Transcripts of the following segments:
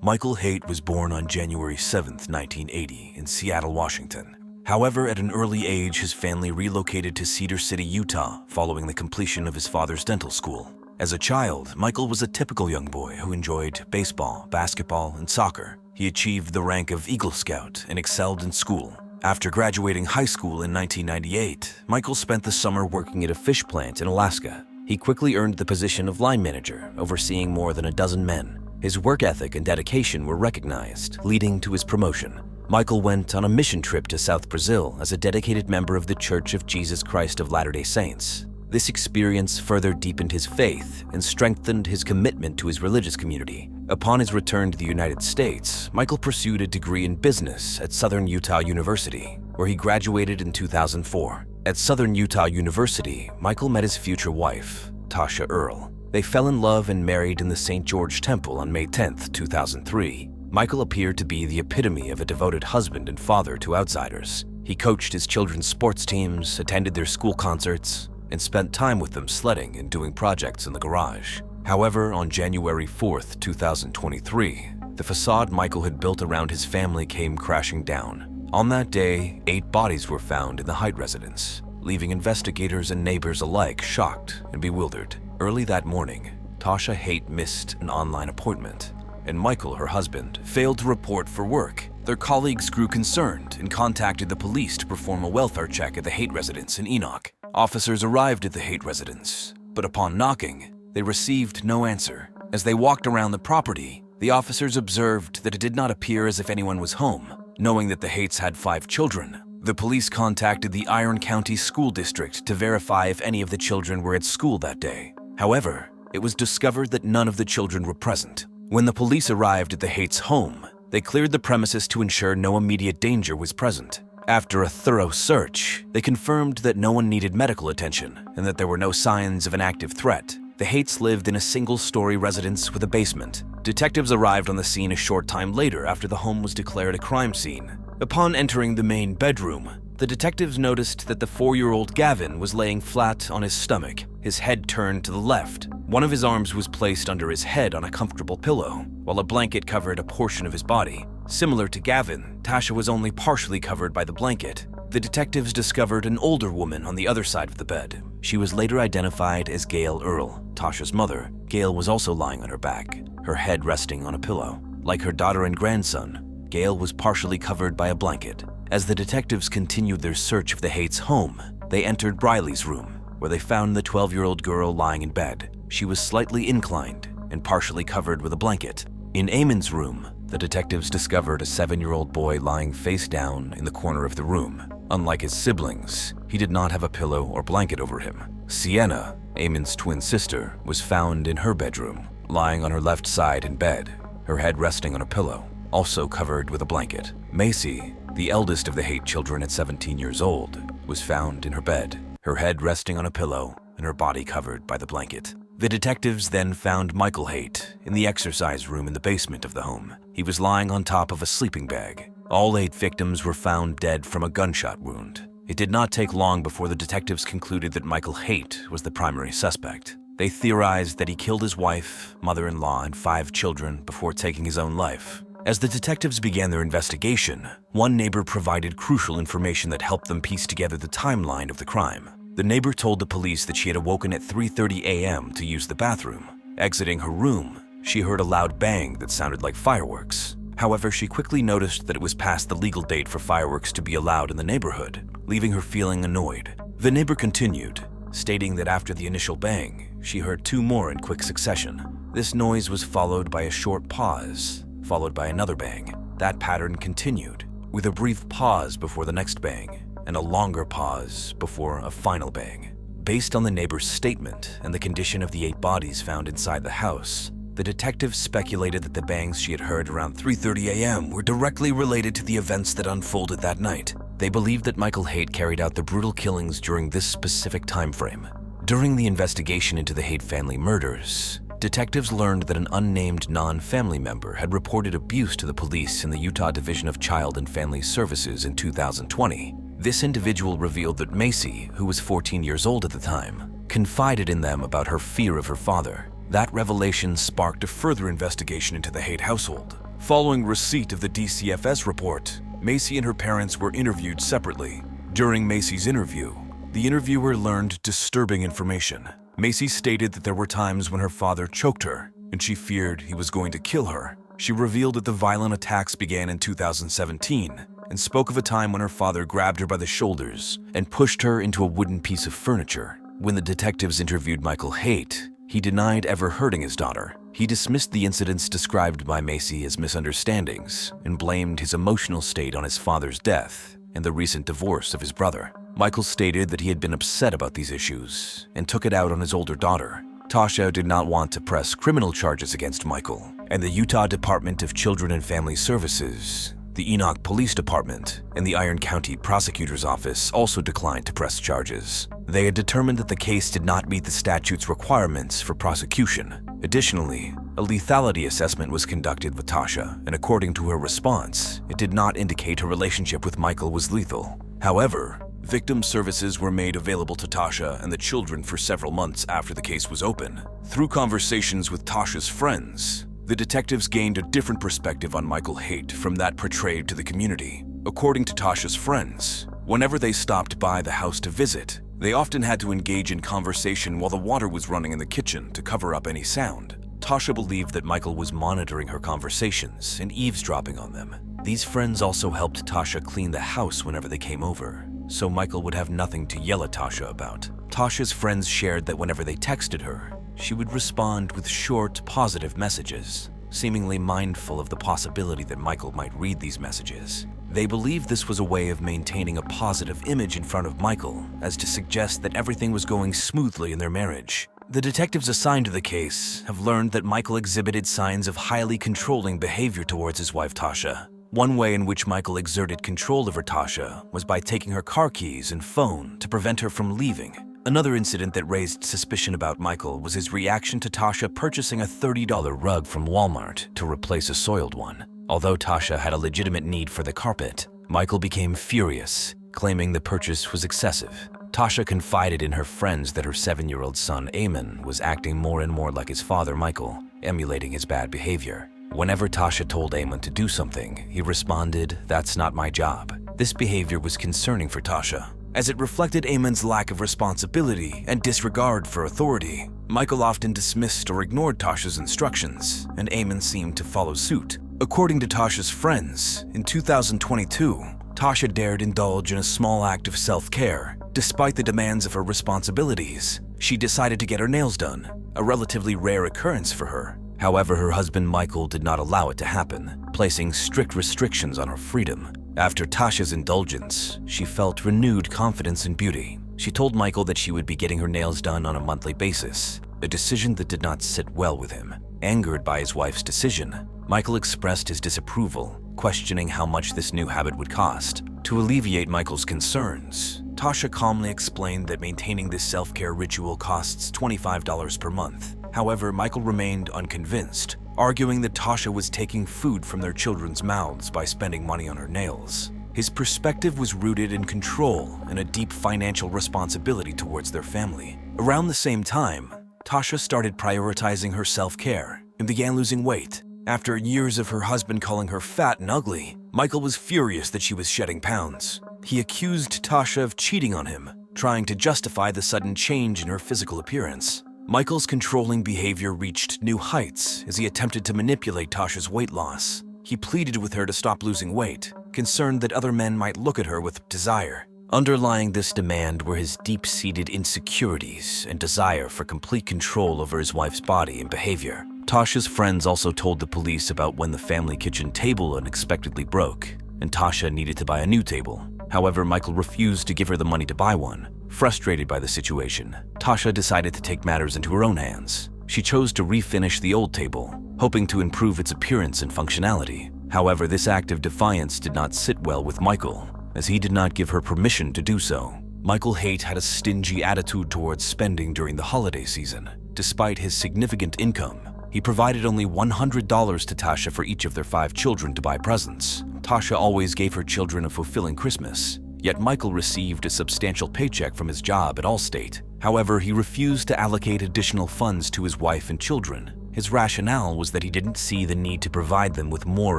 Michael Haight was born on January 7, 1980, in Seattle, Washington. However, at an early age, his family relocated to Cedar City, Utah, following the completion of his father's dental school. As a child, Michael was a typical young boy who enjoyed baseball, basketball, and soccer. He achieved the rank of Eagle Scout and excelled in school. After graduating high school in 1998, Michael spent the summer working at a fish plant in Alaska. He quickly earned the position of line manager, overseeing more than a dozen men. His work ethic and dedication were recognized, leading to his promotion. Michael went on a mission trip to South Brazil as a dedicated member of the Church of Jesus Christ of Latter-day Saints. This experience further deepened his faith and strengthened his commitment to his religious community. Upon his return to the United States, Michael pursued a degree in business at Southern Utah University, where he graduated in 2004. At Southern Utah University, Michael met his future wife, Tasha Earle. They fell in love and married in the St. George Temple on May 10, 2003. Michael appeared to be the epitome of a devoted husband and father to outsiders. He coached his children's sports teams, attended their school concerts, and spent time with them sledding and doing projects in the garage. However, on January 4, 2023, the facade Michael had built around his family came crashing down. On that day, 8 bodies were found in the Haight residence, leaving investigators and neighbors alike shocked and bewildered. Early that morning, Tasha Haight missed an online appointment, and Michael, her husband, failed to report for work. Their colleagues grew concerned and contacted the police to perform a welfare check at the Haight residence in Enoch. Officers arrived at the Haight residence, but upon knocking, they received no answer. As they walked around the property, the officers observed that it did not appear as if anyone was home. Knowing that the Haight's had 5 children, the police contacted the Iron County School District to verify if any of the children were at school that day. However, it was discovered that none of the children were present. When the police arrived at the Haight's home, they cleared the premises to ensure no immediate danger was present. After a thorough search, they confirmed that no one needed medical attention and that there were no signs of an active threat. The Haight's lived in a single-story residence with a basement. Detectives arrived on the scene a short time later after the home was declared a crime scene. Upon entering the main bedroom, the detectives noticed that the 4-year-old Gavin was laying flat on his stomach, his head turned to the left. One of his arms was placed under his head on a comfortable pillow, while a blanket covered a portion of his body. Similar to Gavin, Tasha was only partially covered by the blanket. The detectives discovered an older woman on the other side of the bed. She was later identified as Gail Earle, Tasha's mother. Gail was also lying on her back, her head resting on a pillow. Like her daughter and grandson, Gail was partially covered by a blanket. As the detectives continued their search of the Haight's home, they entered Riley's room, where they found the 12-year-old girl lying in bed. She was slightly inclined and partially covered with a blanket. In Eamon's room, the detectives discovered a 7-year-old boy lying face down in the corner of the room. Unlike his siblings, he did not have a pillow or blanket over him. Sienna, Eamon's twin sister, was found in her bedroom, lying on her left side in bed, her head resting on a pillow, also covered with a blanket. Macy, the eldest of the Haight children at 17 years old, was found in her bed, her head resting on a pillow and her body covered by the blanket. The detectives then found Michael Haight in the exercise room in the basement of the home. He was lying on top of a sleeping bag. All 8 victims were found dead from a gunshot wound. It did not take long before the detectives concluded that Michael Haight was the primary suspect. They theorized that he killed his wife, mother-in-law, and 5 children before taking his own life. As the detectives began their investigation, one neighbor provided crucial information that helped them piece together the timeline of the crime. The neighbor told the police that she had awoken at 3:30 a.m. to use the bathroom. Exiting her room, she heard a loud bang that sounded like fireworks. However, she quickly noticed that it was past the legal date for fireworks to be allowed in the neighborhood, leaving her feeling annoyed. The neighbor continued, stating that after the initial bang, she heard 2 more in quick succession. This noise was followed by a short pause, followed by another bang. That pattern continued, with a brief pause before the next bang, and a longer pause before a final bang. Based on the neighbor's statement and the condition of the 8 bodies found inside the house, the detectives speculated that the bangs she had heard around 3:30 a.m. were directly related to the events that unfolded that night. They believed that Michael Haight carried out the brutal killings during this specific time frame. During the investigation into the Haight family murders, detectives learned that an unnamed non-family member had reported abuse to the police in the Utah Division of Child and Family Services in 2020. This individual revealed that Macy, who was 14 years old at the time, confided in them about her fear of her father. That revelation sparked a further investigation into the Haight household. Following receipt of the DCFS report, Macy and her parents were interviewed separately. During Macy's interview, the interviewer learned disturbing information. Macy stated that there were times when her father choked her, and she feared he was going to kill her. She revealed that the violent attacks began in 2017 and spoke of a time when her father grabbed her by the shoulders and pushed her into a wooden piece of furniture. When the detectives interviewed Michael Haight, he denied ever hurting his daughter. He dismissed the incidents described by Macy as misunderstandings and blamed his emotional state on his father's death and the recent divorce of his brother. Michael stated that he had been upset about these issues and took it out on his older daughter. Tasha did not want to press criminal charges against Michael, and the Utah Department of Children and Family Services, the Enoch Police Department, and the Iron County Prosecutor's Office also declined to press charges. They had determined that the case did not meet the statute's requirements for prosecution. Additionally, a lethality assessment was conducted with Tasha, and according to her response, it did not indicate her relationship with Michael was lethal. However, victim services were made available to Tasha and the children for several months after the case was open. Through conversations with Tasha's friends, the detectives gained a different perspective on Michael Haight from that portrayed to the community. According to Tasha's friends, whenever they stopped by the house to visit, they often had to engage in conversation while the water was running in the kitchen to cover up any sound. Tasha believed that Michael was monitoring her conversations and eavesdropping on them. These friends also helped Tasha clean the house whenever they came over, so Michael would have nothing to yell at Tasha about. Tasha's friends shared that whenever they texted her, she would respond with short, positive messages, seemingly mindful of the possibility that Michael might read these messages. They believed this was a way of maintaining a positive image in front of Michael, as to suggest that everything was going smoothly in their marriage. The detectives assigned to the case have learned that Michael exhibited signs of highly controlling behavior towards his wife Tasha. One way in which Michael exerted control over Tasha was by taking her car keys and phone to prevent her from leaving. Another incident that raised suspicion about Michael was his reaction to Tasha purchasing a $30 rug from Walmart to replace a soiled one. Although Tasha had a legitimate need for the carpet, Michael became furious, claiming the purchase was excessive. Tasha confided in her friends that her 7-year-old son, Eamon, was acting more and more like his father, Michael, emulating his bad behavior. Whenever Tasha told Eamon to do something, he responded, "That's not my job." This behavior was concerning for Tasha, as it reflected Eamon's lack of responsibility and disregard for authority. Michael often dismissed or ignored Tasha's instructions, and Eamon seemed to follow suit. According to Tasha's friends, in 2022, Tasha dared indulge in a small act of self-care. Despite the demands of her responsibilities, she decided to get her nails done, a relatively rare occurrence for her. However, her husband Michael did not allow it to happen, placing strict restrictions on her freedom. After Tasha's indulgence, she felt renewed confidence in beauty. She told Michael that she would be getting her nails done on a monthly basis, a decision that did not sit well with him. Angered by his wife's decision, Michael expressed his disapproval, questioning how much this new habit would cost. To alleviate Michael's concerns, Tasha calmly explained that maintaining this self-care ritual costs $25 per month. However, Michael remained unconvinced, arguing that Tasha was taking food from their children's mouths by spending money on her nails. His perspective was rooted in control and a deep financial responsibility towards their family. Around the same time, Tasha started prioritizing her self-care and began losing weight. After years of her husband calling her fat and ugly, Michael was furious that she was shedding pounds. He accused Tasha of cheating on him, trying to justify the sudden change in her physical appearance. Michael's controlling behavior reached new heights as he attempted to manipulate Tasha's weight loss. He pleaded with her to stop losing weight, concerned that other men might look at her with desire. Underlying this demand were his deep-seated insecurities and desire for complete control over his wife's body and behavior. Tasha's friends also told the police about when the family kitchen table unexpectedly broke, and Tasha needed to buy a new table. However, Michael refused to give her the money to buy one. Frustrated by the situation, Tasha decided to take matters into her own hands. She chose to refinish the old table, hoping to improve its appearance and functionality. However, this act of defiance did not sit well with Michael, as he did not give her permission to do so. Michael Haight had a stingy attitude towards spending during the holiday season. Despite his significant income, he provided only $100 to Tasha for each of their 5 children to buy presents. Tasha always gave her children a fulfilling Christmas, yet Michael received a substantial paycheck from his job at Allstate. However, he refused to allocate additional funds to his wife and children. His rationale was that he didn't see the need to provide them with more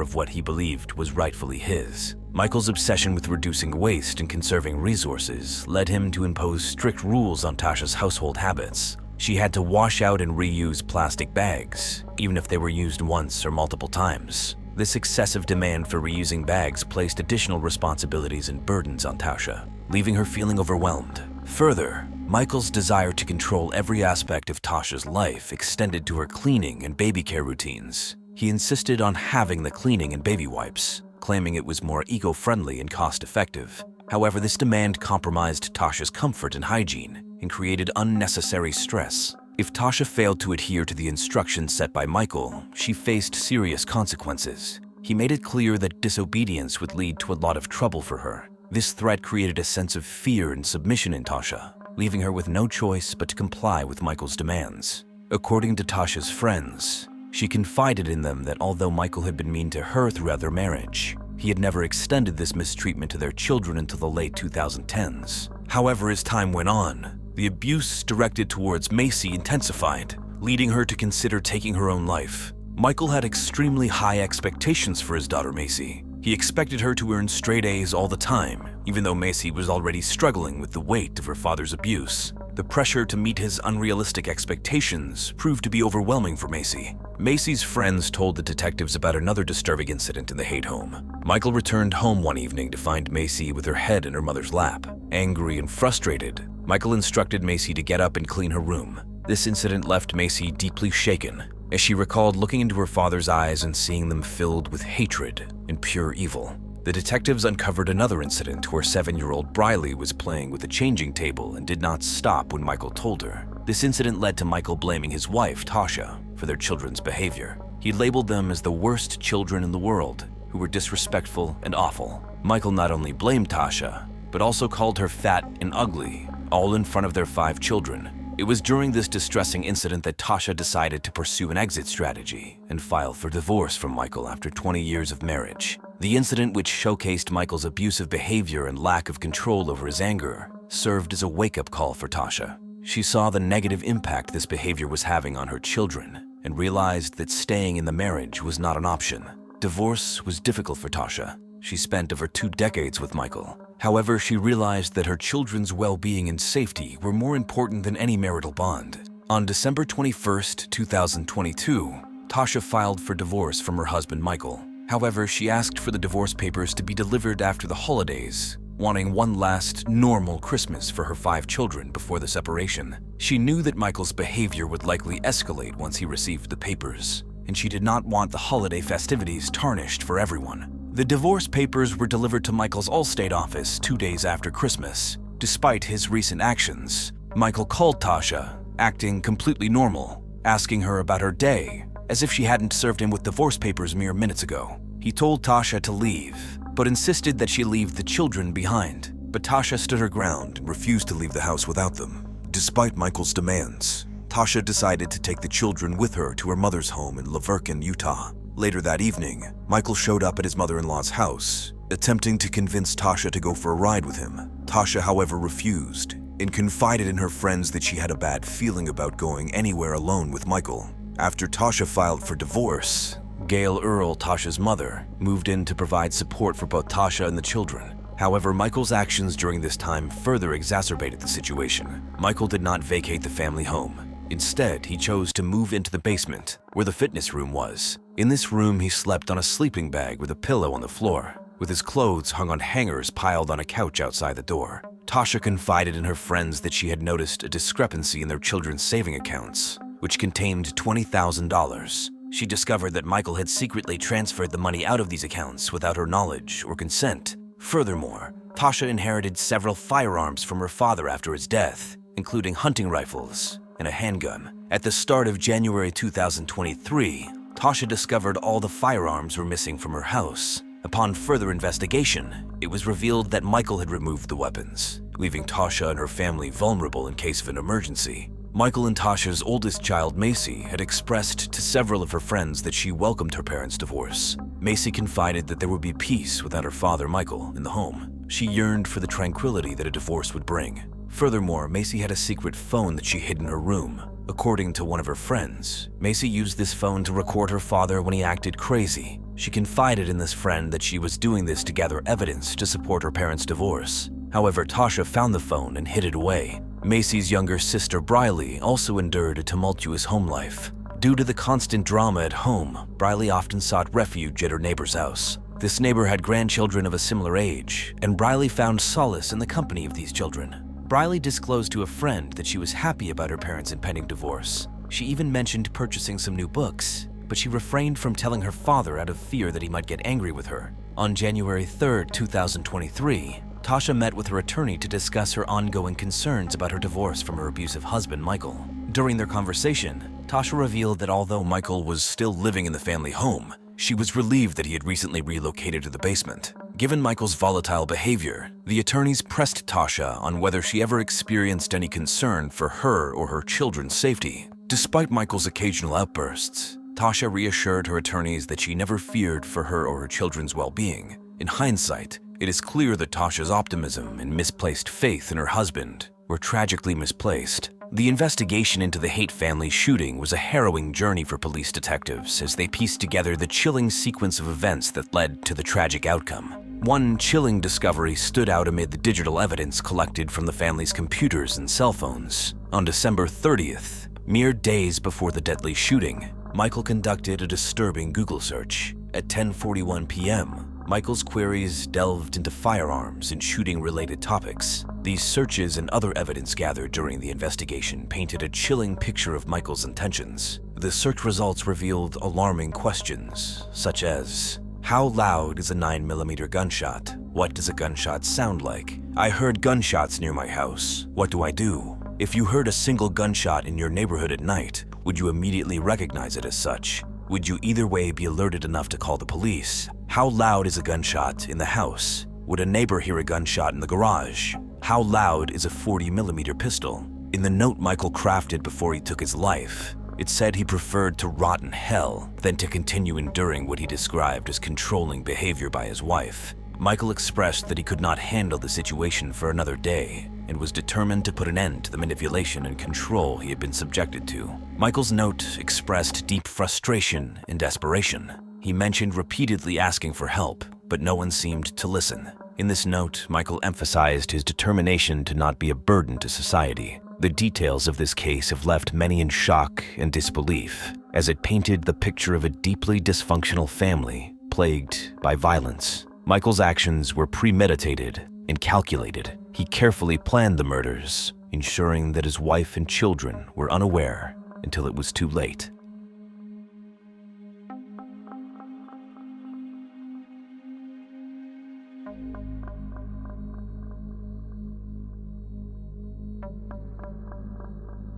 of what he believed was rightfully his. Michael's obsession with reducing waste and conserving resources led him to impose strict rules on Tasha's household habits. She had to wash out and reuse plastic bags, even if they were used once or multiple times. This excessive demand for reusing bags placed additional responsibilities and burdens on Tasha, leaving her feeling overwhelmed. Further, Michael's desire to control every aspect of Tasha's life extended to her cleaning and baby care routines. He insisted on having the cleaning and baby wipes, claiming it was more eco-friendly and cost-effective. However, this demand compromised Tasha's comfort and hygiene and created unnecessary stress. If Tasha failed to adhere to the instructions set by Michael, she faced serious consequences. He made it clear that disobedience would lead to a lot of trouble for her. This threat created a sense of fear and submission in Tasha, leaving her with no choice but to comply with Michael's demands. According to Tasha's friends, she confided in them that although Michael had been mean to her throughout their marriage, he had never extended this mistreatment to their children until the late 2010s. However, as time went on, the abuse directed towards Macy intensified, leading her to consider taking her own life. Michael had extremely high expectations for his daughter Macy. He expected her to earn straight A's all the time, even though Macy was already struggling with the weight of her father's abuse. The pressure to meet his unrealistic expectations proved to be overwhelming for Macy. Macy's friends told the detectives about another disturbing incident in the Haight home. Michael returned home one evening to find Macy with her head in her mother's lap. Angry and frustrated, Michael instructed Macy to get up and clean her room. This incident left Macy deeply shaken, as she recalled looking into her father's eyes and seeing them filled with hatred and pure evil. The detectives uncovered another incident where 7-year-old Briley was playing with a changing table and did not stop when Michael told her. This incident led to Michael blaming his wife, Tasha, for their children's behavior. He labeled them as the worst children in the world, who were disrespectful and awful. Michael not only blamed Tasha, but also called her fat and ugly, all in front of their 5 children. It was during this distressing incident that Tasha decided to pursue an exit strategy and file for divorce from Michael after 20 years of marriage. The incident, which showcased Michael's abusive behavior and lack of control over his anger, served as a wake-up call for Tasha. She saw the negative impact this behavior was having on her children and realized that staying in the marriage was not an option. Divorce was difficult for Tasha. She spent over 2 decades with Michael. However, she realized that her children's well-being and safety were more important than any marital bond. On December 21st, 2022, Tasha filed for divorce from her husband Michael. However, she asked for the divorce papers to be delivered after the holidays, wanting one last normal Christmas for her 5 children before the separation. She knew that Michael's behavior would likely escalate once he received the papers, and she did not want the holiday festivities tarnished for everyone. The divorce papers were delivered to Michael's Allstate office 2 days after Christmas. Despite his recent actions, Michael called Tasha, acting completely normal, asking her about her day, as if she hadn't served him with divorce papers mere minutes ago. He told Tasha to leave, but insisted that she leave the children behind. But Tasha stood her ground and refused to leave the house without them. Despite Michael's demands, Tasha decided to take the children with her to her mother's home in Laverkin, Utah. Later that evening, Michael showed up at his mother-in-law's house, attempting to convince Tasha to go for a ride with him. Tasha, however, refused and confided in her friends that she had a bad feeling about going anywhere alone with Michael. After Tasha filed for divorce, Gail Earle, Tasha's mother, moved in to provide support for both Tasha and the children. However, Michael's actions during this time further exacerbated the situation. Michael did not vacate the family home. Instead, he chose to move into the basement, where the fitness room was. In this room, he slept on a sleeping bag with a pillow on the floor, with his clothes hung on hangers piled on a couch outside the door. Tasha confided in her friends that she had noticed a discrepancy in their children's saving accounts, which contained $20,000. She discovered that Michael had secretly transferred the money out of these accounts without her knowledge or consent. Furthermore, Tasha inherited several firearms from her father after his death, including hunting rifles and a handgun. At the start of January 2023, Tasha discovered all the firearms were missing from her house. Upon further investigation, it was revealed that Michael had removed the weapons, leaving Tasha and her family vulnerable in case of an emergency. Michael and Tasha's oldest child, Macy, had expressed to several of her friends that she welcomed her parents' divorce. Macy confided that there would be peace without her father, Michael, in the home. She yearned for the tranquility that a divorce would bring. Furthermore, Macy had a secret phone that she hid in her room. According to one of her friends, Macy used this phone to record her father when he acted crazy. She confided in this friend that she was doing this to gather evidence to support her parents' divorce. However, Tasha found the phone and hid it away. Macy's younger sister, Briley, also endured a tumultuous home life. Due to the constant drama at home, Briley often sought refuge at her neighbor's house. This neighbor had grandchildren of a similar age, and Briley found solace in the company of these children. Briley disclosed to a friend that she was happy about her parents' impending divorce. She even mentioned purchasing some new books, but she refrained from telling her father out of fear that he might get angry with her. On January 3, 2023, Tasha met with her attorney to discuss her ongoing concerns about her divorce from her abusive husband, Michael. During their conversation, Tasha revealed that although Michael was still living in the family home, she was relieved that he had recently relocated to the basement. Given Michael's volatile behavior, the attorneys pressed Tasha on whether she ever experienced any concern for her or her children's safety. Despite Michael's occasional outbursts, Tasha reassured her attorneys that she never feared for her or her children's well-being. In hindsight, it is clear that Tasha's optimism and misplaced faith in her husband were tragically misplaced. The investigation into the Haight family shooting was a harrowing journey for police detectives as they pieced together the chilling sequence of events that led to the tragic outcome. One chilling discovery stood out amid the digital evidence collected from the family's computers and cell phones. On December 30th, mere days before the deadly shooting, Michael conducted a disturbing Google search. At 10:41 p.m., Michael's queries delved into firearms and shooting-related topics. These searches and other evidence gathered during the investigation painted a chilling picture of Michael's intentions. The search results revealed alarming questions, such as, how loud is a 9mm gunshot? What does a gunshot sound like? I heard gunshots near my house. What do I do? If you heard a single gunshot in your neighborhood at night, would you immediately recognize it as such? Would you either way be alerted enough to call the police? How loud is a gunshot in the house? Would a neighbor hear a gunshot in the garage? How loud is a 40mm pistol? In the note Michael crafted before he took his life, it said he preferred to rot in hell than to continue enduring what he described as controlling behavior by his wife. Michael expressed that he could not handle the situation for another day and was determined to put an end to the manipulation and control he had been subjected to. Michael's note expressed deep frustration and desperation. He mentioned repeatedly asking for help, but no one seemed to listen. In this note, Michael emphasized his determination to not be a burden to society. The details of this case have left many in shock and disbelief, as it painted the picture of a deeply dysfunctional family plagued by violence. Michael's actions were premeditated and calculated. He carefully planned the murders, ensuring that his wife and children were unaware until it was too late.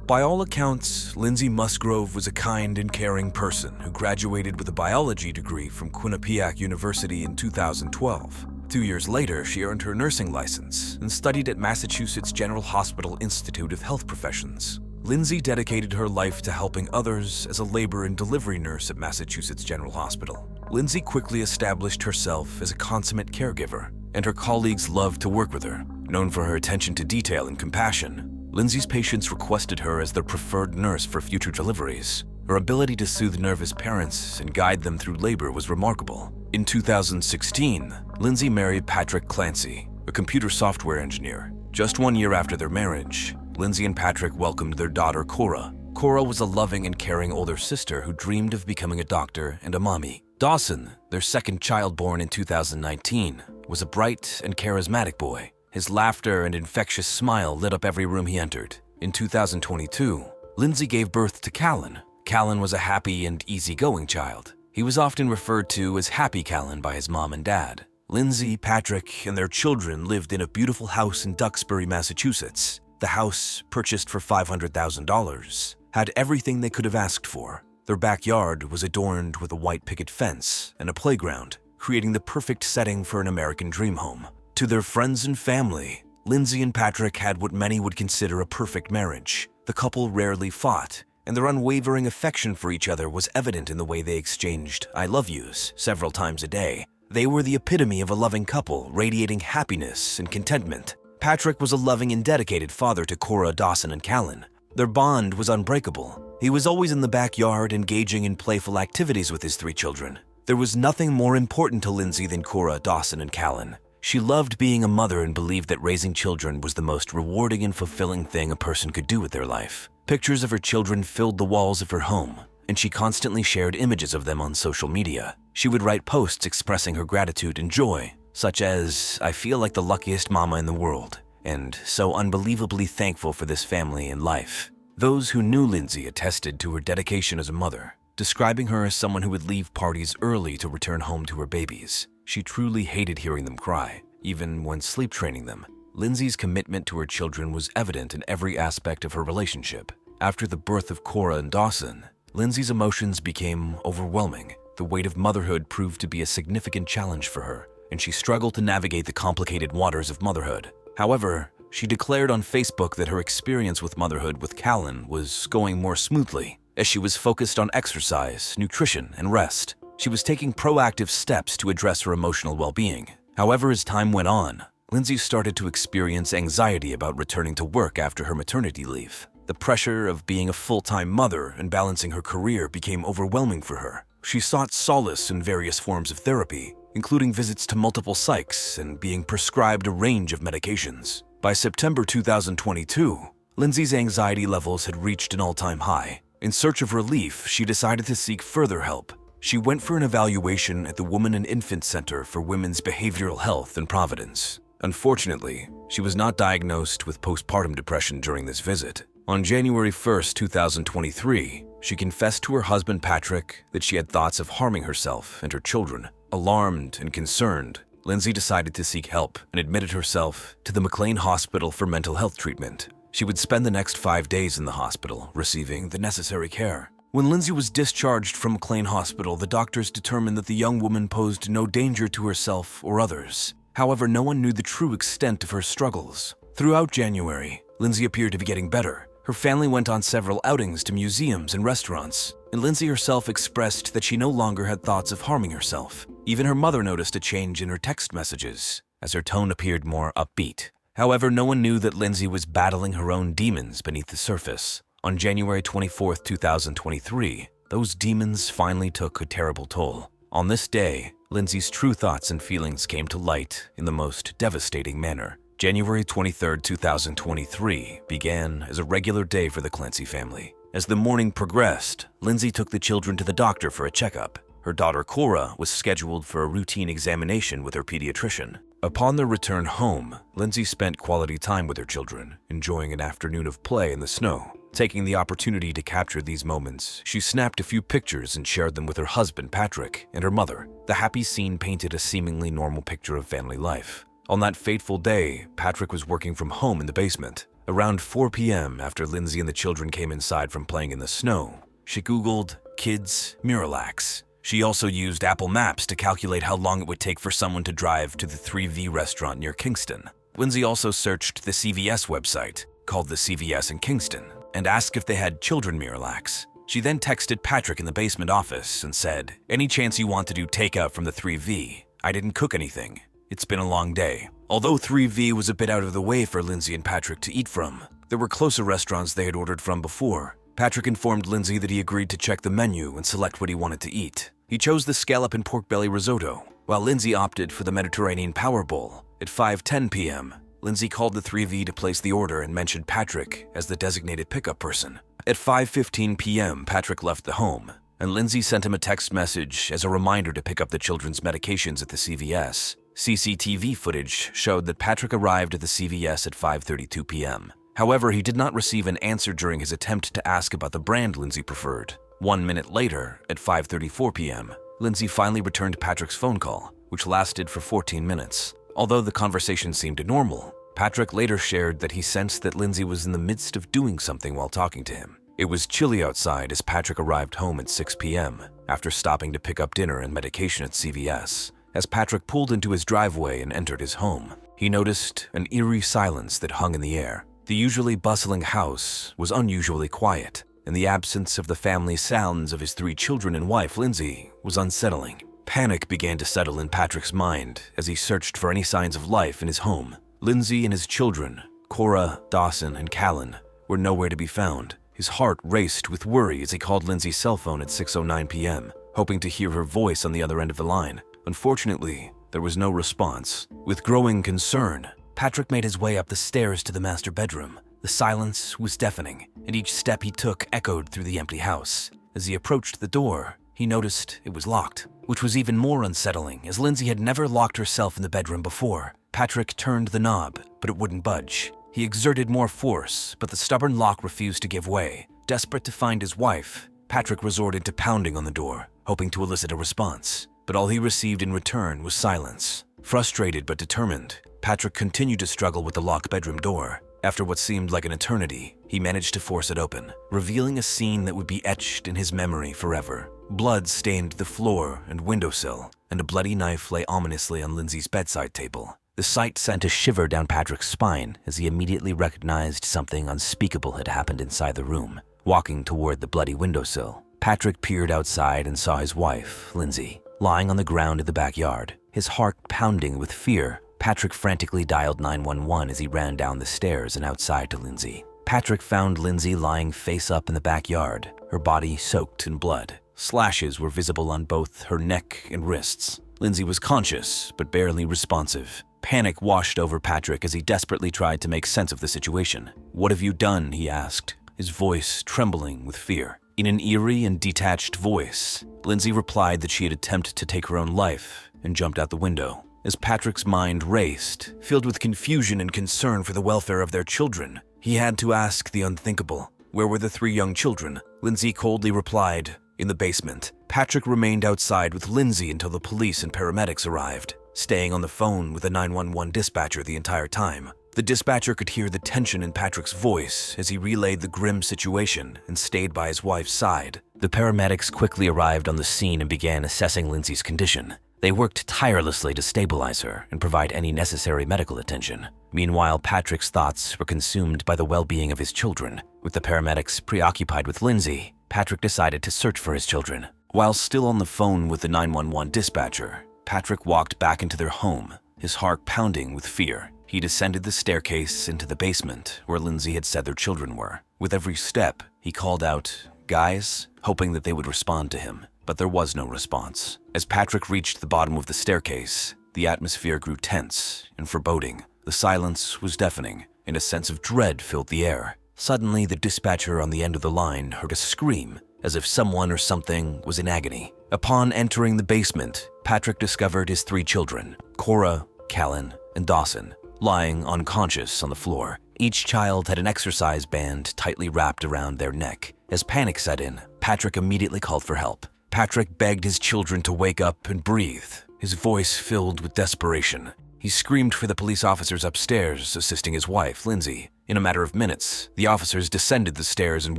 By all accounts, Lindsay Musgrove was a kind and caring person who graduated with a biology degree from Quinnipiac University in 2012. 2 years later, she earned her nursing license and studied at Massachusetts General Hospital Institute of Health Professions. Lindsay dedicated her life to helping others as a labor and delivery nurse at Massachusetts General Hospital. Lindsay quickly established herself as a consummate caregiver, and her colleagues loved to work with her. Known for her attention to detail and compassion, Lindsay's patients requested her as their preferred nurse for future deliveries. Her ability to soothe nervous parents and guide them through labor was remarkable. In 2016, Lindsay married Patrick Clancy, a computer software engineer. Just 1 year after their marriage, Lindsay and Patrick welcomed their daughter, Cora. Cora was a loving and caring older sister who dreamed of becoming a doctor and a mommy. Dawson, their second child born in 2019, was a bright and charismatic boy. His laughter and infectious smile lit up every room he entered. In 2022, Lindsay gave birth to Callan. Callan was a happy and easygoing child. He was often referred to as Happy Callan by his mom and dad. Lindsay, Patrick, and their children lived in a beautiful house in Duxbury, Massachusetts. The house, purchased for $500,000, had everything they could have asked for. Their backyard was adorned with a white picket fence and a playground, creating the perfect setting for an American dream home. To their friends and family, Lindsay and Patrick had what many would consider a perfect marriage. The couple rarely fought, and their unwavering affection for each other was evident in the way they exchanged I love yous several times a day. They were the epitome of a loving couple, radiating happiness and contentment. Patrick was a loving and dedicated father to Cora, Dawson, and Callan. Their bond was unbreakable. He was always in the backyard, engaging in playful activities with his 3 children. There was nothing more important to Lindsay than Cora, Dawson, and Callan. She loved being a mother and believed that raising children was the most rewarding and fulfilling thing a person could do with their life. Pictures of her children filled the walls of her home, and she constantly shared images of them on social media. She would write posts expressing her gratitude and joy, such as, "I feel like the luckiest mama in the world, and so unbelievably thankful for this family and life." Those who knew Lindsay attested to her dedication as a mother, describing her as someone who would leave parties early to return home to her babies. She truly hated hearing them cry, even when sleep training them. Lindsay's commitment to her children was evident in every aspect of her relationship. After the birth of Cora and Dawson, Lindsay's emotions became overwhelming. The weight of motherhood proved to be a significant challenge for her, and she struggled to navigate the complicated waters of motherhood. However, she declared on Facebook that her experience with motherhood with Callan was going more smoothly, as she was focused on exercise, nutrition, and rest. She was taking proactive steps to address her emotional well-being. However, as time went on, Lindsay started to experience anxiety about returning to work after her maternity leave. The pressure of being a full-time mother and balancing her career became overwhelming for her. She sought solace in various forms of therapy, including visits to multiple psychs and being prescribed a range of medications. By September 2022, Lindsay's anxiety levels had reached an all-time high. In search of relief, she decided to seek further help. She went for an evaluation at the Women and Infant Center for Women's Behavioral Health in Providence. Unfortunately, she was not diagnosed with postpartum depression during this visit. On January 1st, 2023, she confessed to her husband Patrick that she had thoughts of harming herself and her children. Alarmed and concerned, Lindsay decided to seek help and admitted herself to the McLean Hospital for mental health treatment. She would spend the next 5 days in the hospital, receiving the necessary care. When Lindsay was discharged from McLean Hospital, the doctors determined that the young woman posed no danger to herself or others. However, no one knew the true extent of her struggles. Throughout January, Lindsay appeared to be getting better. Her family went on several outings to museums and restaurants, and Lindsay herself expressed that she no longer had thoughts of harming herself. Even her mother noticed a change in her text messages, as her tone appeared more upbeat. However, no one knew that Lindsay was battling her own demons beneath the surface. On January 24, 2023, those demons finally took a terrible toll. On this day, Lindsay's true thoughts and feelings came to light in the most devastating manner. January 23, 2023 began as a regular day for the Clancy family. As the morning progressed, Lindsay took the children to the doctor for a checkup. Her daughter Cora was scheduled for a routine examination with her pediatrician. Upon their return home, Lindsay spent quality time with her children, enjoying an afternoon of play in the snow. Taking the opportunity to capture these moments, she snapped a few pictures and shared them with her husband Patrick and her mother. The happy scene painted a seemingly normal picture of family life. On that fateful day, Patrick was working from home in the basement. Around 4 p.m., after Lindsay and the children came inside from playing in the snow, she Googled kids Miralax. She also used Apple Maps to calculate how long it would take for someone to drive to the 3V restaurant near Kingston. Lindsay also searched the CVS website, called the CVS in Kingston, and asked if they had children Miralax. She then texted Patrick in the basement office and said, "Any chance you want to do takeout from the 3V? I didn't cook anything. It's been a long day." Although 3V was a bit out of the way for Lindsay and Patrick to eat from, there were closer restaurants they had ordered from before. Patrick informed Lindsay that he agreed to check the menu and select what he wanted to eat. He chose the scallop and pork belly risotto, while Lindsay opted for the Mediterranean Power Bowl. At 5:10 p.m., Lindsay called the 3V to place the order and mentioned Patrick as the designated pickup person. At 5:15 p.m., Patrick left the home, and Lindsay sent him a text message as a reminder to pick up the children's medications at the CVS. CCTV footage showed that Patrick arrived at the CVS at 5:32 p.m. However, he did not receive an answer during his attempt to ask about the brand Lindsay preferred. 1 minute later, at 5:34 p.m., Lindsay finally returned Patrick's phone call, which lasted for 14 minutes. Although the conversation seemed normal, Patrick later shared that he sensed that Lindsay was in the midst of doing something while talking to him. It was chilly outside as Patrick arrived home at 6 p.m. after stopping to pick up dinner and medication at CVS. As Patrick pulled into his driveway and entered his home, he noticed an eerie silence that hung in the air. The usually bustling house was unusually quiet, and the absence of the family sounds of his 3 children and wife, Lindsay, was unsettling. Panic began to settle in Patrick's mind as he searched for any signs of life in his home. Lindsay and his children, Cora, Dawson, and Callan, were nowhere to be found. His heart raced with worry as he called Lindsay's cell phone at 6:09 p.m., hoping to hear her voice on the other end of the line. Unfortunately, there was no response. With growing concern, Patrick made his way up the stairs to the master bedroom. The silence was deafening, and each step he took echoed through the empty house. As he approached the door, he noticed it was locked, which was even more unsettling as Lindsay had never locked herself in the bedroom before. Patrick turned the knob, but it wouldn't budge. He exerted more force, but the stubborn lock refused to give way. Desperate to find his wife, Patrick resorted to pounding on the door, hoping to elicit a response. But all he received in return was silence. Frustrated but determined, Patrick continued to struggle with the locked bedroom door. After what seemed like an eternity, he managed to force it open, revealing a scene that would be etched in his memory forever. Blood stained the floor and windowsill, and a bloody knife lay ominously on Lindsay's bedside table. The sight sent a shiver down Patrick's spine as he immediately recognized something unspeakable had happened inside the room. Walking toward the bloody windowsill, Patrick peered outside and saw his wife, Lindsay, lying on the ground in the backyard. His heart pounding with fear, Patrick frantically dialed 911 as he ran down the stairs and outside to Lindsay. Patrick found Lindsay lying face up in the backyard, her body soaked in blood. Slashes were visible on both her neck and wrists. Lindsay was conscious, but barely responsive. Panic washed over Patrick as he desperately tried to make sense of the situation. "What have you done?" he asked, his voice trembling with fear. In an eerie and detached voice, Lindsay replied that she had attempted to take her own life and jumped out the window. As Patrick's mind raced, filled with confusion and concern for the welfare of their children, he had to ask the unthinkable. Where were the 3 young children? Lindsay coldly replied, "In the basement." Patrick remained outside with Lindsay until the police and paramedics arrived, staying on the phone with the 911 dispatcher the entire time. The dispatcher could hear the tension in Patrick's voice as he relayed the grim situation and stayed by his wife's side. The paramedics quickly arrived on the scene and began assessing Lindsay's condition. They worked tirelessly to stabilize her and provide any necessary medical attention. Meanwhile, Patrick's thoughts were consumed by the well-being of his children. With the paramedics preoccupied with Lindsay, Patrick decided to search for his children. While still on the phone with the 911 dispatcher, Patrick walked back into their home, his heart pounding with fear. He descended the staircase into the basement where Lindsay had said their children were. With every step, he called out, "Guys," hoping that they would respond to him. But there was no response. As Patrick reached the bottom of the staircase, the atmosphere grew tense and foreboding. The silence was deafening, and a sense of dread filled the air. Suddenly, the dispatcher on the end of the line heard a scream, as if someone or something was in agony. Upon entering the basement, Patrick discovered his 3 children, Cora, Callan, and Dawson, lying unconscious on the floor. Each child had an exercise band tightly wrapped around their neck. As panic set in, Patrick immediately called for help. Patrick begged his children to wake up and breathe, his voice filled with desperation. He screamed for the police officers upstairs, assisting his wife, Lindsay. In a matter of minutes, the officers descended the stairs and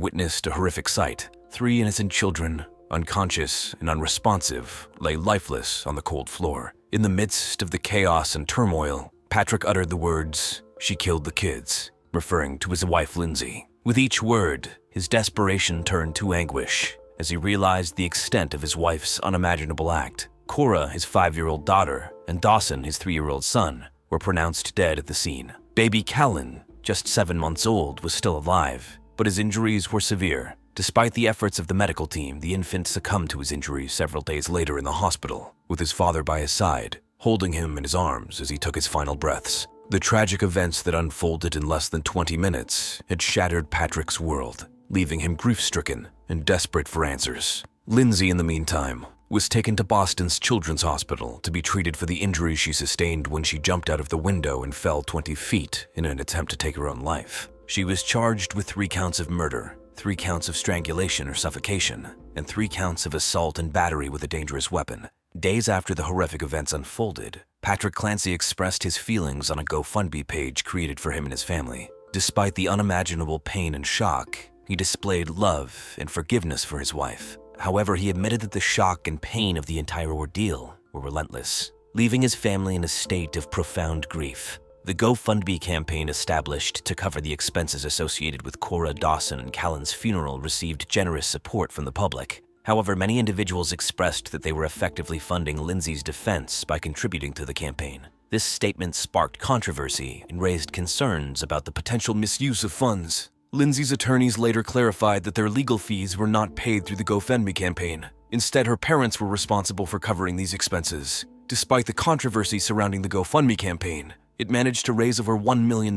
witnessed a horrific sight. 3 innocent children, unconscious and unresponsive, lay lifeless on the cold floor. In the midst of the chaos and turmoil, Patrick uttered the words, "She killed the kids," referring to his wife, Lindsay. With each word, his desperation turned to anguish as he realized the extent of his wife's unimaginable act. Cora, his 5-year-old daughter, and Dawson, his 3-year-old son, were pronounced dead at the scene. Baby Callan, just 7 months old, was still alive, but his injuries were severe. Despite the efforts of the medical team, the infant succumbed to his injuries several days later in the hospital, with his father by his side, holding him in his arms as he took his final breaths. The tragic events that unfolded in less than 20 minutes had shattered Patrick's world, leaving him grief-stricken and desperate for answers. Lindsay, in the meantime, was taken to Boston's Children's Hospital to be treated for the injuries she sustained when she jumped out of the window and fell 20 feet in an attempt to take her own life. She was charged with 3 counts of murder, 3 counts of strangulation or suffocation, and 3 counts of assault and battery with a dangerous weapon. Days after the horrific events unfolded, Patrick Clancy expressed his feelings on a GoFundMe page created for him and his family. Despite the unimaginable pain and shock, he displayed love and forgiveness for his wife. However, he admitted that the shock and pain of the entire ordeal were relentless, leaving his family in a state of profound grief. The GoFundMe campaign established to cover the expenses associated with Cora, Dawson, and Callan's funeral received generous support from the public. However, many individuals expressed that they were effectively funding Lindsay's defense by contributing to the campaign. This statement sparked controversy and raised concerns about the potential misuse of funds. Lindsay's attorneys later clarified that their legal fees were not paid through the GoFundMe campaign. Instead, her parents were responsible for covering these expenses. Despite the controversy surrounding the GoFundMe campaign, it managed to raise over $1 million.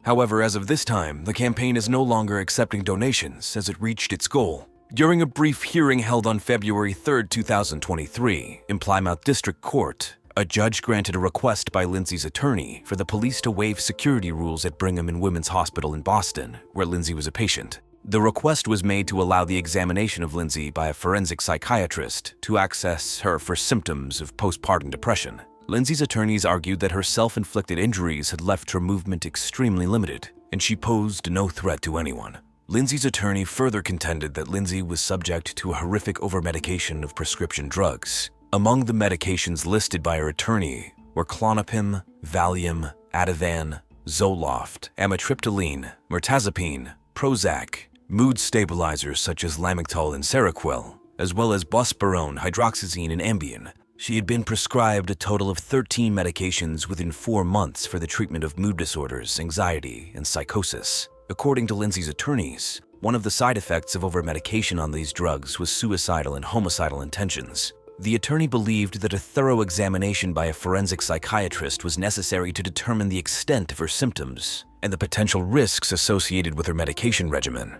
However, as of this time, the campaign is no longer accepting donations as it reached its goal. During a brief hearing held on February 3, 2023, in Plymouth District Court, a judge granted a request by Lindsay's attorney for the police to waive security rules at Brigham and Women's Hospital in Boston, where Lindsay was a patient. The request was made to allow the examination of Lindsay by a forensic psychiatrist to access her for symptoms of postpartum depression. Lindsay's attorneys argued that her self-inflicted injuries had left her movement extremely limited, and she posed no threat to anyone. Lindsay's attorney further contended that Lindsay was subject to a horrific overmedication of prescription drugs. Among the medications listed by her attorney were Klonopin, Valium, Ativan, Zoloft, amitriptyline, mirtazapine, Prozac, mood stabilizers such as Lamictal and Seroquel, as well as buspirone, hydroxyzine, and Ambien. She had been prescribed a total of 13 medications within 4 months for the treatment of mood disorders, anxiety, and psychosis. According to Lindsay's attorneys, one of the side effects of overmedication on these drugs was suicidal and homicidal intentions. The attorney believed that a thorough examination by a forensic psychiatrist was necessary to determine the extent of her symptoms and the potential risks associated with her medication regimen.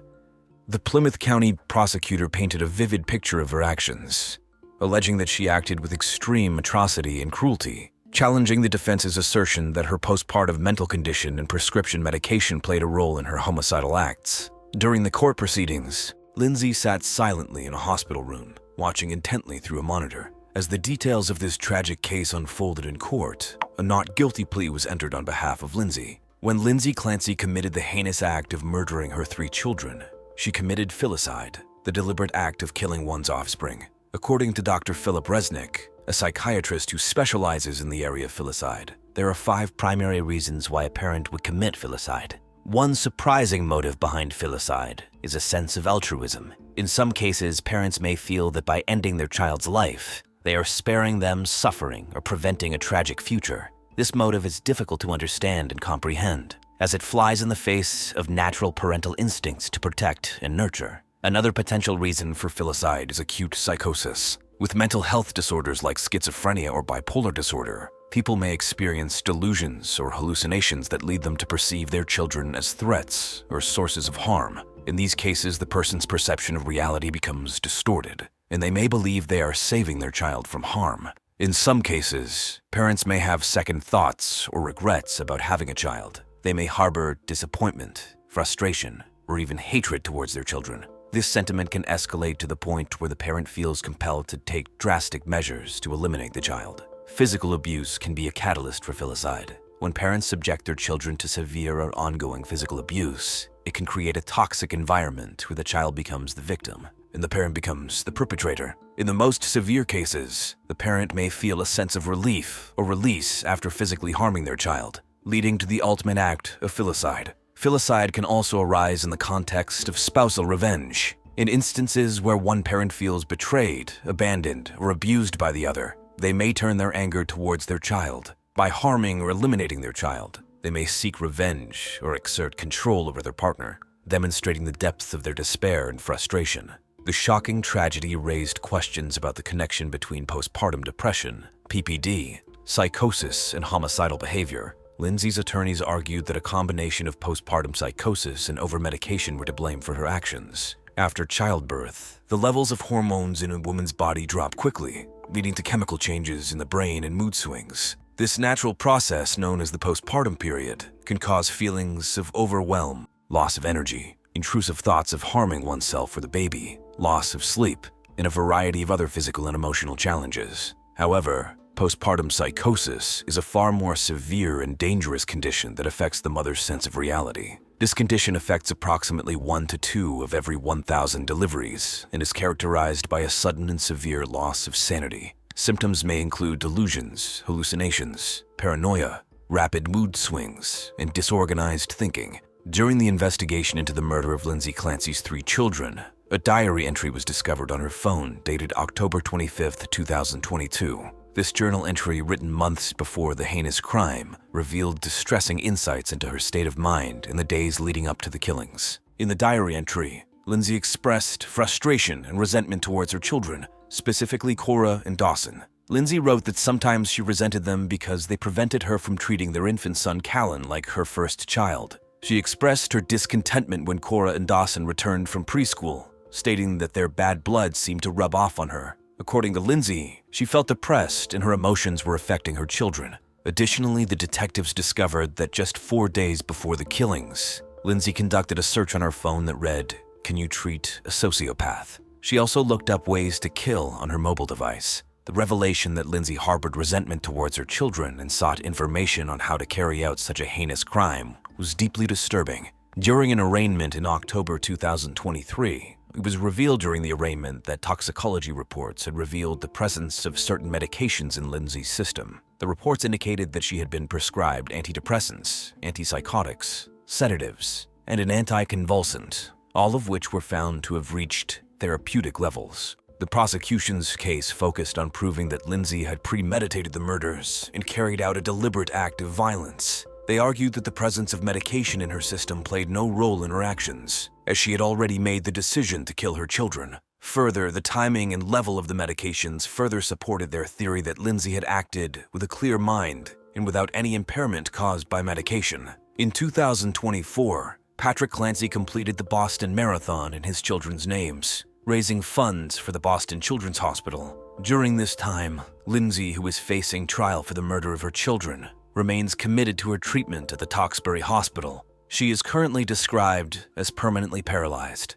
The Plymouth County prosecutor painted a vivid picture of her actions, alleging that she acted with extreme atrocity and cruelty, challenging the defense's assertion that her postpartum mental condition and prescription medication played a role in her homicidal acts. During the court proceedings, Lindsay sat silently in a hospital room, watching intently through a monitor. As the details of this tragic case unfolded in court, a not guilty plea was entered on behalf of Lindsay. When Lindsay Clancy committed the heinous act of murdering her 3 children, she committed filicide, the deliberate act of killing one's offspring. According to Dr. Philip Resnick, a psychiatrist who specializes in the area of filicide, there are 5 primary reasons why a parent would commit filicide. One surprising motive behind filicide is a sense of altruism. In some cases, parents may feel that by ending their child's life, they are sparing them suffering or preventing a tragic future. This motive is difficult to understand and comprehend, as it flies in the face of natural parental instincts to protect and nurture. Another potential reason for filicide is acute psychosis. With mental health disorders like schizophrenia or bipolar disorder, people may experience delusions or hallucinations that lead them to perceive their children as threats or sources of harm. In these cases, the person's perception of reality becomes distorted, and they may believe they are saving their child from harm. In some cases, parents may have second thoughts or regrets about having a child. They may harbor disappointment, frustration, or even hatred towards their children. This sentiment can escalate to the point where the parent feels compelled to take drastic measures to eliminate the child. Physical abuse can be a catalyst for filicide. When parents subject their children to severe or ongoing physical abuse, it can create a toxic environment where the child becomes the victim and the parent becomes the perpetrator. In the most severe cases, the parent may feel a sense of relief or release after physically harming their child, leading to the ultimate act of filicide. Filicide can also arise in the context of spousal revenge. In instances where one parent feels betrayed, abandoned, or abused by the other, they may turn their anger towards their child. By harming or eliminating their child, they may seek revenge or exert control over their partner, demonstrating the depth of their despair and frustration. The shocking tragedy raised questions about the connection between postpartum depression, PPD, psychosis, and homicidal behavior. Lindsay's attorneys argued that a combination of postpartum psychosis and overmedication were to blame for her actions. After childbirth, the levels of hormones in a woman's body drop quickly, leading to chemical changes in the brain and mood swings. This natural process, known as the postpartum period, can cause feelings of overwhelm, loss of energy, intrusive thoughts of harming oneself or the baby, loss of sleep, and a variety of other physical and emotional challenges. However, postpartum psychosis is a far more severe and dangerous condition that affects the mother's sense of reality. This condition affects approximately 1 to 2 of every 1,000 deliveries and is characterized by a sudden and severe loss of sanity. Symptoms may include delusions, hallucinations, paranoia, rapid mood swings, and disorganized thinking. During the investigation into the murder of Lindsay Clancy's 3 children, A diary entry was discovered on her phone dated October 25, 2022. This journal entry, written months before the heinous crime, revealed distressing insights into her state of mind in the days leading up to the killings. In the diary entry, Lindsay expressed frustration and resentment towards her children, specifically Cora and Dawson. Lindsay wrote that sometimes she resented them because they prevented her from treating their infant son Callan like her first child. She expressed her discontentment when Cora and Dawson returned from preschool, stating that their bad blood seemed to rub off on her. According to Lindsay, she felt depressed and her emotions were affecting her children. Additionally, the detectives discovered that just 4 days before the killings, Lindsay conducted a search on her phone that read, "Can you treat a sociopath?" She also looked up ways to kill on her mobile device. The revelation that Lindsay harbored resentment towards her children and sought information on how to carry out such a heinous crime was deeply disturbing. During an arraignment in October 2023, it was revealed during the arraignment that toxicology reports had revealed the presence of certain medications in Lindsay's system. The reports indicated that she had been prescribed antidepressants, antipsychotics, sedatives, and an anticonvulsant, all of which were found to have reached therapeutic levels. The prosecution's case focused on proving that Lindsay had premeditated the murders and carried out a deliberate act of violence. They argued that the presence of medication in her system played no role in her actions, as she had already made the decision to kill her children. Further, the timing and level of the medications further supported their theory that Lindsay had acted with a clear mind and without any impairment caused by medication. In 2024, Patrick Clancy completed the Boston Marathon in his children's names, raising funds for the Boston Children's Hospital. During this time, Lindsay, who is facing trial for the murder of her children, remains committed to her treatment at the Tewksbury Hospital. She is currently described as permanently paralyzed.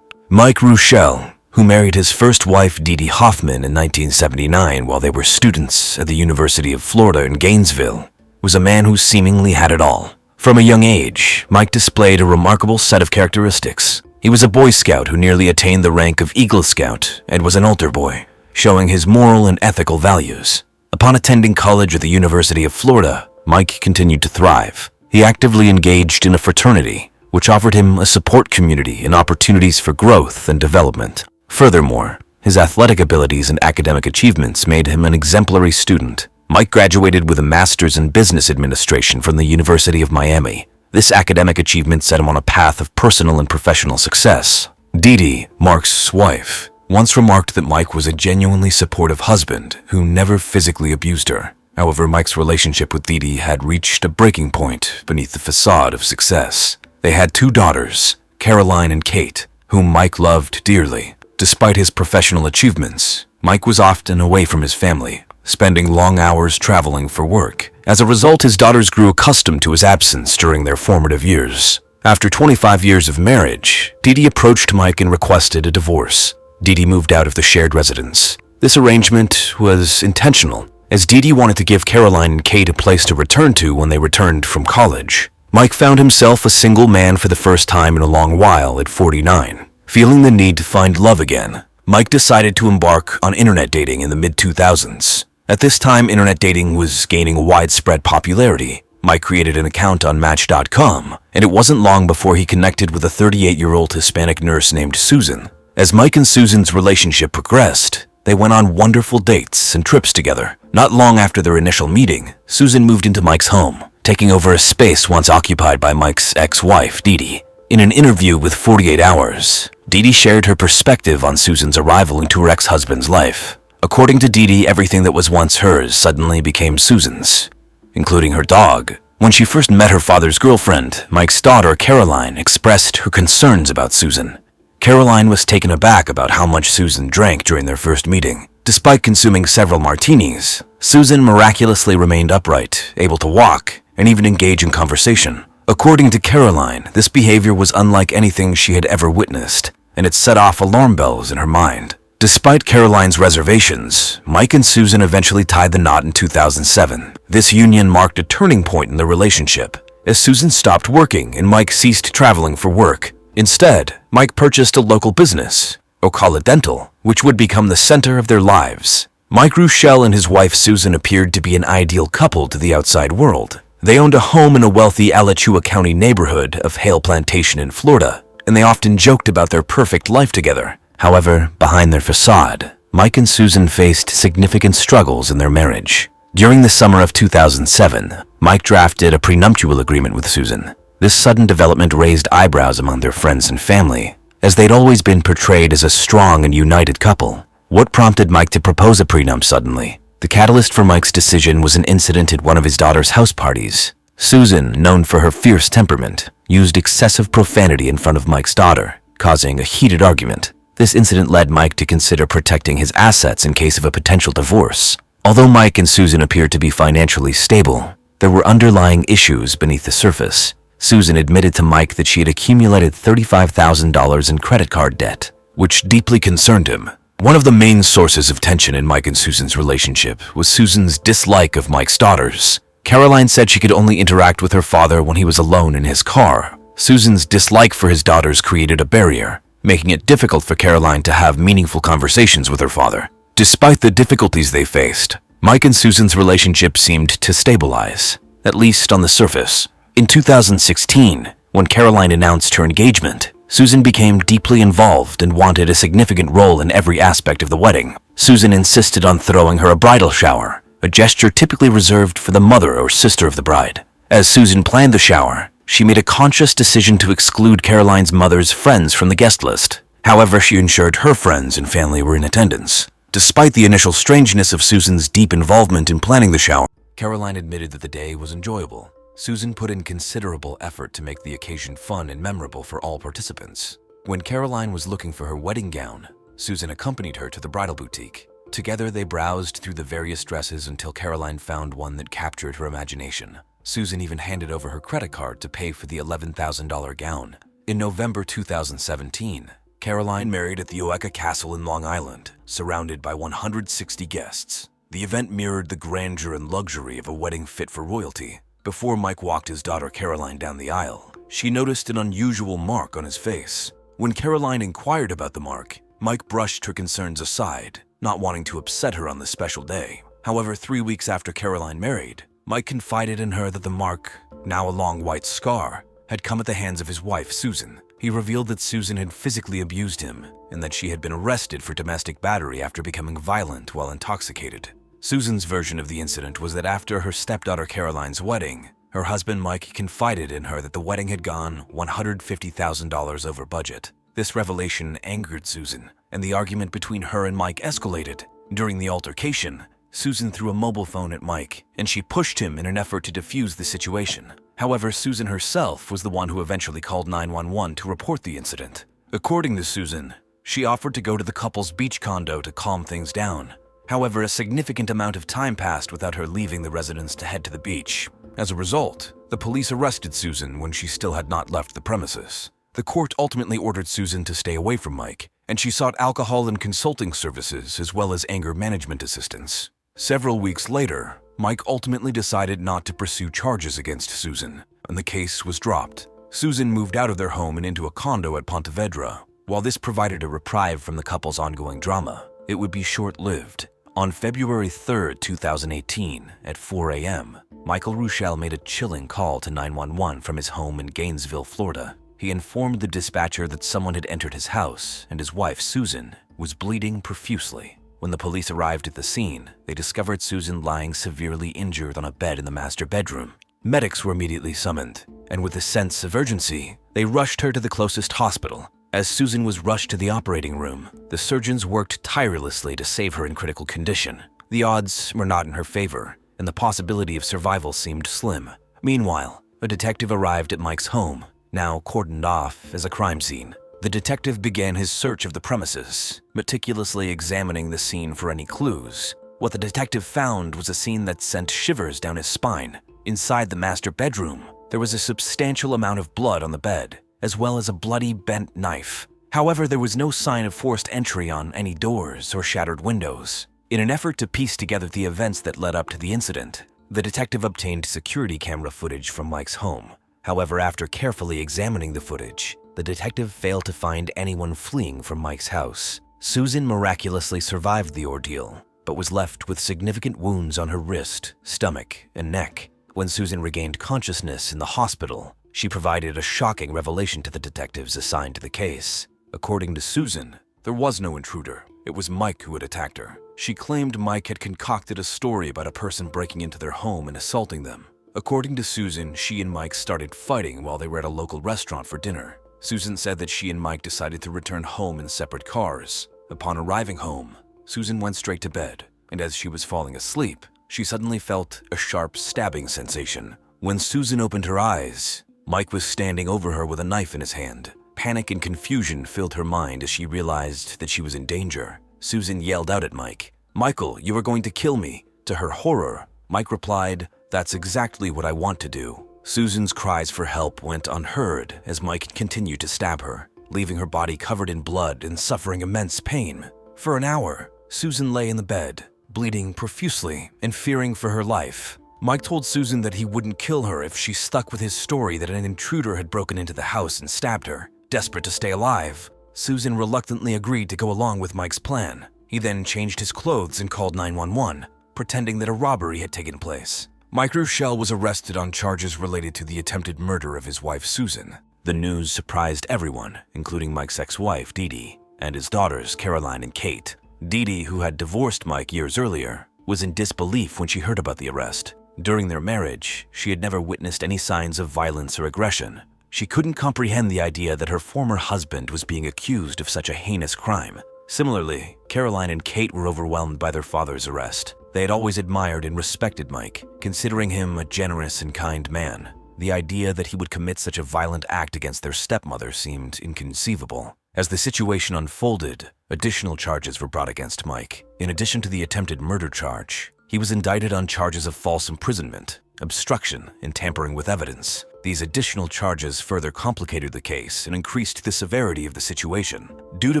Mike Relle, who married his first wife Dee Dee Hoffman in 1979 while they were students at the University of Florida in Gainesville, was a man who seemingly had it all. From a young age, Mike displayed a remarkable set of characteristics. He was a Boy Scout who nearly attained the rank of Eagle Scout and was an altar boy, showing his moral and ethical values. Upon attending college at the University of Florida, Mike continued to thrive. He actively engaged in a fraternity, which offered him a support community and opportunities for growth and development. Furthermore, his athletic abilities and academic achievements made him an exemplary student. Mike graduated with a master's in business administration from the University of Miami. This academic achievement set him on a path of personal and professional success. Dee Dee, Mark's wife, once remarked that Mike was a genuinely supportive husband who never physically abused her. However, Mike's relationship with Dee Dee had reached a breaking point beneath the facade of success. They had 2 daughters, Caroline and Kate, whom Mike loved dearly. Despite his professional achievements, Mike was often away from his family, spending long hours traveling for work. As a result, his daughters grew accustomed to his absence during their formative years. After 25 years of marriage, Dee Dee approached Mike and requested a divorce. Dee Dee moved out of the shared residence. This arrangement was intentional, as Dee Dee wanted to give Caroline and Kate a place to return to when they returned from college. Mike found himself a single man for the first time in a long while at 49. Feeling the need to find love again, Mike decided to embark on internet dating in the mid-2000s. At this time, internet dating was gaining widespread popularity. Mike created an account on Match.com, and it wasn't long before he connected with a 38-year-old Hispanic nurse named Susan. As Mike and Susan's relationship progressed, they went on wonderful dates and trips together. Not long after their initial meeting, Susan moved into Mike's home, taking over a space once occupied by Mike's ex-wife, Dee Dee. In an interview with 48 Hours, Dee Dee shared her perspective on Susan's arrival into her ex-husband's life. According to Dee Dee, everything that was once hers suddenly became Susan's, including her dog. When she first met her father's girlfriend, Mike's daughter, Caroline, expressed her concerns about Susan. Caroline was taken aback about how much Susan drank during their first meeting. Despite consuming several martinis, Susan miraculously remained upright, able to walk, and even engage in conversation. According to Caroline, this behavior was unlike anything she had ever witnessed, and it set off alarm bells in her mind. Despite Caroline's reservations, Mike and Susan eventually tied the knot in 2007. This union marked a turning point in their relationship, as Susan stopped working and Mike ceased traveling for work. Instead, Mike purchased a local business, Ocala Dental, which would become the center of their lives. Mike Relle and his wife Susan appeared to be an ideal couple to the outside world. They owned a home in a wealthy Alachua County neighborhood of Haight Plantation in Florida, and they often joked about their perfect life together. However, behind their facade, Mike and Susan faced significant struggles in their marriage. During the summer of 2007, Mike drafted a prenuptial agreement with Susan. This sudden development raised eyebrows among their friends and family, as they'd always been portrayed as a strong and united couple. What prompted Mike to propose a prenup suddenly? The catalyst for Mike's decision was an incident at one of his daughter's house parties. Susan, known for her fierce temperament, used excessive profanity in front of Mike's daughter, causing a heated argument. This incident led Mike to consider protecting his assets in case of a potential divorce. Although Mike and Susan appeared to be financially stable, there were underlying issues beneath the surface. Susan admitted to Mike that she had accumulated $35,000 in credit card debt, which deeply concerned him. One of the main sources of tension in Mike and Susan's relationship was Susan's dislike of Mike's daughters. Caroline said she could only interact with her father when he was alone in his car. Susan's dislike for his daughters created a barrier, making it difficult for Caroline to have meaningful conversations with her father. Despite the difficulties they faced, Mike and Susan's relationship seemed to stabilize, at least on the surface. In 2016, when Caroline announced her engagement, Susan became deeply involved and wanted a significant role in every aspect of the wedding. Susan insisted on throwing her a bridal shower, a gesture typically reserved for the mother or sister of the bride. As Susan planned the shower, she made a conscious decision to exclude Caroline's mother's friends from the guest list. However, she ensured her friends and family were in attendance. Despite the initial strangeness of Susan's deep involvement in planning the shower, Caroline admitted that the day was enjoyable. Susan put in considerable effort to make the occasion fun and memorable for all participants. When Caroline was looking for her wedding gown, Susan accompanied her to the bridal boutique. Together, they browsed through the various dresses until Caroline found one that captured her imagination. Susan even handed over her credit card to pay for the $11,000 gown. In November 2017, Caroline married at the Oeka Castle in Long Island, surrounded by 160 guests. The event mirrored the grandeur and luxury of a wedding fit for royalty. Before Mike walked his daughter Caroline down the aisle, she noticed an unusual mark on his face. When Caroline inquired about the mark, Mike brushed her concerns aside, not wanting to upset her on this special day. However, 3 weeks after Caroline married, Mike confided in her that the mark, now a long white scar, had come at the hands of his wife, Susan. He revealed that Susan had physically abused him and that she had been arrested for domestic battery after becoming violent while intoxicated. Susan's version of the incident was that after her stepdaughter Caroline's wedding, her husband Mike confided in her that the wedding had gone $150,000 over budget. This revelation angered Susan, and the argument between her and Mike escalated. During the altercation, Susan threw a mobile phone at Mike, and she pushed him in an effort to defuse the situation. However, Susan herself was the one who eventually called 911 to report the incident. According to Susan, she offered to go to the couple's beach condo to calm things down. However, a significant amount of time passed without her leaving the residence to head to the beach. As a result, the police arrested Susan when she still had not left the premises. The court ultimately ordered Susan to stay away from Mike, and she sought alcohol and consulting services as well as anger management assistance. Several weeks later, Mike ultimately decided not to pursue charges against Susan, and the case was dropped. Susan moved out of their home and into a condo at Ponte Vedra. While this provided a reprieve from the couple's ongoing drama, it would be short-lived. On February 3, 2018, at 4 a.m., Michael Relle made a chilling call to 911 from his home in Gainesville, Florida. He informed the dispatcher that someone had entered his house and his wife, Susan, was bleeding profusely. When the police arrived at the scene, they discovered Susan lying severely injured on a bed in the master bedroom. Medics were immediately summoned, and with a sense of urgency, they rushed her to the closest hospital. As Susan was rushed to the operating room, the surgeons worked tirelessly to save her in critical condition. The odds were not in her favor, and the possibility of survival seemed slim. Meanwhile, a detective arrived at Mike's home, now cordoned off as a crime scene. The detective began his search of the premises, meticulously examining the scene for any clues. What the detective found was a scene that sent shivers down his spine. Inside the master bedroom, there was a substantial amount of blood on the bed, as well as a bloody bent knife. However, there was no sign of forced entry on any doors or shattered windows. In an effort to piece together the events that led up to the incident, the detective obtained security camera footage from Mike's home. However, after carefully examining the footage, the detective failed to find anyone fleeing from Mike's house. Susan miraculously survived the ordeal, but was left with significant wounds on her wrist, stomach, and neck. When Susan regained consciousness in the hospital, she provided a shocking revelation to the detectives assigned to the case. According to Susan, there was no intruder. It was Mike who had attacked her. She claimed Mike had concocted a story about a person breaking into their home and assaulting them. According to Susan, she and Mike started fighting while they were at a local restaurant for dinner. Susan said that she and Mike decided to return home in separate cars. Upon arriving home, Susan went straight to bed, and as she was falling asleep, she suddenly felt a sharp stabbing sensation. When Susan opened her eyes, Mike was standing over her with a knife in his hand. Panic and confusion filled her mind as she realized that she was in danger. Susan yelled out at Mike, "Michael, you are going to kill me." To her horror, Mike replied, "That's exactly what I want to do." Susan's cries for help went unheard as Mike continued to stab her, leaving her body covered in blood and suffering immense pain. For an hour, Susan lay in the bed, bleeding profusely and fearing for her life. Mike told Susan that he wouldn't kill her if she stuck with his story that an intruder had broken into the house and stabbed her. Desperate to stay alive, Susan reluctantly agreed to go along with Mike's plan. He then changed his clothes and called 911, pretending that a robbery had taken place. Mike Relle was arrested on charges related to the attempted murder of his wife Susan. The news surprised everyone, including Mike's ex-wife Dee Dee and his daughters Caroline and Kate. Dee Dee, who had divorced Mike years earlier, was in disbelief when she heard about the arrest. During their marriage, she had never witnessed any signs of violence or aggression. She couldn't comprehend the idea that her former husband was being accused of such a heinous crime. Similarly, Caroline and Kate were overwhelmed by their father's arrest. They had always admired and respected Mike, considering him a generous and kind man. The idea that he would commit such a violent act against their stepmother seemed inconceivable. As the situation unfolded, additional charges were brought against Mike. In addition to the attempted murder charge, he was indicted on charges of false imprisonment, obstruction, and tampering with evidence. These additional charges further complicated the case and increased the severity of the situation. Due to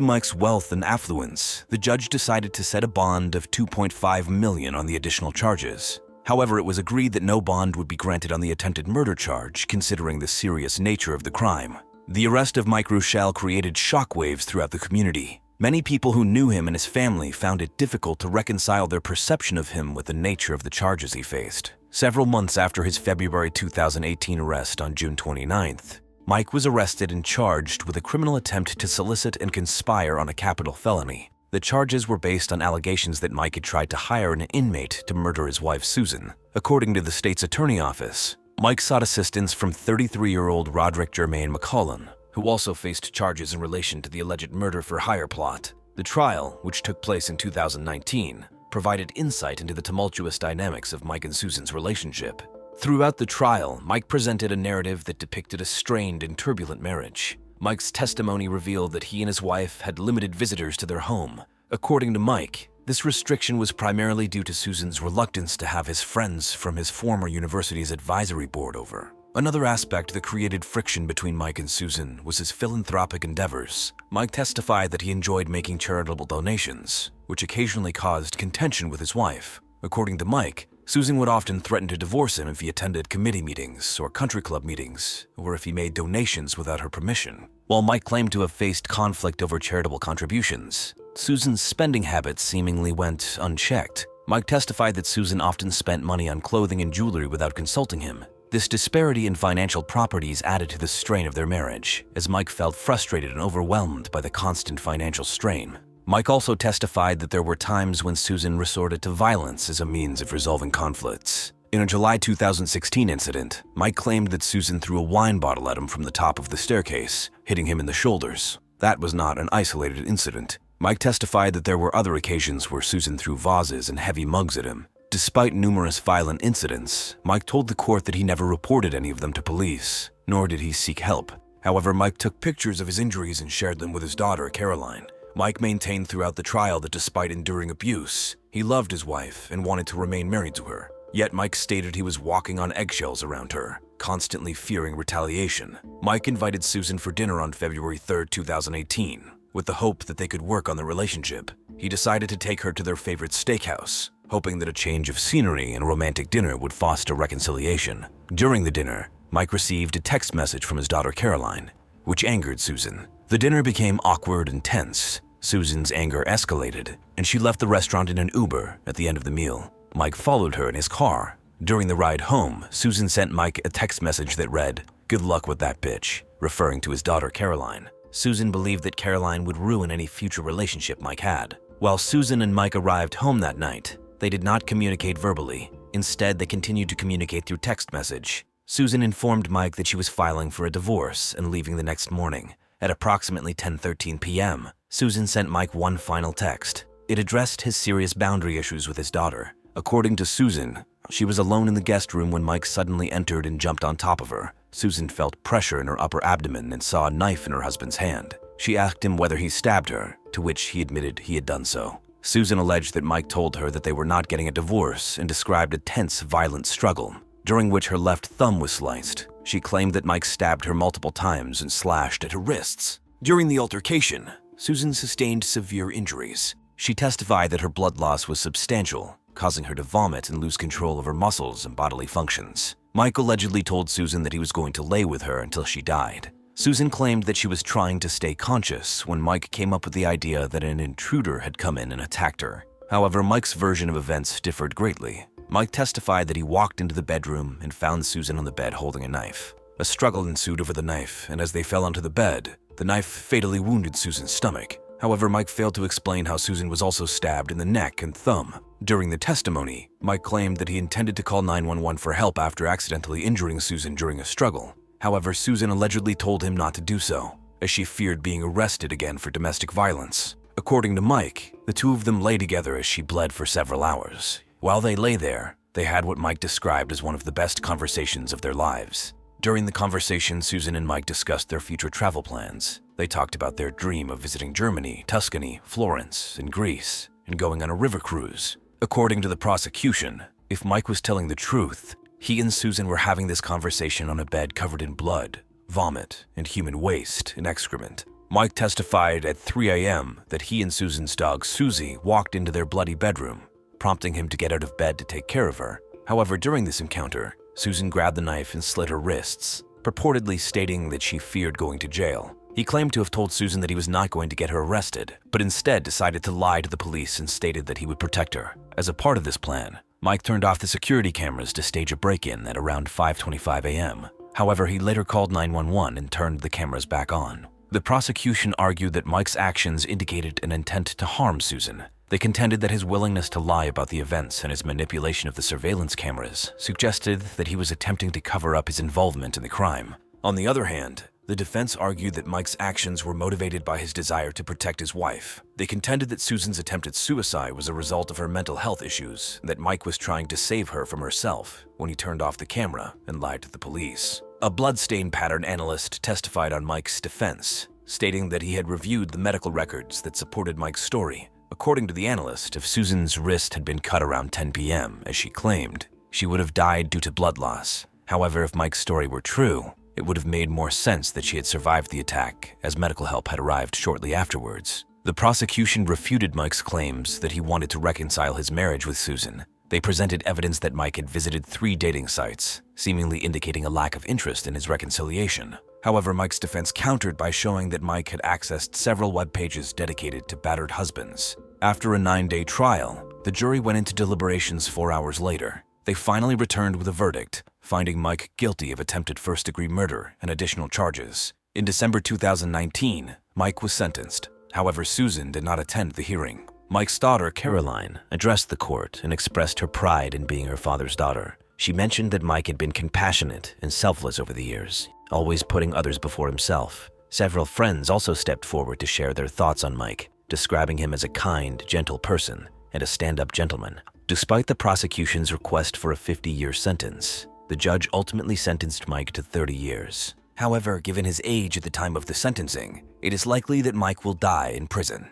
Mike's wealth and affluence, the judge decided to set a bond of $2.5 million on the additional charges. However, it was agreed that no bond would be granted on the attempted murder charge, considering the serious nature of the crime. The arrest of Mike Relle created shockwaves throughout the community. Many people who knew him and his family found it difficult to reconcile their perception of him with the nature of the charges he faced. Several months after his February 2018 arrest on June 29th, Mike was arrested and charged with a criminal attempt to solicit and conspire on a capital felony. The charges were based on allegations that Mike had tried to hire an inmate to murder his wife Susan. According to the state's attorney office, Mike sought assistance from 33-year-old Roderick Jermaine McCullen, who also faced charges in relation to the alleged murder-for-hire plot. The trial, which took place in 2019, provided insight into the tumultuous dynamics of Mike and Susan's relationship. Throughout the trial, Mike presented a narrative that depicted a strained and turbulent marriage. Mike's testimony revealed that he and his wife had limited visitors to their home. According to Mike, this restriction was primarily due to Susan's reluctance to have his friends from his former university's advisory board over. Another aspect that created friction between Mike and Susan was his philanthropic endeavors. Mike testified that he enjoyed making charitable donations, which occasionally caused contention with his wife. According to Mike, Susan would often threaten to divorce him if he attended committee meetings or country club meetings, or if he made donations without her permission. While Mike claimed to have faced conflict over charitable contributions, Susan's spending habits seemingly went unchecked. Mike testified that Susan often spent money on clothing and jewelry without consulting him. This disparity in financial properties added to the strain of their marriage, as Mike felt frustrated and overwhelmed by the constant financial strain. Mike also testified that there were times when Susan resorted to violence as a means of resolving conflicts. In a July 2016 incident, Mike claimed that Susan threw a wine bottle at him from the top of the staircase, hitting him in the shoulders. That was not an isolated incident. Mike testified that there were other occasions where Susan threw vases and heavy mugs at him. Despite numerous violent incidents, Mike told the court that he never reported any of them to police, nor did he seek help. However, Mike took pictures of his injuries and shared them with his daughter, Caroline. Mike maintained throughout the trial that despite enduring abuse, he loved his wife and wanted to remain married to her. Yet Mike stated he was walking on eggshells around her, constantly fearing retaliation. Mike invited Susan for dinner on February 3, 2018, with the hope that they could work on their relationship. He decided to take her to their favorite steakhouse, hoping that a change of scenery and a romantic dinner would foster reconciliation. During the dinner, Mike received a text message from his daughter Caroline, which angered Susan. The dinner became awkward and tense. Susan's anger escalated, and she left the restaurant in an Uber at the end of the meal. Mike followed her in his car. During the ride home, Susan sent Mike a text message that read, "Good luck with that bitch," referring to his daughter Caroline. Susan believed that Caroline would ruin any future relationship Mike had. While Susan and Mike arrived home that night, they did not communicate verbally. Instead, they continued to communicate through text message. Susan informed Mike that she was filing for a divorce and leaving the next morning. At approximately 10:13 p.m., Susan sent Mike one final text. It addressed his serious boundary issues with his daughter. According to Susan, she was alone in the guest room when Mike suddenly entered and jumped on top of her. Susan felt pressure in her upper abdomen and saw a knife in her husband's hand. She asked him whether he stabbed her, to which he admitted he had done so. Susan alleged that Mike told her that they were not getting a divorce and described a tense, violent struggle, during which her left thumb was sliced. She claimed that Mike stabbed her multiple times and slashed at her wrists. During the altercation, Susan sustained severe injuries. She testified that her blood loss was substantial, causing her to vomit and lose control of her muscles and bodily functions. Mike allegedly told Susan that he was going to lay with her until she died. Susan claimed that she was trying to stay conscious when Mike came up with the idea that an intruder had come in and attacked her. However, Mike's version of events differed greatly. Mike testified that he walked into the bedroom and found Susan on the bed holding a knife. A struggle ensued over the knife, and as they fell onto the bed, the knife fatally wounded Susan's stomach. However, Mike failed to explain how Susan was also stabbed in the neck and thumb. During the testimony, Mike claimed that he intended to call 911 for help after accidentally injuring Susan during a struggle. However, Susan allegedly told him not to do so, as she feared being arrested again for domestic violence. According to Mike, the two of them lay together as she bled for several hours. While they lay there, they had what Mike described as one of the best conversations of their lives. During the conversation, Susan and Mike discussed their future travel plans. They talked about their dream of visiting Germany, Tuscany, Florence, and Greece, and going on a river cruise. According to the prosecution, if Mike was telling the truth, he and Susan were having this conversation on a bed covered in blood, vomit, and human waste and excrement. Mike testified at 3 a.m. that he and Susan's dog, Susie, walked into their bloody bedroom, prompting him to get out of bed to take care of her. However, during this encounter, Susan grabbed the knife and slit her wrists, purportedly stating that she feared going to jail. He claimed to have told Susan that he was not going to get her arrested, but instead decided to lie to the police and stated that he would protect her. As a part of this plan, Mike turned off the security cameras to stage a break-in at around 5:25 a.m. However, he later called 911 and turned the cameras back on. The prosecution argued that Mike's actions indicated an intent to harm Susan. They contended that his willingness to lie about the events and his manipulation of the surveillance cameras suggested that he was attempting to cover up his involvement in the crime. On the other hand, the defense argued that Mike's actions were motivated by his desire to protect his wife. They contended that Susan's attempted suicide was a result of her mental health issues, and that Mike was trying to save her from herself when he turned off the camera and lied to the police. A bloodstain pattern analyst testified on Mike's defense, stating that he had reviewed the medical records that supported Mike's story. According to the analyst, if Susan's wrist had been cut around 10 p.m., as she claimed, she would have died due to blood loss. However, if Mike's story were true, it would have made more sense that she had survived the attack, as medical help had arrived shortly afterwards. The prosecution refuted Mike's claims that he wanted to reconcile his marriage with Susan. They presented evidence that Mike had visited 3 dating sites, seemingly indicating a lack of interest in his reconciliation. However, Mike's defense countered by showing that Mike had accessed several web pages dedicated to battered husbands. After a 9-day trial, the jury went into deliberations 4 hours later. They finally returned with a verdict, finding Mike guilty of attempted first-degree murder and additional charges. In December 2019, Mike was sentenced. However, Susan did not attend the hearing. Mike's daughter, Caroline, addressed the court and expressed her pride in being her father's daughter. She mentioned that Mike had been compassionate and selfless over the years, always putting others before himself. Several friends also stepped forward to share their thoughts on Mike, describing him as a kind, gentle person and a stand-up gentleman. Despite the prosecution's request for a 50-year sentence, the judge ultimately sentenced Mike to 30 years. However, given his age at the time of the sentencing, it is likely that Mike will die in prison.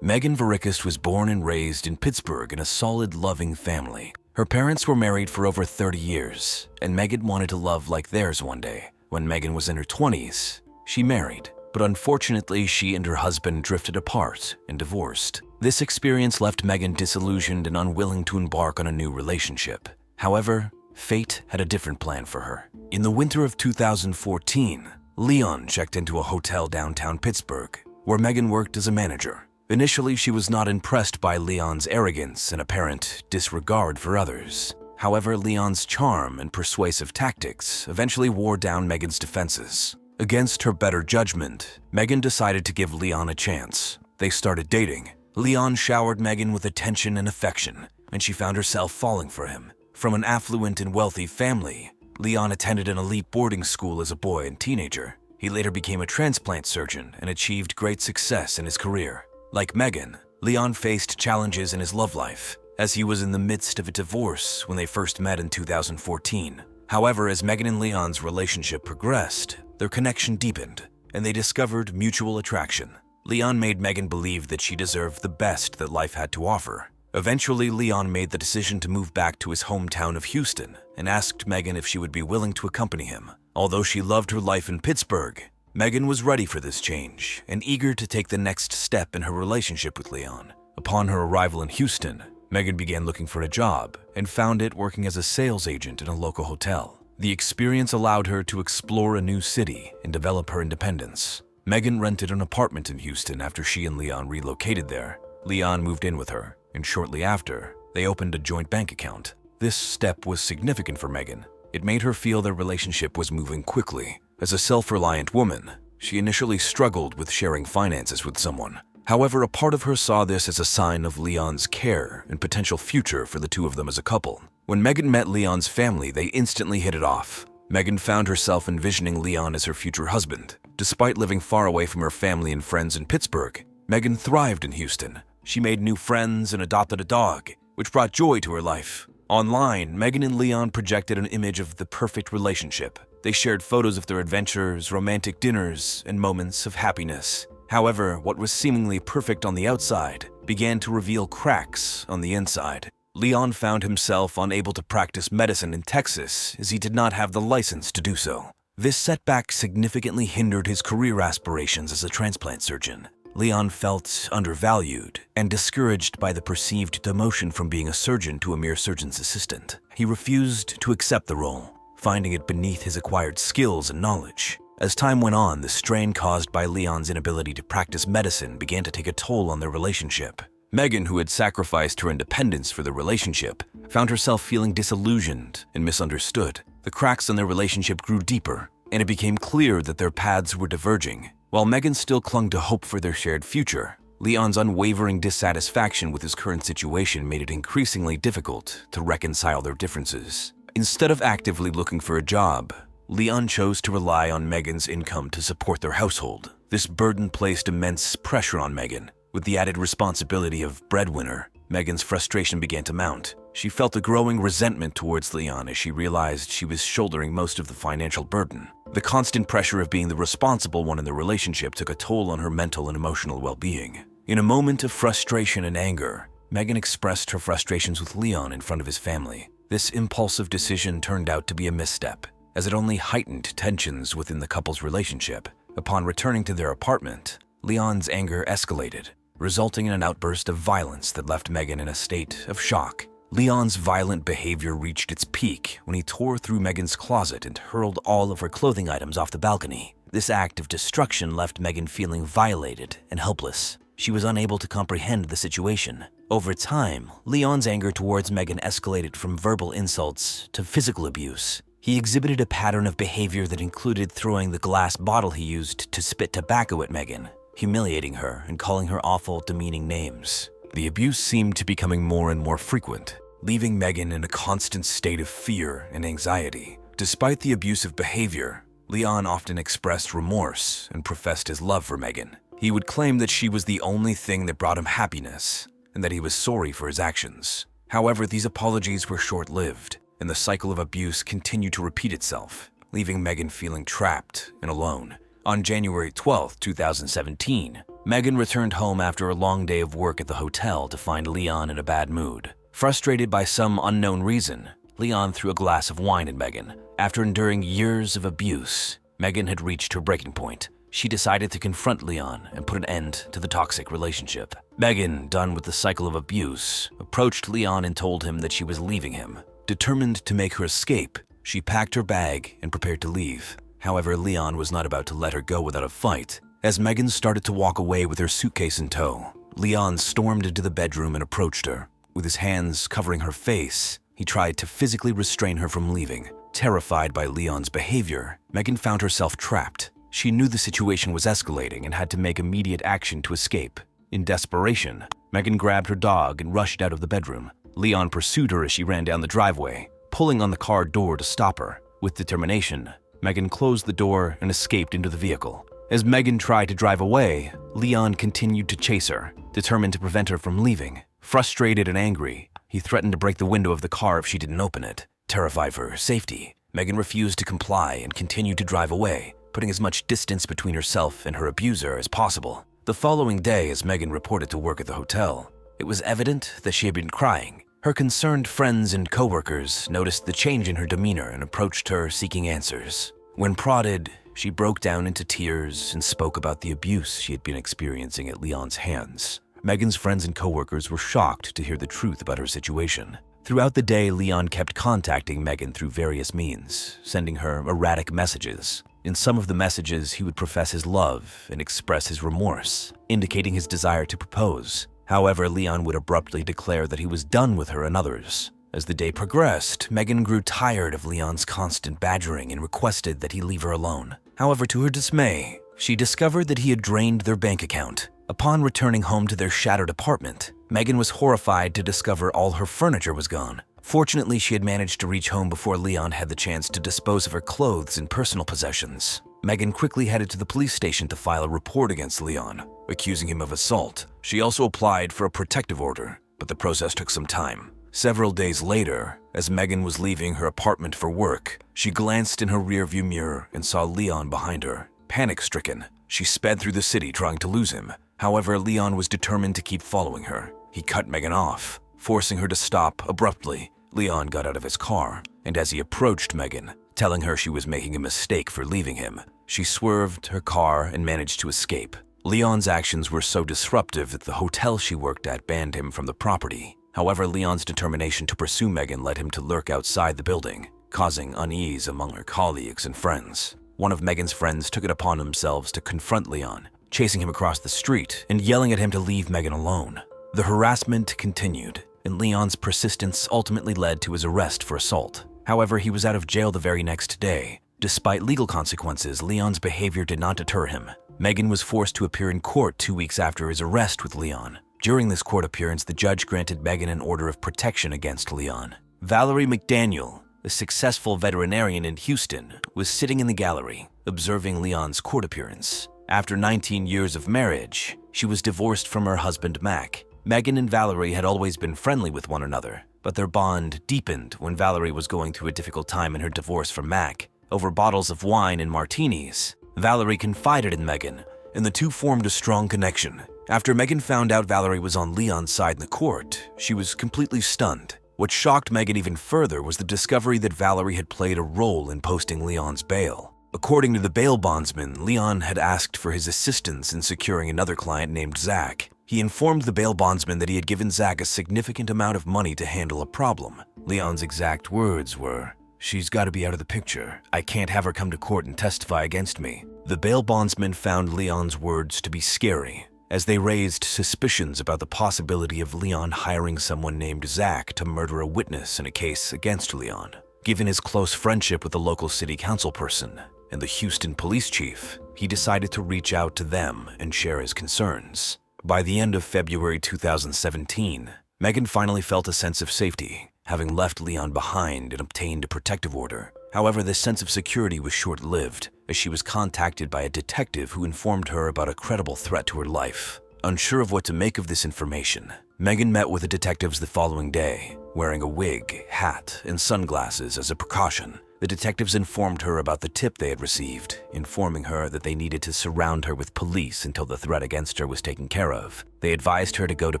Megan Varikis was born and raised in Pittsburgh in a solid, loving family. Her parents were married for over 30 years, and Megan wanted to love like theirs one day. When Megan was in her 20s, she married. but unfortunately she and her husband drifted apart and divorced. This experience left Megan disillusioned and unwilling to embark on a new relationship. However, fate had a different plan for her. In the winter of 2014, Leon checked into a hotel downtown Pittsburgh, where Megan worked as a manager. Initially, she was not impressed by Leon's arrogance and apparent disregard for others. However, Leon's charm and persuasive tactics eventually wore down Megan's defenses. Against her better judgment, Megan decided to give Leon a chance. They started dating. Leon showered Megan with attention and affection, and she found herself falling for him. From an affluent and wealthy family, Leon attended an elite boarding school as a boy and teenager. He later became a transplant surgeon and achieved great success in his career. Like Megan, Leon faced challenges in his love life, as he was in the midst of a divorce when they first met in 2014. However, as Megan and Leon's relationship progressed, their connection deepened, and they discovered mutual attraction. Leon made Megan believe that she deserved the best that life had to offer. Eventually, Leon made the decision to move back to his hometown of Houston and asked Megan if she would be willing to accompany him. Although she loved her life in Pittsburgh, Megan was ready for this change and eager to take the next step in her relationship with Leon. Upon her arrival in Houston, Megan began looking for a job and found it working as a sales agent in a local hotel. The experience allowed her to explore a new city and develop her independence. Megan rented an apartment in Houston after she and Leon relocated there. Leon moved in with her, and shortly after, they opened a joint bank account. This step was significant for Megan. It made her feel their relationship was moving quickly. As a self-reliant woman, she initially struggled with sharing finances with someone. However, a part of her saw this as a sign of Leon's care and potential future for the two of them as a couple. When Megan met Leon's family, they instantly hit it off. Megan found herself envisioning Leon as her future husband. Despite living far away from her family and friends in Pittsburgh, Megan thrived in Houston. She made new friends and adopted a dog, which brought joy to her life. Online, Megan and Leon projected an image of the perfect relationship. They shared photos of their adventures, romantic dinners, and moments of happiness. However, what was seemingly perfect on the outside began to reveal cracks on the inside. Leon found himself unable to practice medicine in Texas as he did not have the license to do so. This setback significantly hindered his career aspirations as a transplant surgeon. Leon felt undervalued and discouraged by the perceived demotion from being a surgeon to a mere surgeon's assistant. He refused to accept the role, finding it beneath his acquired skills and knowledge. As time went on, the strain caused by Leon's inability to practice medicine began to take a toll on their relationship. Megan, who had sacrificed her independence for the relationship, found herself feeling disillusioned and misunderstood. The cracks in their relationship grew deeper, and it became clear that their paths were diverging. While Megan still clung to hope for their shared future, Leon's unwavering dissatisfaction with his current situation made it increasingly difficult to reconcile their differences. Instead of actively looking for a job, Leon chose to rely on Megan's income to support their household. This burden placed immense pressure on Megan. With the added responsibility of breadwinner, Megan's frustration began to mount. She felt a growing resentment towards Leon as she realized she was shouldering most of the financial burden. The constant pressure of being the responsible one in the relationship took a toll on her mental and emotional well-being. In a moment of frustration and anger, Megan expressed her frustrations with Leon in front of his family. This impulsive decision turned out to be a misstep, as it only heightened tensions within the couple's relationship. Upon returning to their apartment, Leon's anger escalated, resulting in an outburst of violence that left Megan in a state of shock. Leon's violent behavior reached its peak when he tore through Megan's closet and hurled all of her clothing items off the balcony. This act of destruction left Megan feeling violated and helpless. She was unable to comprehend the situation. Over time, Leon's anger towards Megan escalated from verbal insults to physical abuse. He exhibited a pattern of behavior that included throwing the glass bottle he used to spit tobacco at Megan, humiliating her and calling her awful, demeaning names. The abuse seemed to be becoming more and more frequent, leaving Megan in a constant state of fear and anxiety. Despite the abusive behavior, Leon often expressed remorse and professed his love for Megan. He would claim that she was the only thing that brought him happiness and that he was sorry for his actions. However, these apologies were short-lived, and the cycle of abuse continued to repeat itself, leaving Megan feeling trapped and alone. On January 12, 2017, Megan returned home after a long day of work at the hotel to find Leon in a bad mood. Frustrated by some unknown reason, Leon threw a glass of wine at Megan. After enduring years of abuse, Megan had reached her breaking point. she decided to confront Leon and put an end to the toxic relationship. Megan, done with the cycle of abuse, approached Leon and told him that she was leaving him. Determined to make her escape, she packed her bag and prepared to leave. However, Leon was not about to let her go without a fight. As Megan started to walk away with her suitcase in tow, Leon stormed into the bedroom and approached her. With his hands covering her face, he tried to physically restrain her from leaving. Terrified by Leon's behavior, Megan found herself trapped. She knew the situation was escalating and had to make immediate action to escape. In desperation, Megan grabbed her dog and rushed out of the bedroom. Leon pursued her as she ran down the driveway, pulling on the car door to stop her. With determination, Megan closed the door and escaped into the vehicle. As Megan tried to drive away, Leon continued to chase her, determined to prevent her from leaving. Frustrated and angry, he threatened to break the window of the car if she didn't open it. Terrified for her safety, Megan refused to comply and continued to drive away, putting as much distance between herself and her abuser as possible. The following day, as Megan reported to work at the hotel, it was evident that she had been crying. Her concerned friends and coworkers noticed the change in her demeanor and approached her seeking answers. When prodded, she broke down into tears and spoke about the abuse she had been experiencing at Leon's hands. Megan's friends and coworkers were shocked to hear the truth about her situation. Throughout the day, Leon kept contacting Megan through various means, sending her erratic messages. In some of the messages, he would profess his love and express his remorse, indicating his desire to propose. However, Leon would abruptly declare that he was done with her and others. As the day progressed, Megan grew tired of Leon's constant badgering and requested that he leave her alone. However, to her dismay, she discovered that he had drained their bank account. Upon returning home to their shattered apartment, Megan was horrified to discover all her furniture was gone. Fortunately, she had managed to reach home before Leon had the chance to dispose of her clothes and personal possessions. Megan quickly headed to the police station to file a report against Leon, accusing him of assault. She also applied for a protective order, but the process took some time. Several days later, as Megan was leaving her apartment for work, she glanced in her rearview mirror and saw Leon behind her. Panic-stricken, she sped through the city trying to lose him. However, Leon was determined to keep following her. He cut Megan off, forcing her to stop abruptly. Leon got out of his car, and as he approached Megan, telling her she was making a mistake for leaving him, she swerved her car and managed to escape. Leon's actions were so disruptive that the hotel she worked at banned him from the property. However, Leon's determination to pursue Megan led him to lurk outside the building, causing unease among her colleagues and friends. One of Megan's friends took it upon themselves to confront Leon, chasing him across the street and yelling at him to leave Megan alone. The harassment continued, and Leon's persistence ultimately led to his arrest for assault. However, he was out of jail the very next day. Despite legal consequences, Leon's behavior did not deter him. Megan was forced to appear in court 2 weeks after his arrest with Leon. During this court appearance, the judge granted Megan an order of protection against Leon. Valerie McDaniel, a successful veterinarian in Houston, was sitting in the gallery, observing Leon's court appearance. After 19 years of marriage, she was divorced from her husband, Mac. Megan and Valerie had always been friendly with one another, but their bond deepened when Valerie was going through a difficult time in her divorce from Mac. Over bottles of wine and martinis, Valerie confided in Megan, and the two formed a strong connection. After Megan found out Valerie was on Leon's side in the court, she was completely stunned. What shocked Megan even further was the discovery that Valerie had played a role in posting Leon's bail. According to the bail bondsman, Leon had asked for his assistance in securing another client named Zach. He informed the bail bondsman that he had given Zach a significant amount of money to handle a problem. Leon's exact words were, "She's got to be out of the picture. I can't have her come to court and testify against me." The bail bondsman found Leon's words to be scary, as they raised suspicions about the possibility of Leon hiring someone named Zach to murder a witness in a case against Leon. Given his close friendship with the local city council person and the Houston police chief, he decided to reach out to them and share his concerns. By the end of February 2017, Megan finally felt a sense of safety, having left Leon behind and obtained a protective order. However, this sense of security was short-lived, as she was contacted by a detective who informed her about a credible threat to her life. Unsure of what to make of this information, Megan met with the detectives the following day, wearing a wig, hat, and sunglasses as a precaution. The detectives informed her about the tip they had received, informing her that they needed to surround her with police until the threat against her was taken care of. They advised her to go to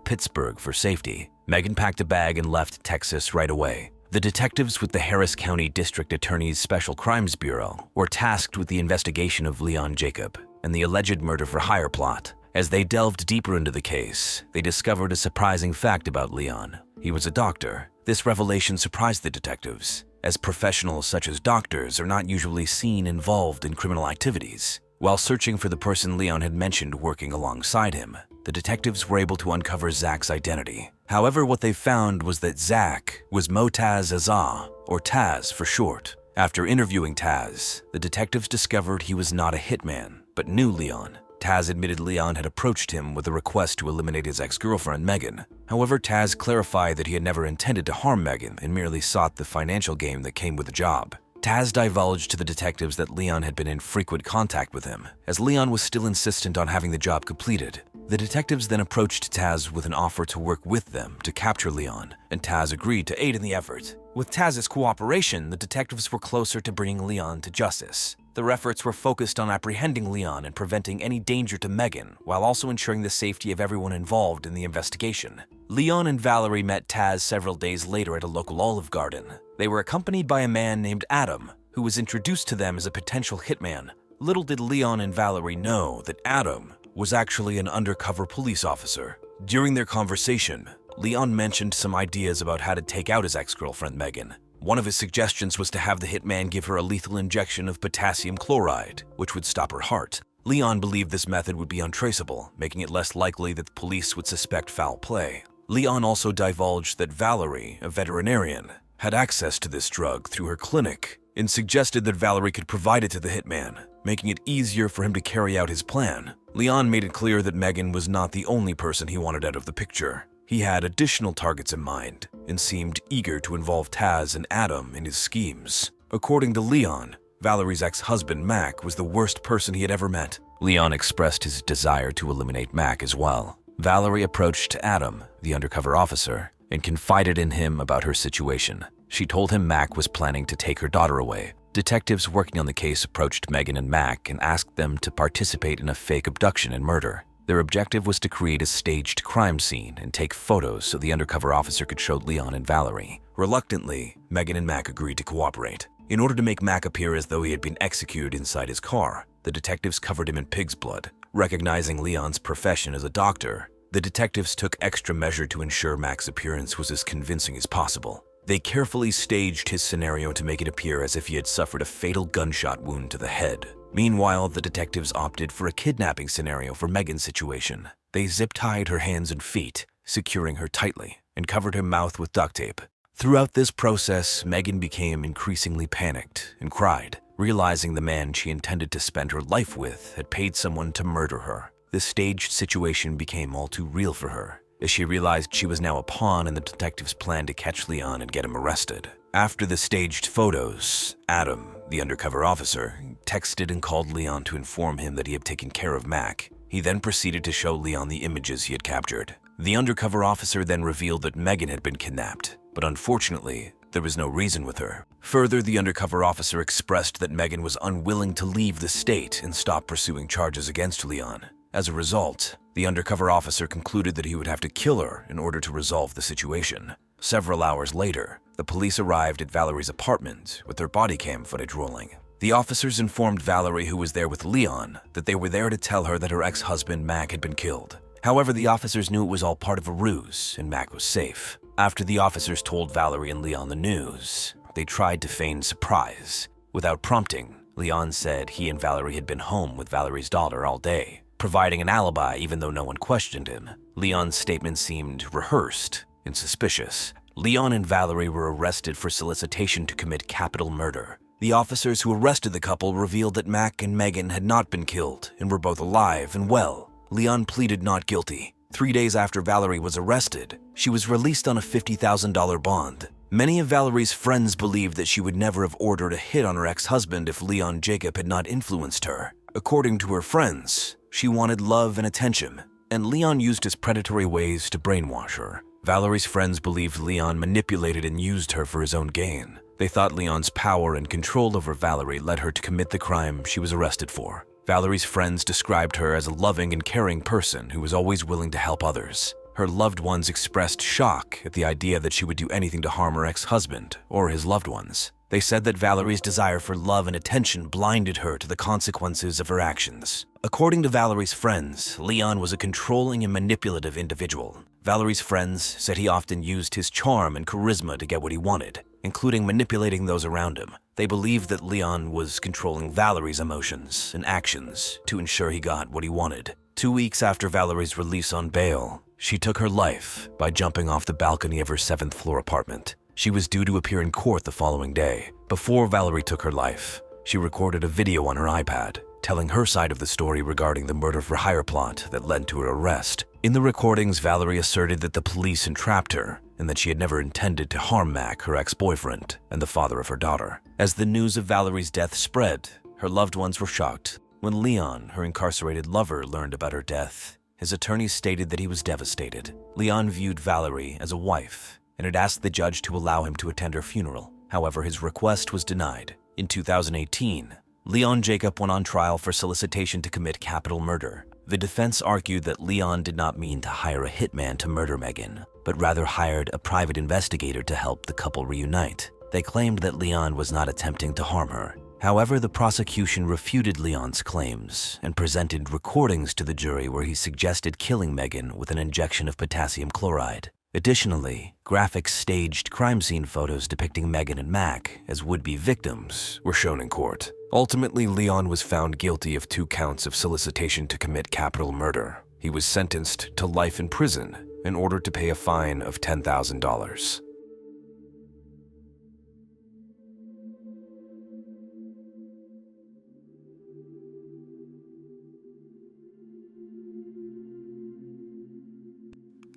Pittsburgh for safety. Megan packed a bag and left Texas right away. The detectives with the Harris County District Attorney's Special Crimes Bureau were tasked with the investigation of Leon Jacob, and the alleged murder-for-hire plot. As they delved deeper into the case, they discovered a surprising fact about Leon. He was a doctor. This revelation surprised the detectives, as professionals such as doctors are not usually seen involved in criminal activities. While searching for the person Leon had mentioned working alongside him, the detectives were able to uncover Zach's identity. However, what they found was that Zach was Motaz Azah, or Taz for short. After interviewing Taz, the detectives discovered he was not a hitman, but knew Leon. Taz admitted Leon had approached him with a request to eliminate his ex-girlfriend, Megan. However, Taz clarified that he had never intended to harm Megan and merely sought the financial gain that came with the job. Taz divulged to the detectives that Leon had been in frequent contact with him, as Leon was still insistent on having the job completed. The detectives then approached Taz with an offer to work with them to capture Leon, and Taz agreed to aid in the effort. With Taz's cooperation, the detectives were closer to bringing Leon to justice. Their efforts were focused on apprehending Leon and preventing any danger to Megan, while also ensuring the safety of everyone involved in the investigation. Leon and Valerie met Taz several days later at a local Olive Garden. They were accompanied by a man named Adam, who was introduced to them as a potential hitman. Little did Leon and Valerie know that Adam was actually an undercover police officer. During their conversation, Leon mentioned some ideas about how to take out his ex-girlfriend Megan. One of his suggestions was to have the hitman give her a lethal injection of potassium chloride, which would stop her heart. Leon believed this method would be untraceable, making it less likely that the police would suspect foul play. Leon also divulged that Valerie, a veterinarian, had access to this drug through her clinic and suggested that Valerie could provide it to the hitman, making it easier for him to carry out his plan. Leon made it clear that Megan was not the only person he wanted out of the picture. He had additional targets in mind and seemed eager to involve Taz and Adam in his schemes. According to Leon, Valerie's ex-husband Mac was the worst person he had ever met. Leon expressed his desire to eliminate Mac as well. Valerie approached Adam, the undercover officer, and confided in him about her situation. She told him Mac was planning to take her daughter away. Detectives working on the case approached Megan and Mac and asked them to participate in a fake abduction and murder. Their objective was to create a staged crime scene and take photos so the undercover officer could show Leon and Valerie. Reluctantly, Megan and Mac agreed to cooperate. In order to make Mac appear as though he had been executed inside his car, the detectives covered him in pig's blood. Recognizing Leon's profession as a doctor, the detectives took extra measure to ensure Mac's appearance was as convincing as possible. They carefully staged his scenario to make it appear as if he had suffered a fatal gunshot wound to the head. Meanwhile, the detectives opted for a kidnapping scenario for Megan's situation. They zip-tied her hands and feet, securing her tightly, and covered her mouth with duct tape. Throughout this process, Megan became increasingly panicked and cried, realizing the man she intended to spend her life with had paid someone to murder her. This staged situation became all too real for her, as she realized she was now a pawn in the detectives' plan to catch Leon and get him arrested. After the staged photos, Adam, the undercover officer, texted and called Leon to inform him that he had taken care of Mac. He then proceeded to show Leon the images he had captured. The undercover officer then revealed that Megan had been kidnapped, but unfortunately, there was no reason with her. Further, the undercover officer expressed that Megan was unwilling to leave the state and stop pursuing charges against Leon. As a result, the undercover officer concluded that he would have to kill her in order to resolve the situation. Several hours later, the police arrived at Valerie's apartment with their body cam footage rolling. The officers informed Valerie, who was there with Leon, that they were there to tell her that her ex-husband Mac had been killed. However, the officers knew it was all part of a ruse and Mac was safe. After the officers told Valerie and Leon the news, they tried to feign surprise. Without prompting, Leon said he and Valerie had been home with Valerie's daughter all day, providing an alibi even though no one questioned him. Leon's statement seemed rehearsed and suspicious. Leon and Valerie were arrested for solicitation to commit capital murder. The officers who arrested the couple revealed that Mac and Megan had not been killed and were both alive and well. Leon pleaded not guilty. 3 days after Valerie was arrested, she was released on a $50,000 bond. Many of Valerie's friends believed that she would never have ordered a hit on her ex-husband if Leon Jacob had not influenced her. According to her friends, she wanted love and attention, and Leon used his predatory ways to brainwash her. Valerie's friends believed Leon manipulated and used her for his own gain. They thought Leon's power and control over Valerie led her to commit the crime she was arrested for. Valerie's friends described her as a loving and caring person who was always willing to help others. Her loved ones expressed shock at the idea that she would do anything to harm her ex-husband or his loved ones. They said that Valerie's desire for love and attention blinded her to the consequences of her actions. According to Valerie's friends, Leon was a controlling and manipulative individual. Valerie's friends said he often used his charm and charisma to get what he wanted, including manipulating those around him. They believed that Leon was controlling Valerie's emotions and actions to ensure he got what he wanted. 2 weeks after Valerie's release on bail, she took her life by jumping off the balcony of her 7th-floor apartment. She was due to appear in court the following day. Before Valerie took her life, she recorded a video on her iPad, telling her side of the story regarding the murder-for-hire plot that led to her arrest. In the recordings, Valerie asserted that the police entrapped her and that she had never intended to harm Mac, her ex-boyfriend, and the father of her daughter. As the news of Valerie's death spread, her loved ones were shocked. When Leon, her incarcerated lover, learned about her death, his attorneys stated that he was devastated. Leon viewed Valerie as a wife and had asked the judge to allow him to attend her funeral. However, his request was denied. In 2018, Leon Jacob went on trial for solicitation to commit capital murder. The defense argued that Leon did not mean to hire a hitman to murder Megan, but rather hired a private investigator to help the couple reunite. They claimed that Leon was not attempting to harm her. However, the prosecution refuted Leon's claims and presented recordings to the jury where he suggested killing Megan with an injection of potassium chloride. Additionally, graphic staged crime scene photos depicting Megan and Mac as would-be victims were shown in court. Ultimately, Leon was found guilty of 2 counts of solicitation to commit capital murder. He was sentenced to life in prison in order to pay a fine of $10,000.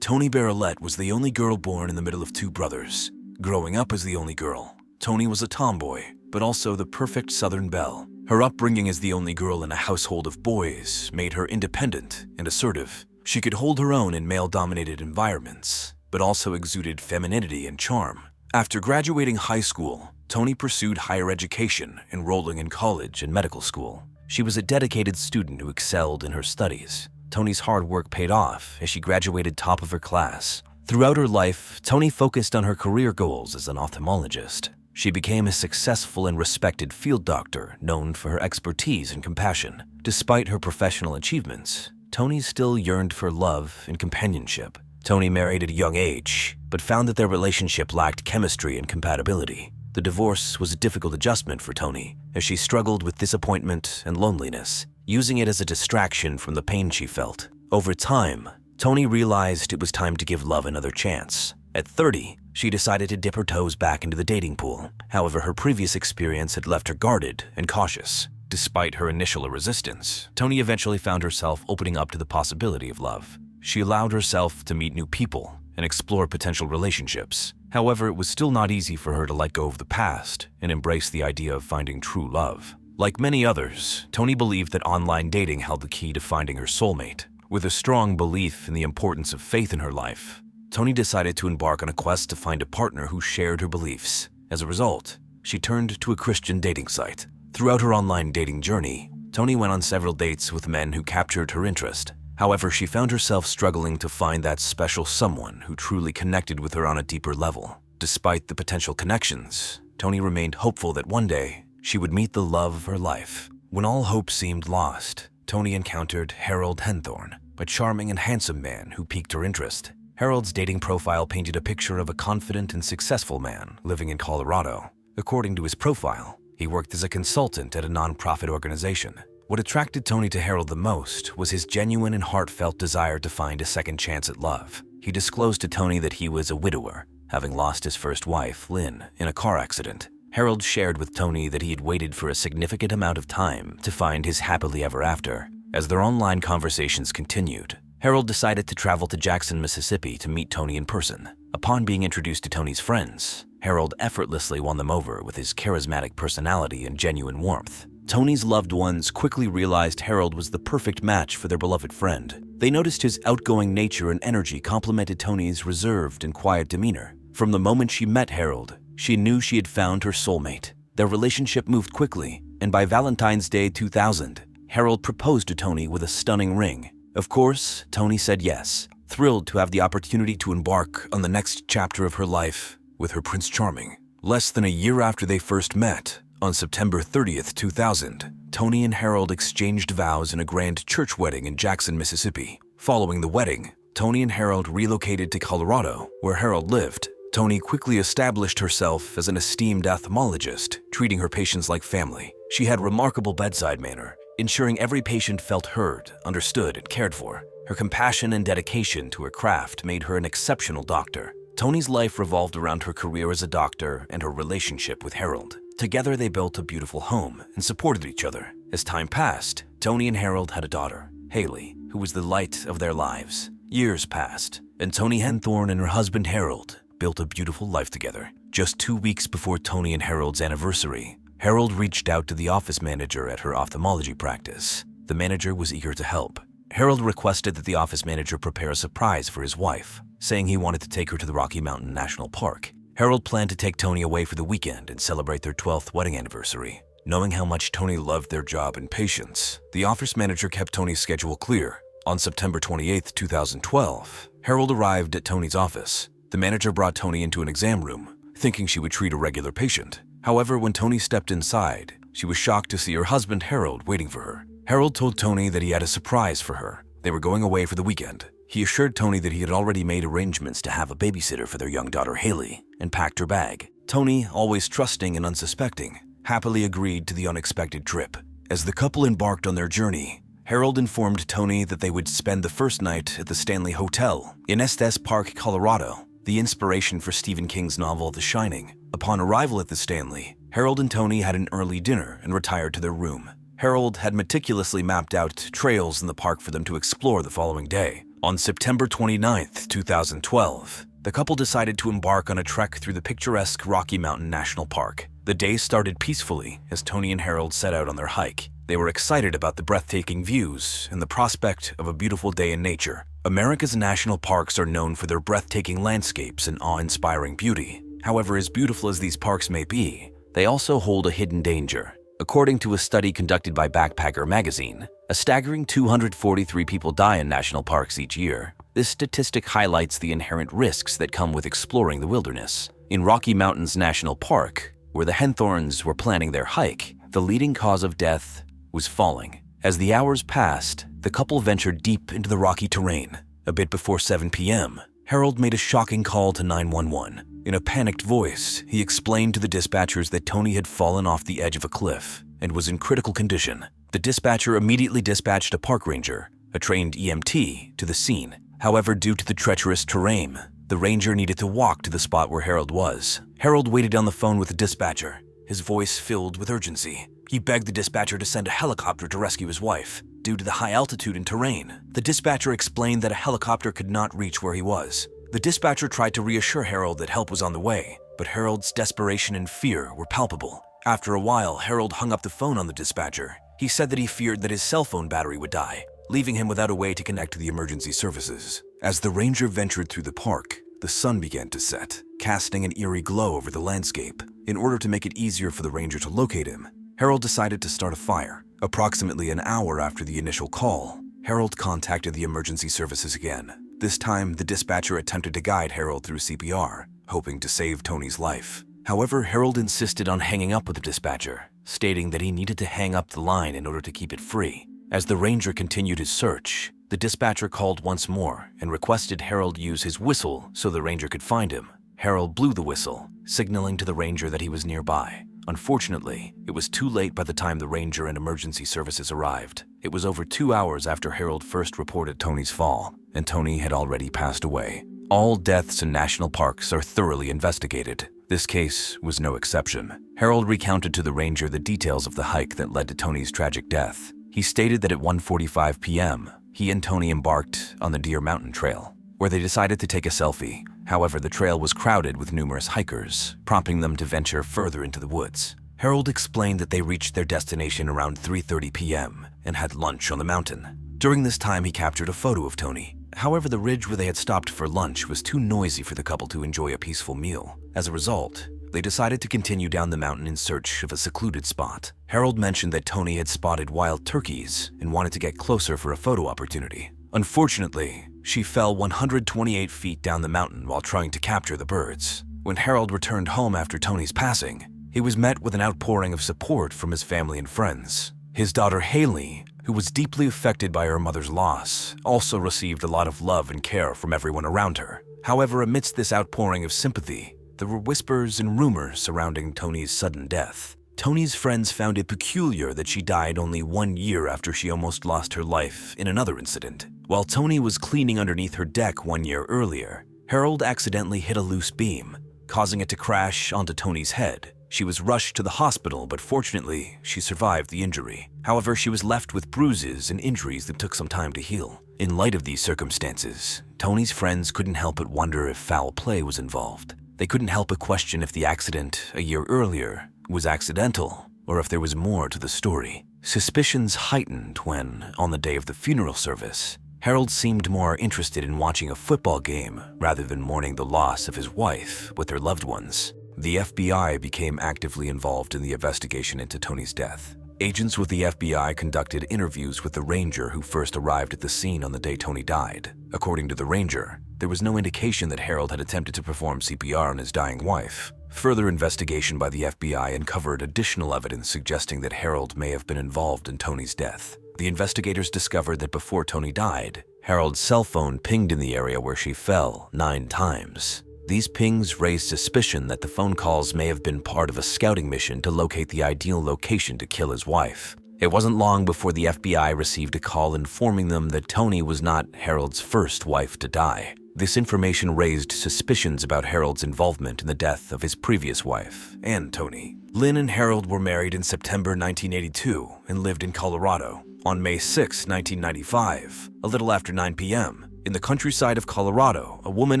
Toni Barillette was the only girl born in the middle of 2 brothers. Growing up as the only girl, Toni was a tomboy, but also the perfect Southern belle. Her upbringing as the only girl in a household of boys made her independent and assertive. She could hold her own in male-dominated environments, but also exuded femininity and charm. After graduating high school, Toni pursued higher education, enrolling in college and medical school. She was a dedicated student who excelled in her studies. Toni's hard work paid off as she graduated top of her class. Throughout her life, Toni focused on her career goals as an ophthalmologist. She became a successful and respected field doctor known for her expertise and compassion. Despite her professional achievements, Toni still yearned for love and companionship. Toni married at a young age, but found that their relationship lacked chemistry and compatibility. The divorce was a difficult adjustment for Toni, as she struggled with disappointment and loneliness, using it as a distraction from the pain she felt. Over time, Toni realized it was time to give love another chance. At 30, she decided to dip her toes back into the dating pool. However, her previous experience had left her guarded and cautious. Despite her initial resistance, Toni eventually found herself opening up to the possibility of love. She allowed herself to meet new people and explore potential relationships. However, it was still not easy for her to let go of the past and embrace the idea of finding true love. Like many others, Toni believed that online dating held the key to finding her soulmate. With a strong belief in the importance of faith in her life, Toni decided to embark on a quest to find a partner who shared her beliefs. As a result, she turned to a Christian dating site. Throughout her online dating journey, Toni went on several dates with men who captured her interest. However, she found herself struggling to find that special someone who truly connected with her on a deeper level. Despite the potential connections, Toni remained hopeful that one day she would meet the love of her life. When all hope seemed lost, Toni encountered Harold Henthorne, a charming and handsome man who piqued her interest. Harold's dating profile painted a picture of a confident and successful man living in Colorado. According to his profile, he worked as a consultant at a nonprofit organization. What attracted Toni to Harold the most was his genuine and heartfelt desire to find a second chance at love. He disclosed to Toni that he was a widower, having lost his first wife, Lynn, in a car accident. Harold shared with Toni that he had waited for a significant amount of time to find his happily ever after. As their online conversations continued, Harold decided to travel to Jackson, Mississippi to meet Toni in person. Upon being introduced to Toni's friends, Harold effortlessly won them over with his charismatic personality and genuine warmth. Toni's loved ones quickly realized Harold was the perfect match for their beloved friend. They noticed his outgoing nature and energy complemented Toni's reserved and quiet demeanor. From the moment she met Harold, she knew she had found her soulmate. Their relationship moved quickly, and by Valentine's Day 2000, Harold proposed to Toni with a stunning ring. Of course, Toni said yes, thrilled to have the opportunity to embark on the next chapter of her life with her Prince Charming. Less than a year after they first met, on September 30th, 2000, Tony and Harold exchanged vows in a grand church wedding in Jackson, Mississippi. Following the wedding, Tony and Harold relocated to Colorado, where Harold lived. Tony quickly established herself as an esteemed ophthalmologist, treating her patients like family. She had remarkable bedside manner, ensuring every patient felt heard, understood, and cared for. Her compassion and dedication to her craft made her an exceptional doctor. Tony's life revolved around her career as a doctor and her relationship with Harold. Together, they built a beautiful home and supported each other. As time passed, Tony and Harold had a daughter, Haley, who was the light of their lives. Years passed, and Tony Henthorne and her husband Harold built a beautiful life together. Just 2 weeks before Tony and Harold's anniversary, Harold reached out to the office manager at her ophthalmology practice. The manager was eager to help. Harold requested that the office manager prepare a surprise for his wife, saying he wanted to take her to the Rocky Mountain National Park. Harold planned to take Tony away for the weekend and celebrate their 12th wedding anniversary. Knowing how much Tony loved their job and patience, the office manager kept Tony's schedule clear. On September 28, 2012, Harold arrived at Tony's office. The manager brought Tony into an exam room, thinking she would treat a regular patient. However, when Tony stepped inside, she was shocked to see her husband Harold waiting for her. Harold told Tony that he had a surprise for her. They were going away for the weekend. He assured Tony that he had already made arrangements to have a babysitter for their young daughter Haley and packed her bag. Tony, always trusting and unsuspecting, happily agreed to the unexpected trip. As the couple embarked on their journey, Harold informed Tony that they would spend the first night at the Stanley Hotel in Estes Park, Colorado, the inspiration for Stephen King's novel The Shining. Upon arrival at the Stanley, Harold and Tony had an early dinner and retired to their room. Harold had meticulously mapped out trails in the park for them to explore the following day. On September 29, 2012, the couple decided to embark on a trek through the picturesque Rocky Mountain National Park. The day started peacefully as Tony and Harold set out on their hike. They were excited about the breathtaking views and the prospect of a beautiful day in nature. America's national parks are known for their breathtaking landscapes and awe-inspiring beauty. However, as beautiful as these parks may be, they also hold a hidden danger. According to a study conducted by Backpacker magazine, a staggering 243 people die in national parks each year. This statistic highlights the inherent risks that come with exploring the wilderness. In Rocky Mountains National Park, where the Henthornes were planning their hike, the leading cause of death was falling. As the hours passed, the couple ventured deep into the rocky terrain. A bit before 7 p.m., Harold made a shocking call to 911. In a panicked voice, he explained to the dispatchers that Tony had fallen off the edge of a cliff and was in critical condition. The dispatcher immediately dispatched a park ranger, a trained EMT, to the scene. However, due to the treacherous terrain, the ranger needed to walk to the spot where Harold was. Harold waited on the phone with the dispatcher, his voice filled with urgency. He begged the dispatcher to send a helicopter to rescue his wife. Due to the high altitude and terrain, the dispatcher explained that a helicopter could not reach where he was. The dispatcher tried to reassure Harold that help was on the way, but Harold's desperation and fear were palpable. After a while, Harold hung up the phone on the dispatcher. He said that he feared that his cell phone battery would die, leaving him without a way to connect to the emergency services. As the ranger ventured through the park, the sun began to set, casting an eerie glow over the landscape. In order to make it easier for the ranger to locate him, Harold decided to start a fire. Approximately an hour after the initial call, Harold contacted the emergency services again. This time, the dispatcher attempted to guide Harold through CPR, hoping to save Tony's life. However, Harold insisted on hanging up with the dispatcher, stating that he needed to hang up the line in order to keep it free. As the ranger continued his search, the dispatcher called once more and requested Harold use his whistle so the ranger could find him. Harold blew the whistle, signaling to the ranger that he was nearby. Unfortunately, it was too late by the time the ranger and emergency services arrived. It was over 2 hours after Harold first reported Tony's fall, and Tony had already passed away. All deaths in national parks are thoroughly investigated. This case was no exception. Harold recounted to the ranger the details of the hike that led to Tony's tragic death. He stated that at 1:45 p.m., he and Tony embarked on the Deer Mountain Trail, where they decided to take a selfie. However, the trail was crowded with numerous hikers, prompting them to venture further into the woods. Harold explained that they reached their destination around 3:30 p.m. and had lunch on the mountain. During this time, he captured a photo of Tony. However, the ridge where they had stopped for lunch was too noisy for the couple to enjoy a peaceful meal. As a result, they decided to continue down the mountain in search of a secluded spot. Harold mentioned that Tony had spotted wild turkeys and wanted to get closer for a photo opportunity. Unfortunately, she fell 128 feet down the mountain while trying to capture the birds. When Harold returned home after Tony's passing, he was met with an outpouring of support from his family and friends. His daughter Haley, who was deeply affected by her mother's loss, also received a lot of love and care from everyone around her. However, amidst this outpouring of sympathy, there were whispers and rumors surrounding Tony's sudden death. Tony's friends found it peculiar that she died only 1 year after she almost lost her life in another incident. While Tony was cleaning underneath her deck 1 year earlier, Harold accidentally hit a loose beam, causing it to crash onto Tony's head. She was rushed to the hospital, but fortunately, she survived the injury. However, she was left with bruises and injuries that took some time to heal. In light of these circumstances, Tony's friends couldn't help but wonder if foul play was involved. They couldn't help but question if the accident a year earlier was accidental, or if there was more to the story. Suspicions heightened when, on the day of the funeral service, Harold seemed more interested in watching a football game rather than mourning the loss of his wife with their loved ones. The FBI became actively involved in the investigation into Tony's death. Agents with the FBI conducted interviews with the ranger who first arrived at the scene on the day Tony died. According to the ranger, there was no indication that Harold had attempted to perform CPR on his dying wife. Further investigation by the FBI uncovered additional evidence suggesting that Harold may have been involved in Tony's death. The investigators discovered that before Tony died, Harold's cell phone pinged in the area where she fell 9 times. These pings raised suspicion that the phone calls may have been part of a scouting mission to locate the ideal location to kill his wife. It wasn't long before the FBI received a call informing them that Tony was not Harold's first wife to die. This information raised suspicions about Harold's involvement in the death of his previous wife and Tony. Lynn and Harold were married in September 1982 and lived in Colorado. On May 6, 1995, a little after 9 p.m., in the countryside of Colorado, a woman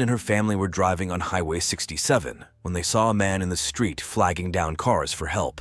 and her family were driving on Highway 67 when they saw a man in the street flagging down cars for help.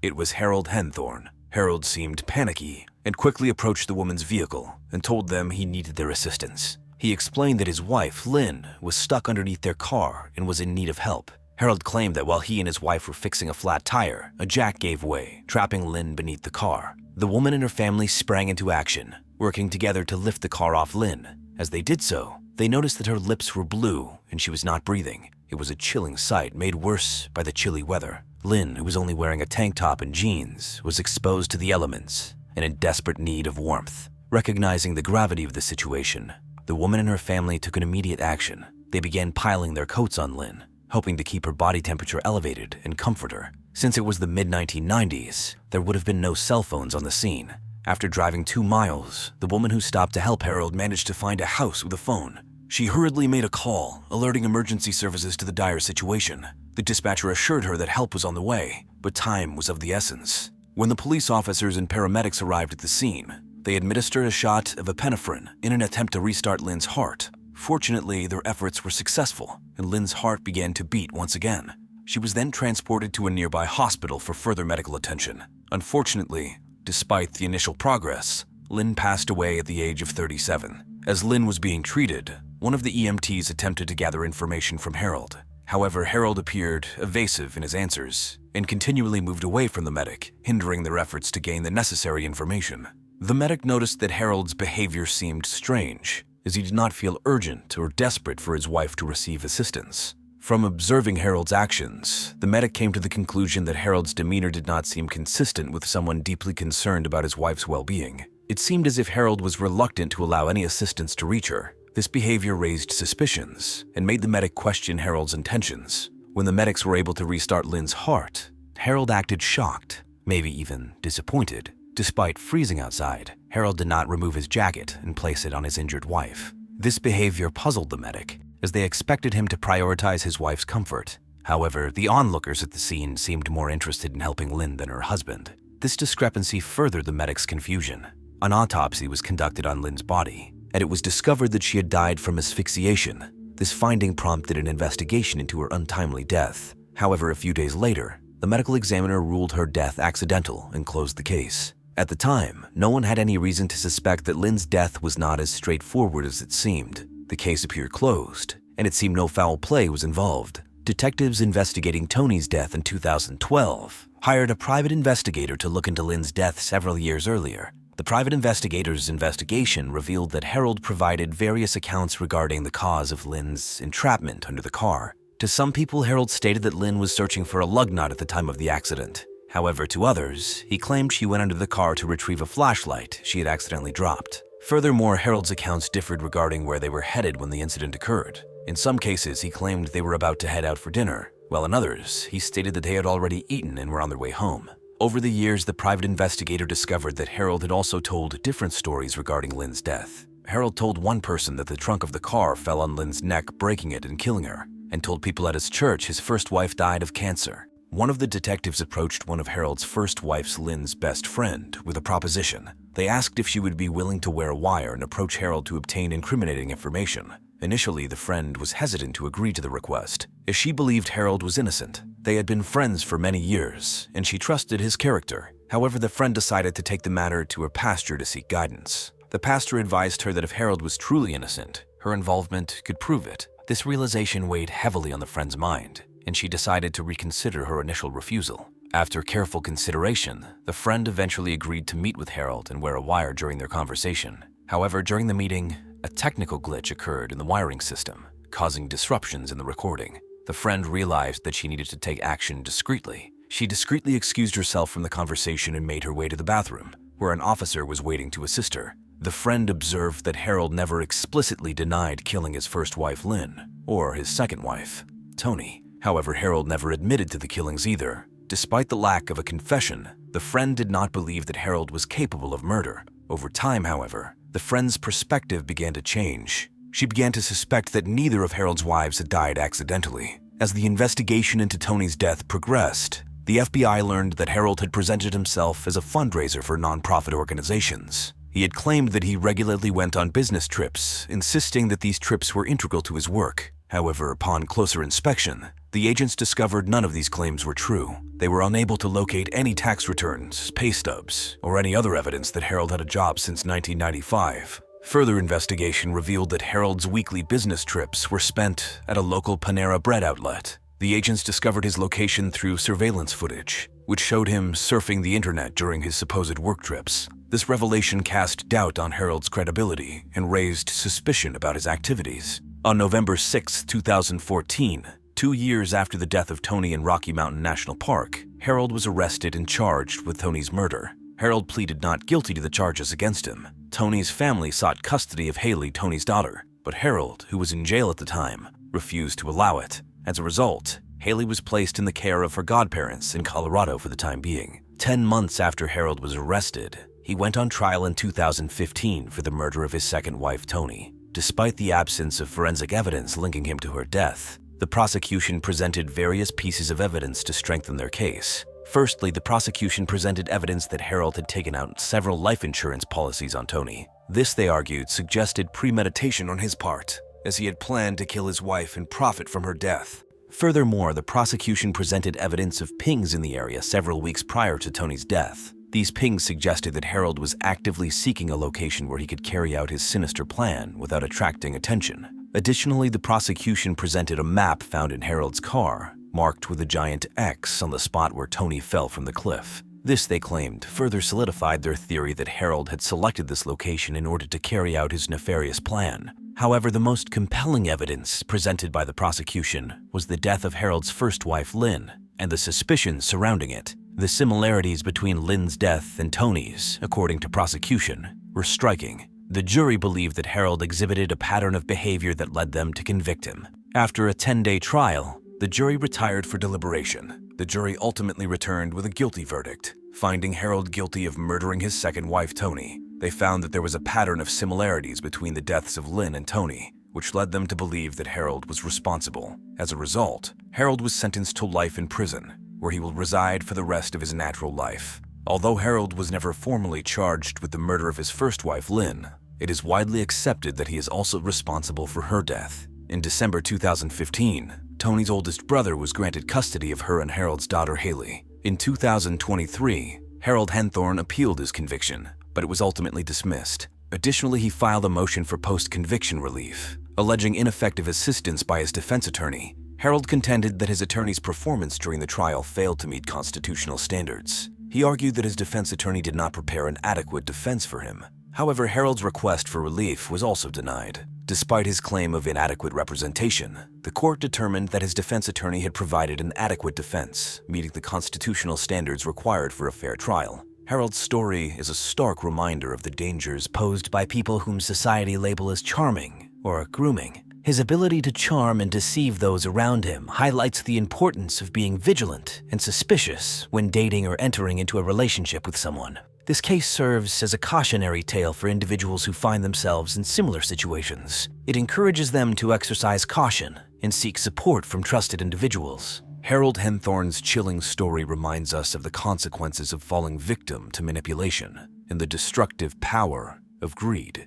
It was Harold Henthorne. Harold seemed panicky and quickly approached the woman's vehicle and told them he needed their assistance. He explained that his wife, Lynn, was stuck underneath their car and was in need of help. Harold claimed that while he and his wife were fixing a flat tire, a jack gave way, trapping Lynn beneath the car. The woman and her family sprang into action, working together to lift the car off Lynn. As they did so, they noticed that her lips were blue and she was not breathing. It was a chilling sight made worse by the chilly weather. Lynn, who was only wearing a tank top and jeans, was exposed to the elements and in desperate need of warmth. Recognizing the gravity of the situation, the woman and her family took an immediate action. They began piling their coats on Lynn, hoping to keep her body temperature elevated and comfort her. Since it was the mid-1990s, there would have been no cell phones on the scene. After driving 2 miles, the woman who stopped to help Harold managed to find a house with a phone. She hurriedly made a call, alerting emergency services to the dire situation. The dispatcher assured her that help was on the way, but time was of the essence. When the police officers and paramedics arrived at the scene, they administered a shot of epinephrine in an attempt to restart Lynn's heart. Fortunately, their efforts were successful, and Lynn's heart began to beat once again. She was then transported to a nearby hospital for further medical attention. Unfortunately, despite the initial progress, Lynn passed away at the age of 37. As Lynn was being treated, one of the EMTs attempted to gather information from Harold. However, Harold appeared evasive in his answers and continually moved away from the medic, hindering their efforts to gain the necessary information. The medic noticed that Harold's behavior seemed strange, as he did not feel urgent or desperate for his wife to receive assistance. From observing Harold's actions, the medic came to the conclusion that Harold's demeanor did not seem consistent with someone deeply concerned about his wife's well-being. It seemed as if Harold was reluctant to allow any assistance to reach her. This behavior raised suspicions and made the medic question Harold's intentions. When the medics were able to restart Lynn's heart, Harold acted shocked, maybe even disappointed. Despite freezing outside, Harold did not remove his jacket and place it on his injured wife. This behavior puzzled the medic, as they expected him to prioritize his wife's comfort. However, the onlookers at the scene seemed more interested in helping Lynn than her husband. This discrepancy furthered the medic's confusion. An autopsy was conducted on Lynn's body, and it was discovered that she had died from asphyxiation. This finding prompted an investigation into her untimely death. However, a few days later, the medical examiner ruled her death accidental and closed the case. At the time, no one had any reason to suspect that Lynn's death was not as straightforward as it seemed. The case appeared closed, and it seemed no foul play was involved. Detectives investigating Tony's death in 2012 hired a private investigator to look into Lynn's death several years earlier. The private investigator's investigation revealed that Harold provided various accounts regarding the cause of Lynn's entrapment under the car. To some people, Harold stated that Lynn was searching for a lug nut at the time of the accident. However, to others, he claimed she went under the car to retrieve a flashlight she had accidentally dropped. Furthermore, Harold's accounts differed regarding where they were headed when the incident occurred. In some cases, he claimed they were about to head out for dinner, while in others, he stated that they had already eaten and were on their way home. Over the years, the private investigator discovered that Harold had also told different stories regarding Lynn's death. Harold told one person that the trunk of the car fell on Lynn's neck, breaking it and killing her, and told people at his church his first wife died of cancer. One of the detectives approached one of Harold's first wife's, Lynn's best friend, with a proposition. They asked if she would be willing to wear a wire and approach Harold to obtain incriminating information. Initially, the friend was hesitant to agree to the request, as she believed Harold was innocent. They had been friends for many years, and she trusted his character. However, the friend decided to take the matter to her pastor to seek guidance. The pastor advised her that if Harold was truly innocent, her involvement could prove it. This realization weighed heavily on the friend's mind, and she decided to reconsider her initial refusal. After careful consideration, the friend eventually agreed to meet with Harold and wear a wire during their conversation. However, during the meeting, a technical glitch occurred in the wiring system, causing disruptions in the recording. The friend realized that she needed to take action discreetly. She discreetly excused herself from the conversation and made her way to the bathroom, where an officer was waiting to assist her. The friend observed that Harold never explicitly denied killing his first wife, Lynn, or his second wife, Tony. However, Harold never admitted to the killings either. Despite the lack of a confession, the friend did not believe that Harold was capable of murder. Over time, however, the friend's perspective began to change. She began to suspect that neither of Harold's wives had died accidentally. As the investigation into Tony's death progressed, the FBI learned that Harold had presented himself as a fundraiser for nonprofit organizations. He had claimed that he regularly went on business trips, insisting that these trips were integral to his work. However, upon closer inspection, the agents discovered none of these claims were true. They were unable to locate any tax returns, pay stubs, or any other evidence that Harold had a job since 1995. Further investigation revealed that Harold's weekly business trips were spent at a local Panera Bread outlet. The agents discovered his location through surveillance footage, which showed him surfing the internet during his supposed work trips. This revelation cast doubt on Harold's credibility and raised suspicion about his activities. On November 6, 2014, 2 years after the death of Tony in Rocky Mountain National Park, Harold was arrested and charged with Tony's murder. Harold pleaded not guilty to the charges against him. Tony's family sought custody of Haley, Tony's daughter, but Harold, who was in jail at the time, refused to allow it. As a result, Haley was placed in the care of her godparents in Colorado for the time being. 10 months after Harold was arrested, he went on trial in 2015 for the murder of his second wife, Tony. Despite the absence of forensic evidence linking him to her death, the prosecution presented various pieces of evidence to strengthen their case. Firstly, the prosecution presented evidence that Harold had taken out several life insurance policies on Tony. This, they argued, suggested premeditation on his part, as he had planned to kill his wife and profit from her death. Furthermore, the prosecution presented evidence of pings in the area several weeks prior to Tony's death. These pings suggested that Harold was actively seeking a location where he could carry out his sinister plan without attracting attention. Additionally, the prosecution presented a map found in Harold's car, marked with a giant X on the spot where Tony fell from the cliff. This, they claimed, further solidified their theory that Harold had selected this location in order to carry out his nefarious plan. However, the most compelling evidence presented by the prosecution was the death of Harold's first wife, Lynn, and the suspicions surrounding it. The similarities between Lynn's death and Tony's, according to prosecution, were striking. The jury believed that Harold exhibited a pattern of behavior that led them to convict him. After a 10-day trial, the jury retired for deliberation. The jury ultimately returned with a guilty verdict, finding Harold guilty of murdering his second wife, Tony. They found that there was a pattern of similarities between the deaths of Lynn and Tony, which led them to believe that Harold was responsible. As a result, Harold was sentenced to life in prison, where he will reside for the rest of his natural life. Although Harold was never formally charged with the murder of his first wife, Lynn, it is widely accepted that he is also responsible for her death. In December 2015, Tony's oldest brother was granted custody of her and Harold's daughter, Haley. In 2023, Harold Henthorne appealed his conviction, but it was ultimately dismissed. Additionally, he filed a motion for post-conviction relief, alleging ineffective assistance by his defense attorney. Harold contended that his attorney's performance during the trial failed to meet constitutional standards. He argued that his defense attorney did not prepare an adequate defense for him. However, Harold's request for relief was also denied. Despite his claim of inadequate representation, the court determined that his defense attorney had provided an adequate defense, meeting the constitutional standards required for a fair trial. Harold's story is a stark reminder of the dangers posed by people whom society label as charming or grooming. His ability to charm and deceive those around him highlights the importance of being vigilant and suspicious when dating or entering into a relationship with someone. This case serves as a cautionary tale for individuals who find themselves in similar situations. It encourages them to exercise caution and seek support from trusted individuals. Harold Henthorne's chilling story reminds us of the consequences of falling victim to manipulation and the destructive power of greed.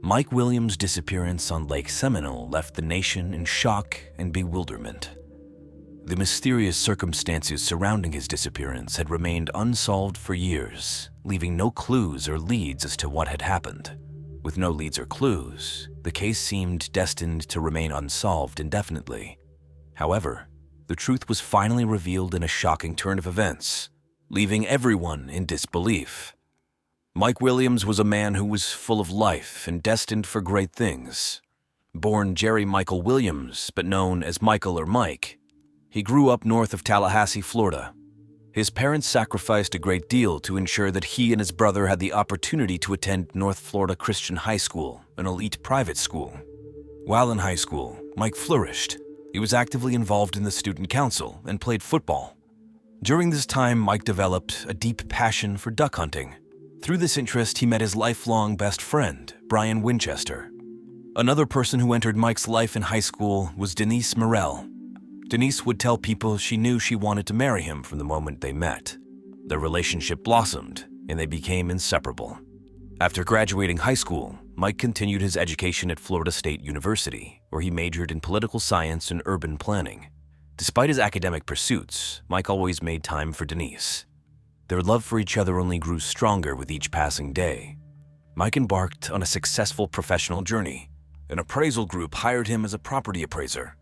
Mike Williams' disappearance on Lake Seminole left the nation in shock and bewilderment. The mysterious circumstances surrounding his disappearance had remained unsolved for years, leaving no clues or leads as to what had happened. With no leads or clues, the case seemed destined to remain unsolved indefinitely. However, the truth was finally revealed in a shocking turn of events, leaving everyone in disbelief. Mike Williams was a man who was full of life and destined for great things. Born Jerry Michael Williams, but known as Michael or Mike, he grew up north of Tallahassee, Florida. His parents sacrificed a great deal to ensure that he and his brother had the opportunity to attend North Florida Christian High School, an elite private school. While in high school, Mike flourished. He was actively involved in the student council and played football. During this time, Mike developed a deep passion for duck hunting. Through this interest, he met his lifelong best friend, Brian Winchester. Another person who entered Mike's life in high school was Denise Relle. Denise would tell people she knew she wanted to marry him from the moment they met. Their relationship blossomed, and they became inseparable. After graduating high school, Mike continued his education at Florida State University, where he majored in political science and urban planning. Despite his academic pursuits, Mike always made time for Denise. Their love for each other only grew stronger with each passing day. Mike embarked on a successful professional journey. An appraisal group hired him as a property appraiser.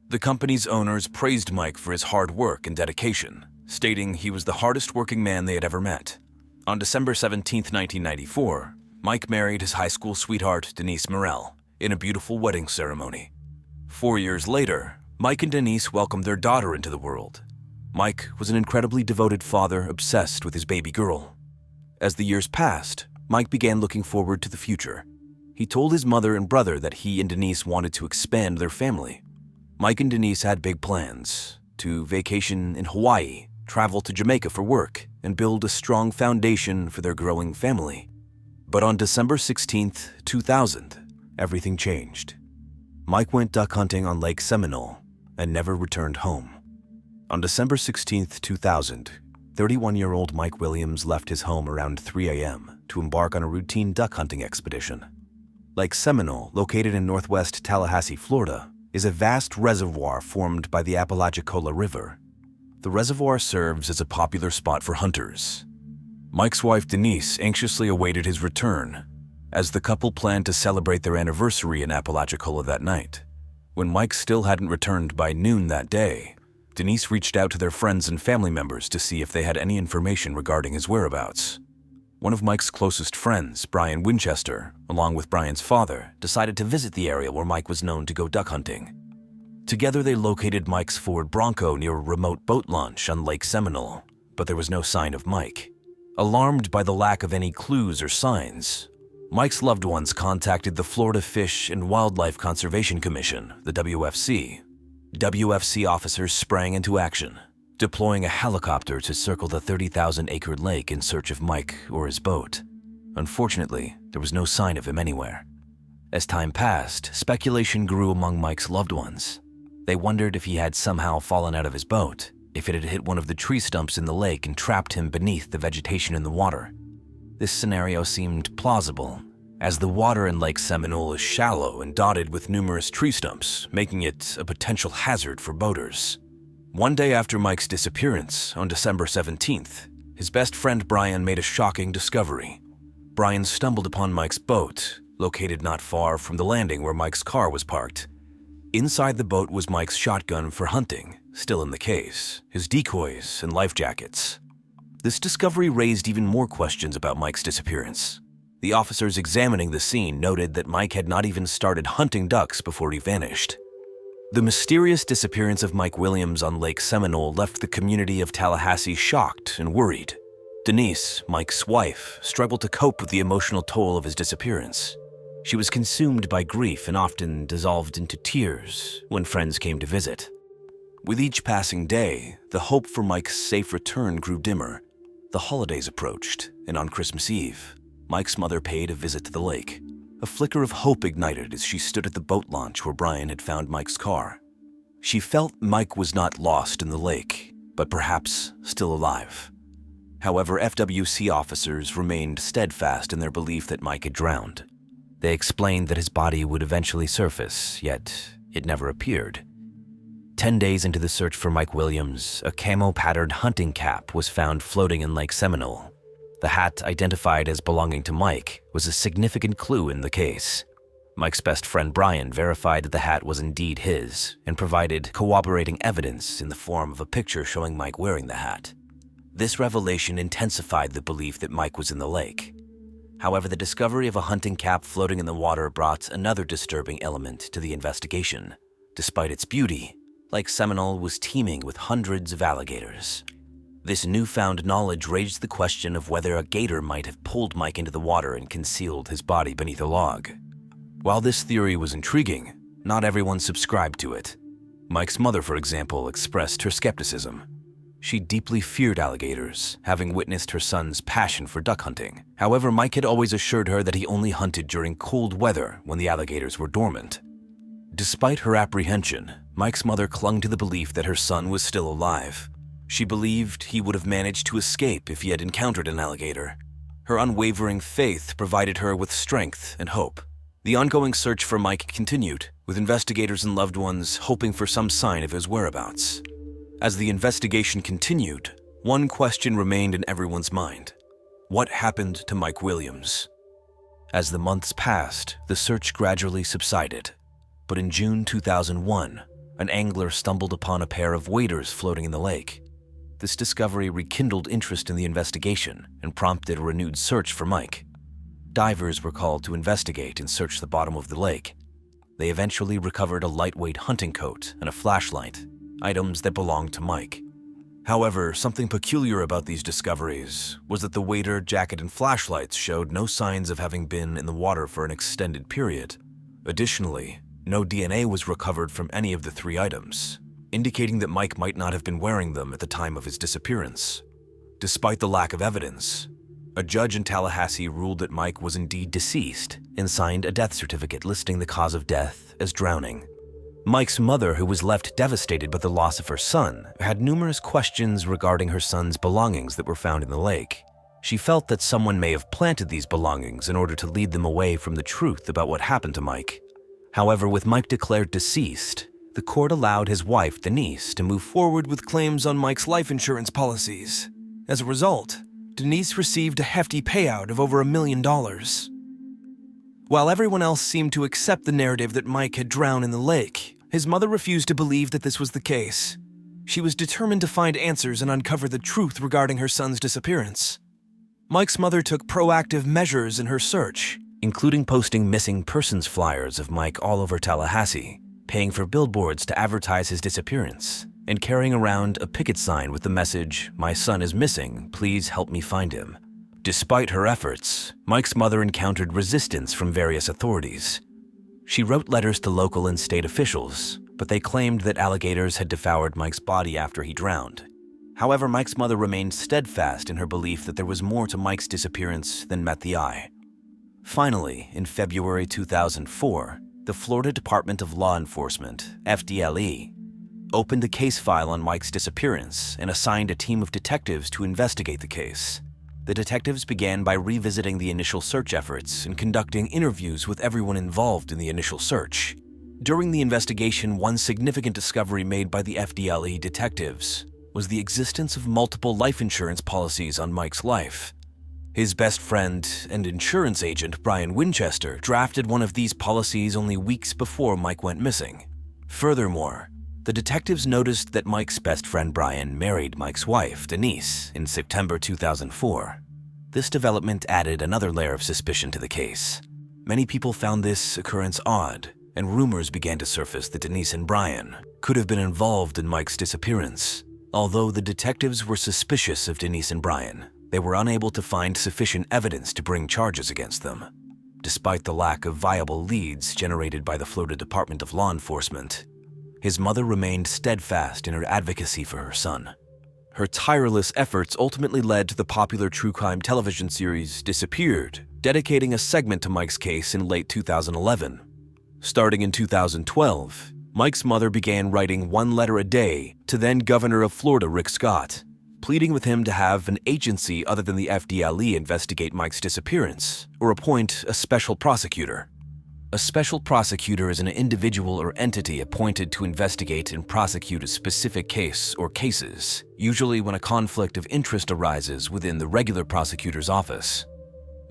The company's owners praised Mike for his hard work and dedication, stating he was the hardest working man they had ever met. On December 17, 1994, Mike married his high school sweetheart, Denise Relle, in a beautiful wedding ceremony. 4 years later, Mike and Denise welcomed their daughter into the world. Mike was an incredibly devoted father obsessed with his baby girl. As the years passed, Mike began looking forward to the future. He told his mother and brother that he and Denise wanted to expand their family. Mike and Denise had big plans to vacation in Hawaii, travel to Jamaica for work, and build a strong foundation for their growing family. But on December 16, 2000, everything changed. Mike went duck hunting on Lake Seminole and never returned home. On December 16, 2000, 31-year-old Mike Williams left his home around 3 a.m. to embark on a routine duck hunting expedition. Lake Seminole, located in northwest Tallahassee, Florida, is a vast reservoir formed by the Apalachicola River. The reservoir serves as a popular spot for hunters. Mike's wife Denise anxiously awaited his return, as the couple planned to celebrate their anniversary in Apalachicola that night. When Mike still hadn't returned by noon that day, Denise reached out to their friends and family members to see if they had any information regarding his whereabouts. One of Mike's closest friends, Brian Winchester, along with Brian's father, decided to visit the area where Mike was known to go duck hunting. Together they located Mike's Ford Bronco near a remote boat launch on Lake Seminole, but there was no sign of Mike. Alarmed by the lack of any clues or signs, Mike's loved ones contacted the Florida Fish and Wildlife Conservation Commission, the WFC. WFC officers sprang into action, deploying a helicopter to circle the 30,000-acre lake in search of Mike or his boat. Unfortunately, there was no sign of him anywhere. As time passed, speculation grew among Mike's loved ones. They wondered if he had somehow fallen out of his boat, if it had hit one of the tree stumps in the lake and trapped him beneath the vegetation in the water. This scenario seemed plausible, as the water in Lake Seminole is shallow and dotted with numerous tree stumps, making it a potential hazard for boaters. One day after Mike's disappearance, on December 17th, his best friend Brian made a shocking discovery. Brian stumbled upon Mike's boat, located not far from the landing where Mike's car was parked. Inside the boat was Mike's shotgun for hunting, still in the case, his decoys and life jackets. This discovery raised even more questions about Mike's disappearance. The officers examining the scene noted that Mike had not even started hunting ducks before he vanished. The mysterious disappearance of Mike Williams on Lake Seminole left the community of Tallahassee shocked and worried. Denise, Mike's wife, struggled to cope with the emotional toll of his disappearance. She was consumed by grief and often dissolved into tears when friends came to visit. With each passing day, the hope for Mike's safe return grew dimmer. The holidays approached, and on Christmas Eve, Mike's mother paid a visit to the lake. A flicker of hope ignited as she stood at the boat launch where Brian had found Mike's car. She felt Mike was not lost in the lake, but perhaps still alive. However, FWC officers remained steadfast in their belief that Mike had drowned. They explained that his body would eventually surface, yet it never appeared. 10 days into the search for Mike Williams, a camo-patterned hunting cap was found floating in Lake Seminole. The hat, identified as belonging to Mike, was a significant clue in the case. Mike's best friend Brian verified that the hat was indeed his and provided corroborating evidence in the form of a picture showing Mike wearing the hat. This revelation intensified the belief that Mike was in the lake. However, the discovery of a hunting cap floating in the water brought another disturbing element to the investigation. Despite its beauty, Lake Seminole was teeming with hundreds of alligators. This newfound knowledge raised the question of whether a gator might have pulled Mike into the water and concealed his body beneath a log. While this theory was intriguing, not everyone subscribed to it. Mike's mother, for example, expressed her skepticism. She deeply feared alligators, having witnessed her son's passion for duck hunting. However, Mike had always assured her that he only hunted during cold weather when the alligators were dormant. Despite her apprehension, Mike's mother clung to the belief that her son was still alive. She believed he would have managed to escape if he had encountered an alligator. Her unwavering faith provided her with strength and hope. The ongoing search for Mike continued, with investigators and loved ones hoping for some sign of his whereabouts. As the investigation continued, one question remained in everyone's mind. What happened to Mike Williams? As the months passed, the search gradually subsided. But in June 2001, an angler stumbled upon a pair of waders floating in the lake. This discovery rekindled interest in the investigation and prompted a renewed search for Mike. Divers were called to investigate and search the bottom of the lake. They eventually recovered a lightweight hunting coat and a flashlight, items that belonged to Mike. However, something peculiar about these discoveries was that the wader, jacket, and flashlights showed no signs of having been in the water for an extended period. Additionally, no DNA was recovered from any of the three items, indicating that Mike might not have been wearing them at the time of his disappearance. Despite the lack of evidence, a judge in Tallahassee ruled that Mike was indeed deceased and signed a death certificate listing the cause of death as drowning. Mike's mother, who was left devastated by the loss of her son, had numerous questions regarding her son's belongings that were found in the lake. She felt that someone may have planted these belongings in order to lead them away from the truth about what happened to Mike. However, with Mike declared deceased, the court allowed his wife, Denise, to move forward with claims on Mike's life insurance policies. As a result, Denise received a hefty payout of over $1 million. While everyone else seemed to accept the narrative that Mike had drowned in the lake, his mother refused to believe that this was the case. She was determined to find answers and uncover the truth regarding her son's disappearance. Mike's mother took proactive measures in her search, including posting missing persons flyers of Mike all over Tallahassee, paying for billboards to advertise his disappearance, and carrying around a picket sign with the message, "My son is missing, please help me find him." Despite her efforts, Mike's mother encountered resistance from various authorities. She wrote letters to local and state officials, but they claimed that alligators had devoured Mike's body after he drowned. However, Mike's mother remained steadfast in her belief that there was more to Mike's disappearance than met the eye. Finally, in February 2004, the Florida Department of Law Enforcement, FDLE, opened a case file on Mike's disappearance and assigned a team of detectives to investigate the case. The detectives began by revisiting the initial search efforts and conducting interviews with everyone involved in the initial search. During the investigation, one significant discovery made by the FDLE detectives was the existence of multiple life insurance policies on Mike's life. His best friend and insurance agent, Brian Winchester, drafted one of these policies only weeks before Mike went missing. Furthermore, the detectives noticed that Mike's best friend Brian married Mike's wife, Denise, in September 2004. This development added another layer of suspicion to the case. Many people found this occurrence odd, and rumors began to surface that Denise and Brian could have been involved in Mike's disappearance. Although the detectives were suspicious of Denise and Brian, they were unable to find sufficient evidence to bring charges against them. Despite the lack of viable leads generated by the Florida Department of Law Enforcement, his mother remained steadfast in her advocacy for her son. Her tireless efforts ultimately led to the popular true crime television series Disappeared, dedicating a segment to Mike's case in late 2011. Starting in 2012, Mike's mother began writing one letter a day to then Governor of Florida Rick Scott, pleading with him to have an agency other than the FDLE investigate Mike's disappearance or appoint a special prosecutor. A special prosecutor is an individual or entity appointed to investigate and prosecute a specific case or cases, usually when a conflict of interest arises within the regular prosecutor's office.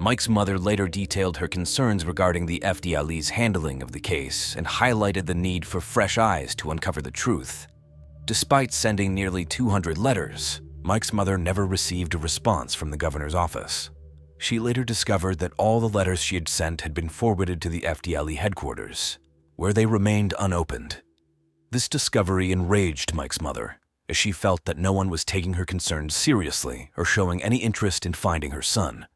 Mike's mother later detailed her concerns regarding the FDLE's handling of the case and highlighted the need for fresh eyes to uncover the truth. Despite sending nearly 200 letters, Mike's mother never received a response from the governor's office. She later discovered that all the letters she had sent had been forwarded to the FDLE headquarters, where they remained unopened. This discovery enraged Mike's mother, as she felt that no one was taking her concerns seriously or showing any interest in finding her son.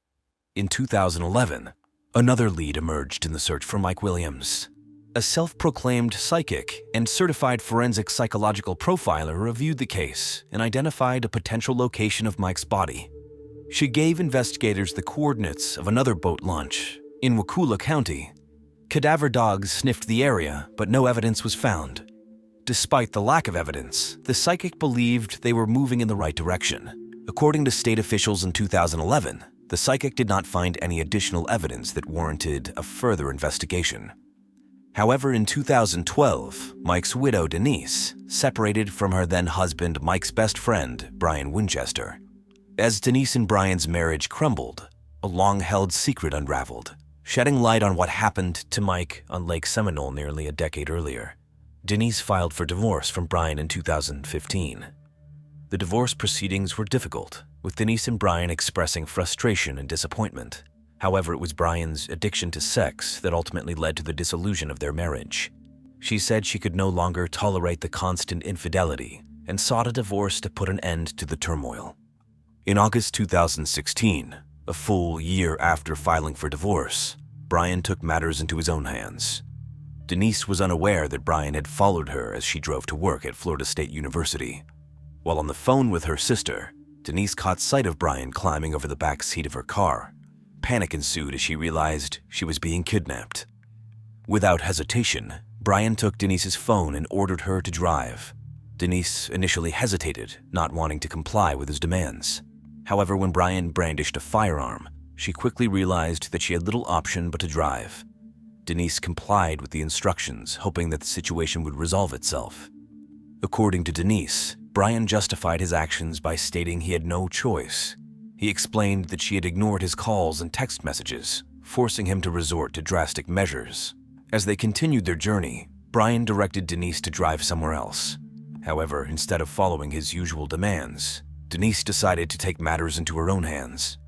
In 2011, another lead emerged in the search for Mike Williams. A self-proclaimed psychic and certified forensic psychological profiler reviewed the case and identified a potential location of Mike's body. She gave investigators the coordinates of another boat launch in Wakulla County. Cadaver dogs sniffed the area, but no evidence was found. Despite the lack of evidence, the psychic believed they were moving in the right direction. According to state officials in 2011, the psychic did not find any additional evidence that warranted a further investigation. However, in 2012, Mike's widow, Denise, separated from her then-husband Mike's best friend, Brian Winchester. As Denise and Brian's marriage crumbled, a long-held secret unraveled, shedding light on what happened to Mike on Lake Seminole nearly a decade earlier. Denise filed for divorce from Brian in 2015. The divorce proceedings were difficult, with Denise and Brian expressing frustration and disappointment. However, it was Brian's addiction to sex that ultimately led to the dissolution of their marriage. She said she could no longer tolerate the constant infidelity and sought a divorce to put an end to the turmoil. In August 2016, a full year after filing for divorce, Brian took matters into his own hands. Denise was unaware that Brian had followed her as she drove to work at Florida State University. While on the phone with her sister, Denise caught sight of Brian climbing over the back seat of her car. Panic ensued as she realized she was being kidnapped. Without hesitation, Brian took Denise's phone and ordered her to drive. Denise initially hesitated, not wanting to comply with his demands. However, when Brian brandished a firearm, she quickly realized that she had little option but to drive. Denise complied with the instructions, hoping that the situation would resolve itself. According to Denise, Brian justified his actions by stating he had no choice. He explained that she had ignored his calls and text messages, forcing him to resort to drastic measures. As they continued their journey, Brian directed Denise to drive somewhere else. However, instead of following his usual demands, Denise decided to take matters into her own hands.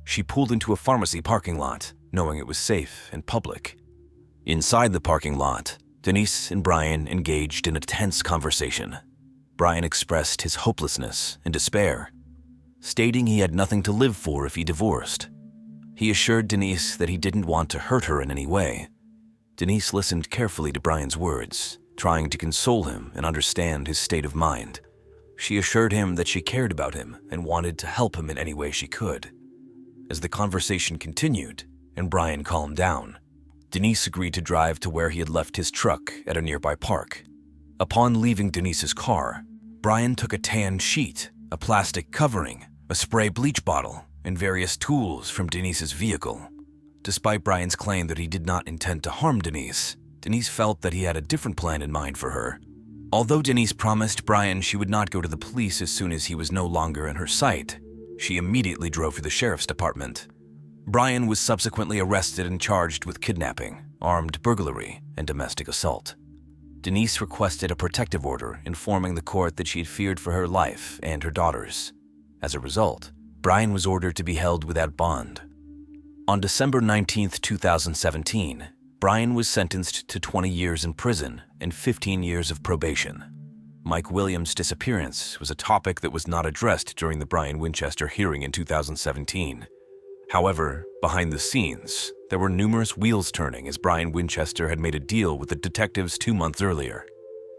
She pulled into a pharmacy parking lot, knowing it was safe and public. Inside the parking lot, Denise and Brian engaged in a tense conversation. Brian expressed his hopelessness and despair, stating he had nothing to live for if he divorced. He assured Denise that he didn't want to hurt her in any way. Denise listened carefully to Brian's words, trying to console him and understand his state of mind. She assured him that she cared about him and wanted to help him in any way she could. As the conversation continued and Brian calmed down, Denise agreed to drive to where he had left his truck at a nearby park. Upon leaving Denise's car, Brian took a tan sheet, a plastic covering, a spray bleach bottle, and various tools from Denise's vehicle. Despite Brian's claim that he did not intend to harm Denise, Denise felt that he had a different plan in mind for her. Although Denise promised Brian she would not go to the police as soon as he was no longer in her sight, She immediately drove to the sheriff's department. Brian was subsequently arrested and charged with kidnapping, armed burglary, and domestic assault. Denise requested a protective order informing the court that she had feared for her life and her daughters. As a result, Brian was ordered to be held without bond. On December 19, 2017, Brian was sentenced to 20 years in prison and 15 years of probation. Mike Williams' disappearance was a topic that was not addressed during the Brian Winchester hearing in 2017. However, behind the scenes, there were numerous wheels turning as Brian Winchester had made a deal with the detectives 2 months earlier.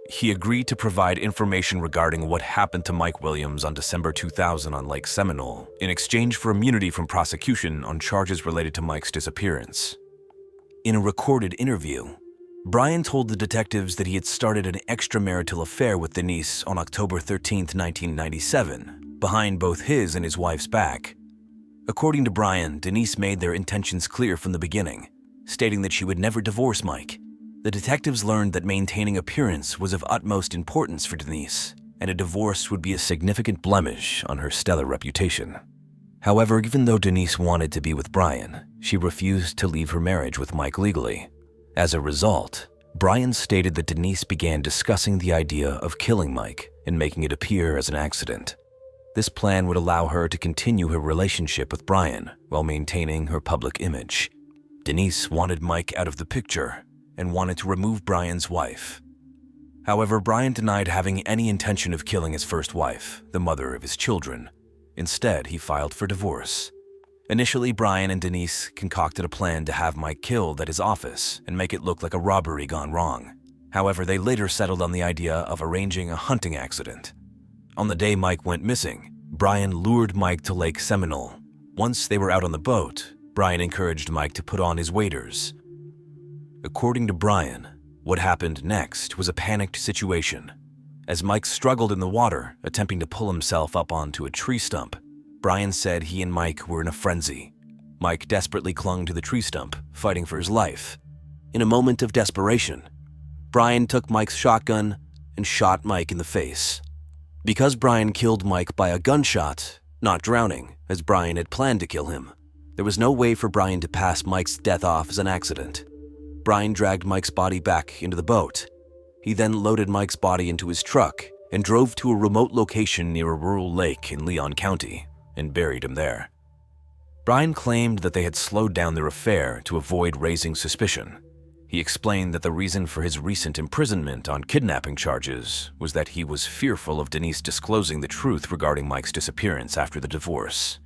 He agreed to provide information regarding what happened to Mike Williams on December 2000 on Lake Seminole in exchange for immunity from prosecution on charges related to Mike's disappearance. In a recorded interview, Brian told the detectives that he had started an extramarital affair with Denise on October 13, 1997, behind both his and his wife's back. According to Brian, Denise made their intentions clear from the beginning, stating that she would never divorce Mike. The detectives learned that maintaining appearance was of utmost importance for Denise, and a divorce would be a significant blemish on her stellar reputation. However, even though Denise wanted to be with Brian, she refused to leave her marriage with Mike legally. As a result, Brian stated that Denise began discussing the idea of killing Mike and making it appear as an accident. This plan would allow her to continue her relationship with Brian while maintaining her public image. Denise wanted Mike out of the picture and wanted to remove Brian's wife. However, Brian denied having any intention of killing his first wife, the mother of his children. Instead, he filed for divorce. Initially, Brian and Denise concocted a plan to have Mike killed at his office and make it look like a robbery gone wrong. However, they later settled on the idea of arranging a hunting accident. On the day Mike went missing, Brian lured Mike to Lake Seminole. Once they were out on the boat, Brian encouraged Mike to put on his waders. According to Brian, what happened next was a panicked situation. As Mike struggled in the water, attempting to pull himself up onto a tree stump, Brian said he and Mike were in a frenzy. Mike desperately clung to the tree stump, fighting for his life. In a moment of desperation, Brian took Mike's shotgun and shot Mike in the face. Because Brian killed Mike by a gunshot, not drowning, as Brian had planned to kill him, there was no way for Brian to pass Mike's death off as an accident. Brian dragged Mike's body back into the boat. He then loaded Mike's body into his truck and drove to a remote location near a rural lake in Leon County and buried him there. Brian claimed that they had slowed down their affair to avoid raising suspicion. He explained that the reason for his recent imprisonment on kidnapping charges was that he was fearful of Denise disclosing the truth regarding Mike's disappearance after the divorce.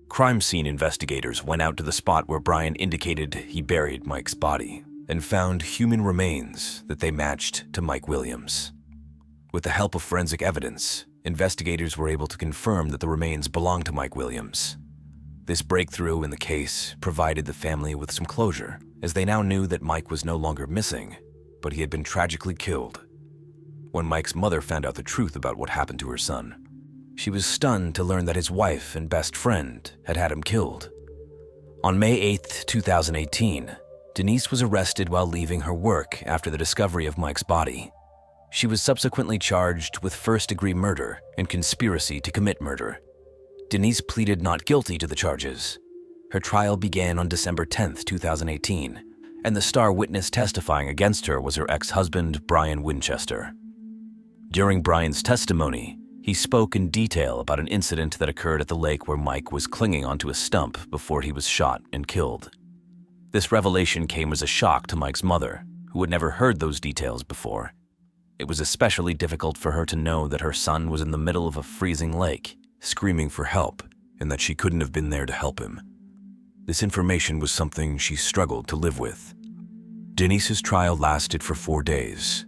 Crime scene investigators went out to the spot where Brian indicated he buried Mike's body and found human remains that they matched to Mike Williams. With the help of forensic evidence, investigators were able to confirm that the remains belonged to Mike Williams. This breakthrough in the case provided the family with some closure, as they now knew that Mike was no longer missing, but he had been tragically killed. When Mike's mother found out the truth about what happened to her son, she was stunned to learn that his wife and best friend had had him killed. On May 8, 2018, Denise was arrested while leaving her work after the discovery of Mike's body. She was subsequently charged with first-degree murder and conspiracy to commit murder. Denise pleaded not guilty to the charges. Her trial began on December 10, 2018, and the star witness testifying against her was her ex-husband, Brian Winchester. During Brian's testimony, he spoke in detail about an incident that occurred at the lake where Mike was clinging onto a stump before he was shot and killed. This revelation came as a shock to Mike's mother, who had never heard those details before. It was especially difficult for her to know that her son was in the middle of a freezing lake, screaming for help, and that she couldn't have been there to help him. This information was something she struggled to live with. Denise's trial lasted for 4 days,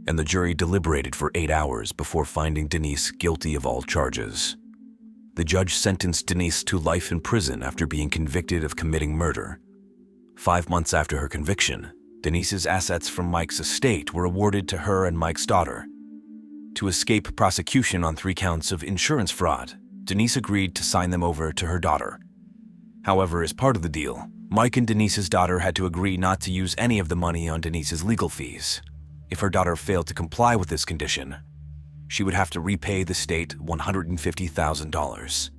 and the jury deliberated for 8 hours before finding Denise guilty of all charges. The judge sentenced Denise to life in prison after being convicted of committing murder. 5 months after her conviction, Denise's assets from Mike's estate were awarded to her and Mike's daughter. To escape prosecution on 3 counts of insurance fraud, Denise agreed to sign them over to her daughter. However, as part of the deal, Mike and Denise's daughter had to agree not to use any of the money on Denise's legal fees. If her daughter failed to comply with this condition, she would have to repay the state $150,000.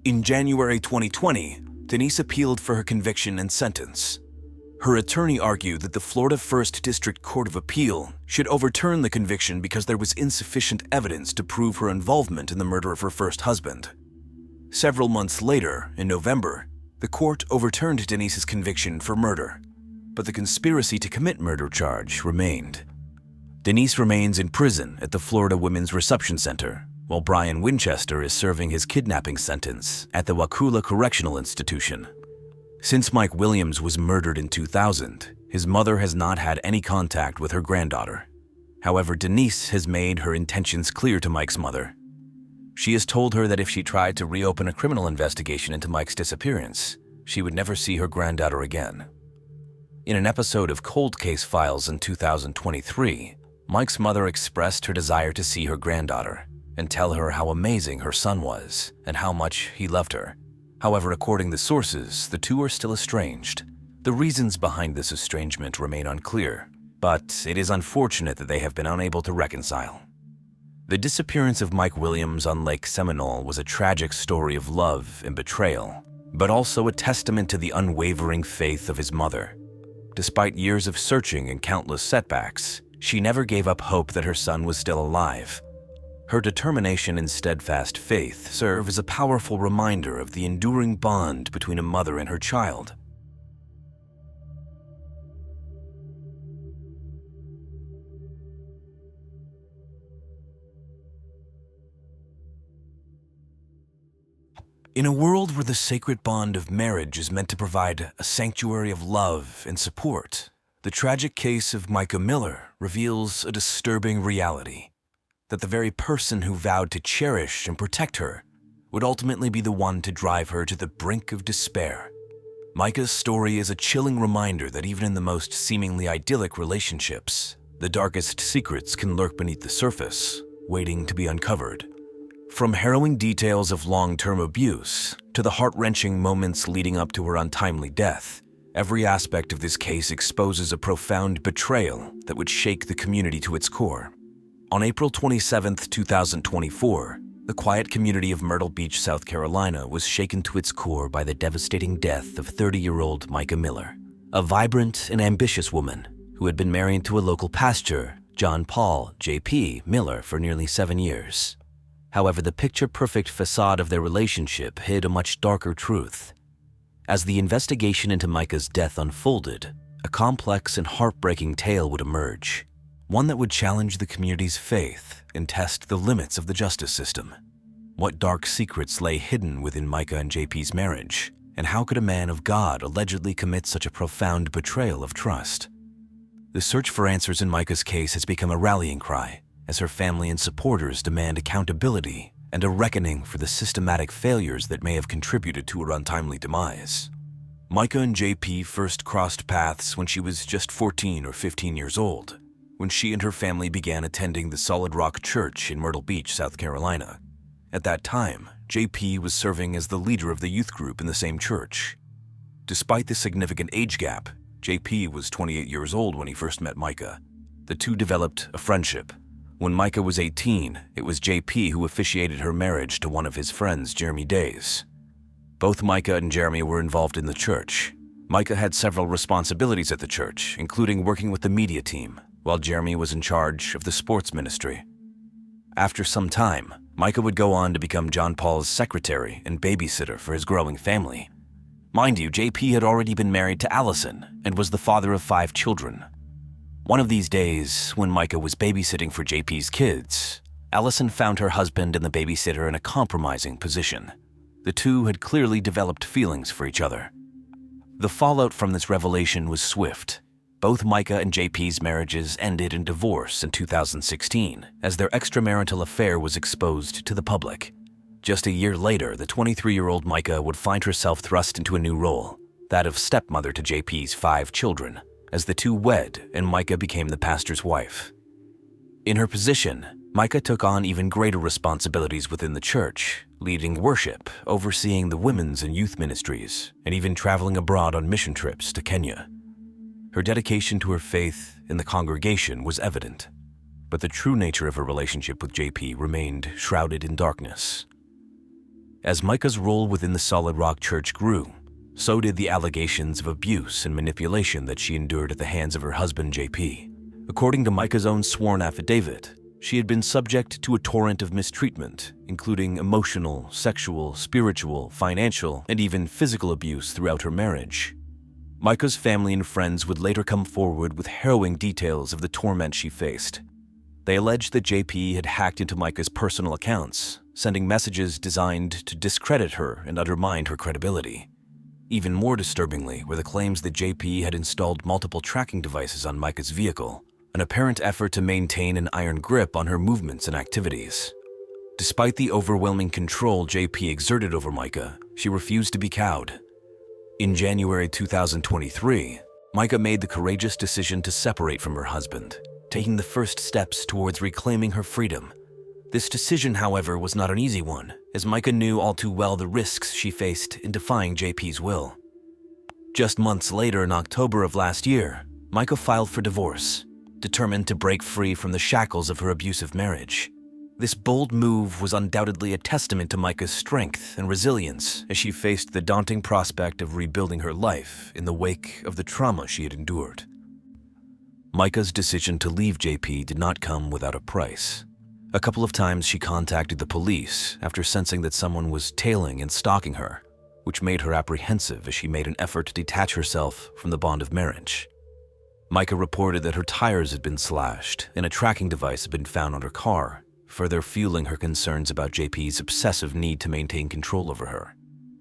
In January 2020, Denise appealed for her conviction and sentence. Her attorney argued that the Florida First District Court of Appeal should overturn the conviction because there was insufficient evidence to prove her involvement in the murder of her first husband. Several months later, in November, the court overturned Denise's conviction for murder, but the conspiracy to commit murder charge remained. Denise remains in prison at the Florida Women's Reception Center, while Brian Winchester is serving his kidnapping sentence at the Wakulla Correctional Institution. Since Mike Williams was murdered in 2000, his mother has not had any contact with her granddaughter. However, Denise has made her intentions clear to Mike's mother. She has told her that if she tried to reopen a criminal investigation into Mike's disappearance, she would never see her granddaughter again. In an episode of Cold Case Files in 2023, Mike's mother expressed her desire to see her granddaughter and tell her how amazing her son was and how much he loved her. However, according to sources, the two are still estranged. The reasons behind this estrangement remain unclear, but it is unfortunate that they have been unable to reconcile. The disappearance of Mike Williams on Lake Seminole was a tragic story of love and betrayal, but also a testament to the unwavering faith of his mother. Despite years of searching and countless setbacks, she never gave up hope that her son was still alive. Her determination and steadfast faith serve as a powerful reminder of the enduring bond between a mother and her child. In a world where the sacred bond of marriage is meant to provide a sanctuary of love and support, the tragic case of Micah Miller reveals a disturbing reality: that the very person who vowed to cherish and protect her would ultimately be the one to drive her to the brink of despair. Micah's story is a chilling reminder that even in the most seemingly idyllic relationships, the darkest secrets can lurk beneath the surface, waiting to be uncovered. From harrowing details of long-term abuse to the heart-wrenching moments leading up to her untimely death, every aspect of this case exposes a profound betrayal that would shake the community to its core. On April 27, 2024, the quiet community of Myrtle Beach, South Carolina was shaken to its core by the devastating death of 30-year-old Micah Miller, a vibrant and ambitious woman who had been married to a local pastor, John Paul J.P. Miller, for nearly 7 years. However, the picture-perfect facade of their relationship hid a much darker truth. As the investigation into Micah's death unfolded, a complex and heartbreaking tale would emerge, one that would challenge the community's faith and test the limits of the justice system. What dark secrets lay hidden within Micah and JP's marriage, and how could a man of God allegedly commit such a profound betrayal of trust? The search for answers in Micah's case has become a rallying cry, as her family and supporters demand accountability and a reckoning for the systematic failures that may have contributed to her untimely demise. Micah and JP first crossed paths when she was just 14 or 15 years old, when she and her family began attending the Solid Rock Church in Myrtle Beach, South Carolina. At that time, JP was serving as the leader of the youth group in the same church. Despite the significant age gap, JP was 28 years old when he first met Micah. The two developed a friendship. When Micah was 18, it was JP who officiated her marriage to one of his friends, Jeremy Days. Both Micah and Jeremy were involved in the church. Micah had several responsibilities at the church, including working with the media team, while Jeremy was in charge of the sports ministry. After some time, Micah would go on to become John Paul's secretary and babysitter for his growing family. Mind you, JP had already been married to Allison and was the father of 5 children. One of these days, when Micah was babysitting for JP's kids, Allison found her husband and the babysitter in a compromising position. The two had clearly developed feelings for each other. The fallout from this revelation was swift. Both Micah and JP's marriages ended in divorce in 2016, as their extramarital affair was exposed to the public. Just a year later, the 23-year-old Micah would find herself thrust into a new role, that of stepmother to JP's 5 children, as the two wed and Micah became the pastor's wife. In her position, Micah took on even greater responsibilities within the church, leading worship, overseeing the women's and youth ministries, and even traveling abroad on mission trips to Kenya. Her dedication to her faith in the congregation was evident, but the true nature of her relationship with JP remained shrouded in darkness. As Micah's role within the Solid Rock Church grew, so did the allegations of abuse and manipulation that she endured at the hands of her husband, JP. According to Micah's own sworn affidavit, she had been subject to a torrent of mistreatment, including emotional, sexual, spiritual, financial, and even physical abuse throughout her marriage. Micah's family and friends would later come forward with harrowing details of the torment she faced. They alleged that JP had hacked into Micah's personal accounts, sending messages designed to discredit her and undermine her credibility. Even more disturbingly were the claims that JP had installed multiple tracking devices on Micah's vehicle, an apparent effort to maintain an iron grip on her movements and activities. Despite the overwhelming control JP exerted over Micah, she refused to be cowed. In January 2023, Micah made the courageous decision to separate from her husband, taking the first steps towards reclaiming her freedom. This decision, however, was not an easy one, as Micah knew all too well the risks she faced in defying JP's will. Just months later, in October of last year, Micah filed for divorce, determined to break free from the shackles of her abusive marriage. This bold move was undoubtedly a testament to Micah's strength and resilience as she faced the daunting prospect of rebuilding her life in the wake of the trauma she had endured. Micah's decision to leave JP did not come without a price. A couple of times she contacted the police after sensing that someone was tailing and stalking her, which made her apprehensive as she made an effort to detach herself from the bond of marriage. Micah reported that her tires had been slashed and a tracking device had been found on her car, further fueling her concerns about JP's obsessive need to maintain control over her.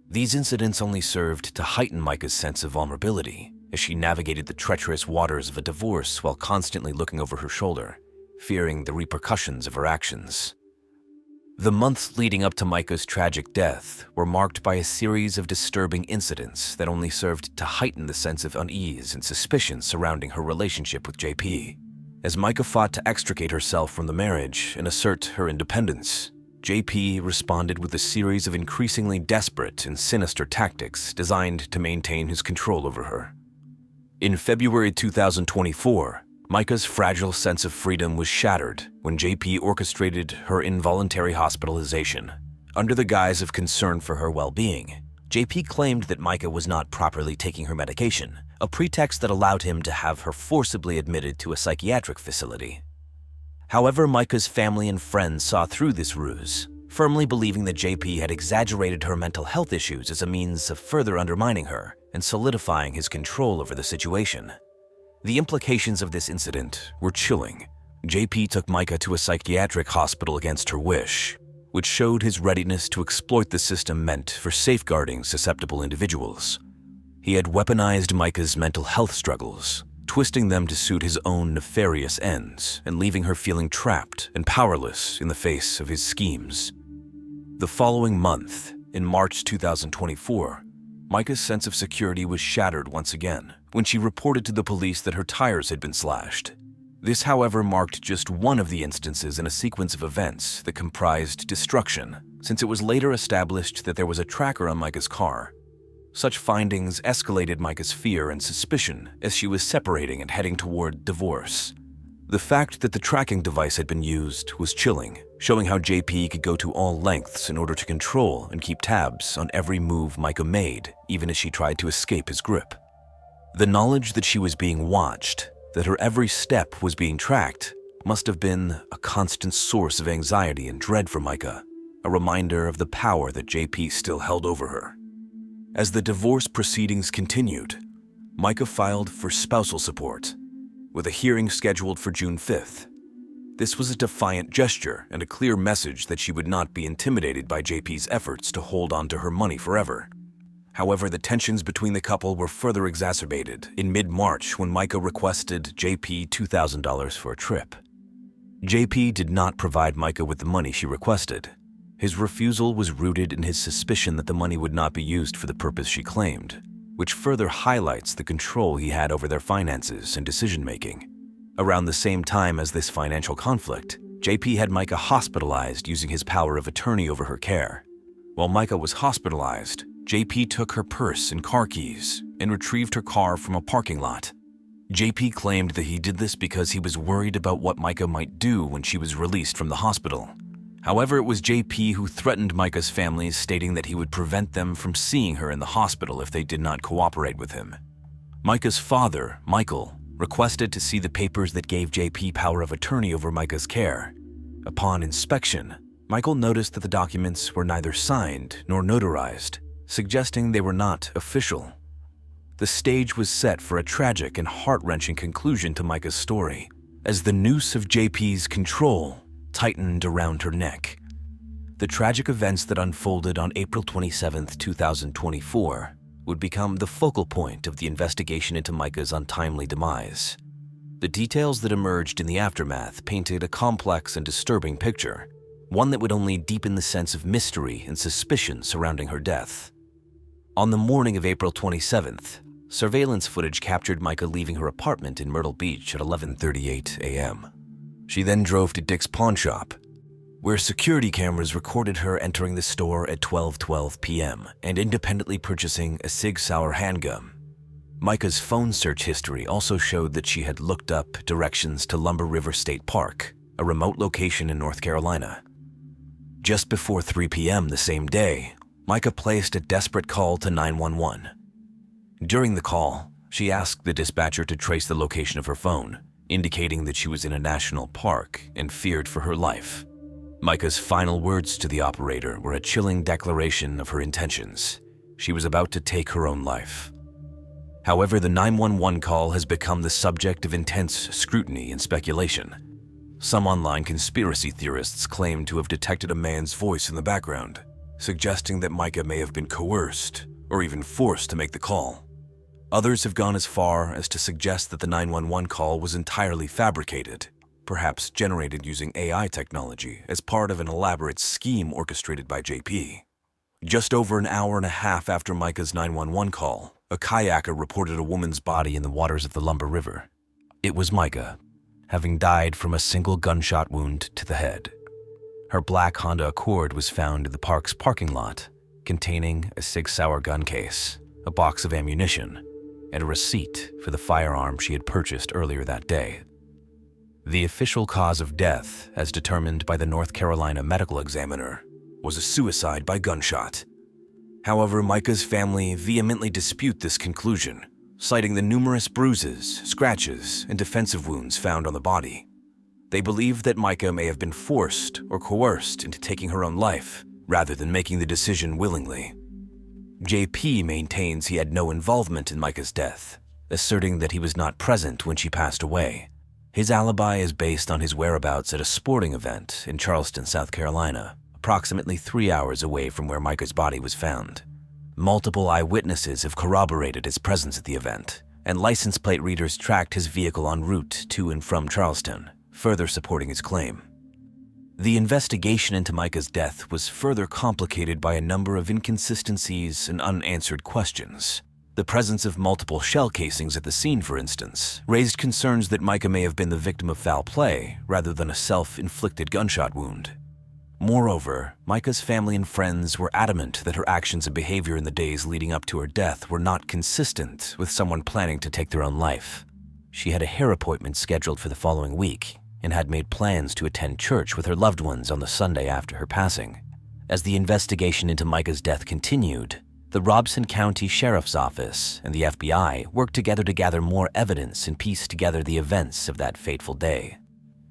These incidents only served to heighten Micah's sense of vulnerability as she navigated the treacherous waters of a divorce while constantly looking over her shoulder, fearing the repercussions of her actions. The months leading up to Micah's tragic death were marked by a series of disturbing incidents that only served to heighten the sense of unease and suspicion surrounding her relationship with JP. As Micah fought to extricate herself from the marriage and assert her independence, JP responded with a series of increasingly desperate and sinister tactics designed to maintain his control over her. In February 2024, Micah's fragile sense of freedom was shattered when JP orchestrated her involuntary hospitalization. Under the guise of concern for her well-being, JP claimed that Micah was not properly taking her medication, a pretext that allowed him to have her forcibly admitted to a psychiatric facility. However, Micah's family and friends saw through this ruse, firmly believing that JP had exaggerated her mental health issues as a means of further undermining her and solidifying his control over the situation. The implications of this incident were chilling. JP took Micah to a psychiatric hospital against her wish, which showed his readiness to exploit the system meant for safeguarding susceptible individuals. He had weaponized Micah's mental health struggles, twisting them to suit his own nefarious ends and leaving her feeling trapped and powerless in the face of his schemes. The following month, in March 2024, Micah's sense of security was shattered once again when she reported to the police that her tires had been slashed. This, however, marked just one of the instances in a sequence of events that comprised destruction, since it was later established that there was a tracker on Micah's car. Such findings escalated Micah's fear and suspicion as she was separating and heading toward divorce. The fact that the tracking device had been used was chilling, showing how JP could go to all lengths in order to control and keep tabs on every move Micah made, even as she tried to escape his grip. The knowledge that she was being watched, that her every step was being tracked, must have been a constant source of anxiety and dread for Micah, a reminder of the power that JP still held over her. As the divorce proceedings continued, Micah filed for spousal support, with a hearing scheduled for June 5th. This was a defiant gesture and a clear message that she would not be intimidated by JP's efforts to hold on to her money forever. However, the tensions between the couple were further exacerbated in mid-March when Micah requested JP $2,000 for a trip. JP did not provide Micah with the money she requested. His refusal was rooted in his suspicion that the money would not be used for the purpose she claimed, which further highlights the control he had over their finances and decision-making. Around the same time as this financial conflict, JP had Micah hospitalized using his power of attorney over her care. While Micah was hospitalized, JP took her purse and car keys and retrieved her car from a parking lot. JP claimed that he did this because he was worried about what Micah might do when she was released from the hospital. However, it was JP who threatened Micah's family, stating that he would prevent them from seeing her in the hospital if they did not cooperate with him. Micah's father, Michael, requested to see the papers that gave JP power of attorney over Micah's care. Upon inspection, Michael noticed that the documents were neither signed nor notarized, suggesting they were not official. The stage was set for a tragic and heart-wrenching conclusion to Micah's story, as the noose of JP's control tightened around her neck. The tragic events that unfolded on April 27, 2024, would become the focal point of the investigation into Micah's untimely demise. The details that emerged in the aftermath painted a complex and disturbing picture, one that would only deepen the sense of mystery and suspicion surrounding her death. On the morning of April 27th, surveillance footage captured Micah leaving her apartment in Myrtle Beach at 11:38 a.m. She then drove to Dick's pawn shop, where security cameras recorded her entering the store at 12:12 p.m. and independently purchasing a Sig Sauer handgun. Micah's phone search history also showed that she had looked up directions to Lumber River State Park, a remote location in North Carolina. Just before 3 p.m. the same day, Micah placed a desperate call to 911. During the call, she asked the dispatcher to trace the location of her phone, indicating that she was in a national park and feared for her life. Micah's final words to the operator were a chilling declaration of her intentions. She was about to take her own life. However, the 911 call has become the subject of intense scrutiny and speculation. Some online conspiracy theorists claim to have detected a man's voice in the background, suggesting that Micah may have been coerced or even forced to make the call. Others have gone as far as to suggest that the 911 call was entirely fabricated, perhaps generated using AI technology as part of an elaborate scheme orchestrated by JP. Just over an hour and a half after Micah's 911 call, a kayaker reported a woman's body in the waters of the Lumber River. It was Micah, having died from a single gunshot wound to the head. Her black Honda Accord was found in the park's parking lot, containing a Sig Sauer gun case, a box of ammunition, and a receipt for the firearm she had purchased earlier that day. The official cause of death, as determined by the North Carolina medical examiner, was a suicide by gunshot. However, Micah's family vehemently dispute this conclusion, citing the numerous bruises, scratches, and defensive wounds found on the body. They believe that Micah may have been forced or coerced into taking her own life, rather than making the decision willingly. JP maintains he had no involvement in Micah's death, asserting that he was not present when she passed away. His alibi is based on his whereabouts at a sporting event in Charleston, South Carolina, approximately 3 hours away from where Micah's body was found. Multiple eyewitnesses have corroborated his presence at the event, and license plate readers tracked his vehicle en route to and from Charleston, further supporting his claim. The investigation into Micah's death was further complicated by a number of inconsistencies and unanswered questions. The presence of multiple shell casings at the scene, for instance, raised concerns that Micah may have been the victim of foul play rather than a self-inflicted gunshot wound. Moreover, Micah's family and friends were adamant that her actions and behavior in the days leading up to her death were not consistent with someone planning to take their own life. She had a hair appointment scheduled for the following week and had made plans to attend church with her loved ones on the Sunday after her passing. As the investigation into Micah's death continued, the Robeson County Sheriff's Office and the FBI worked together to gather more evidence and piece together the events of that fateful day.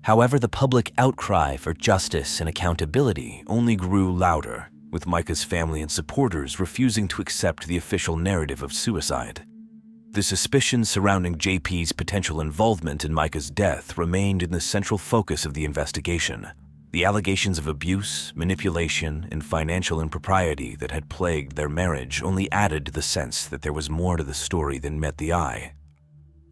However, the public outcry for justice and accountability only grew louder, with Micah's family and supporters refusing to accept the official narrative of suicide. The suspicions surrounding JP's potential involvement in Micah's death remained in the central focus of the investigation. The allegations of abuse, manipulation, and financial impropriety that had plagued their marriage only added to the sense that there was more to the story than met the eye.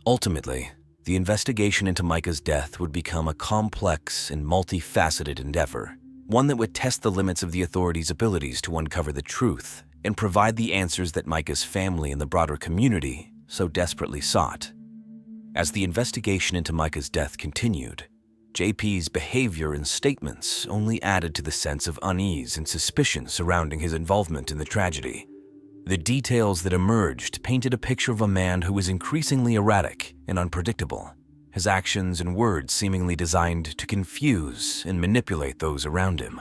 Ultimately, the investigation into Micah's death would become a complex and multifaceted endeavor, one that would test the limits of the authorities' abilities to uncover the truth and provide the answers that Micah's family and the broader community so desperately sought. As the investigation into Micah's death continued, JP's behavior and statements only added to the sense of unease and suspicion surrounding his involvement in the tragedy. The details that emerged painted a picture of a man who was increasingly erratic and unpredictable, his actions and words seemingly designed to confuse and manipulate those around him.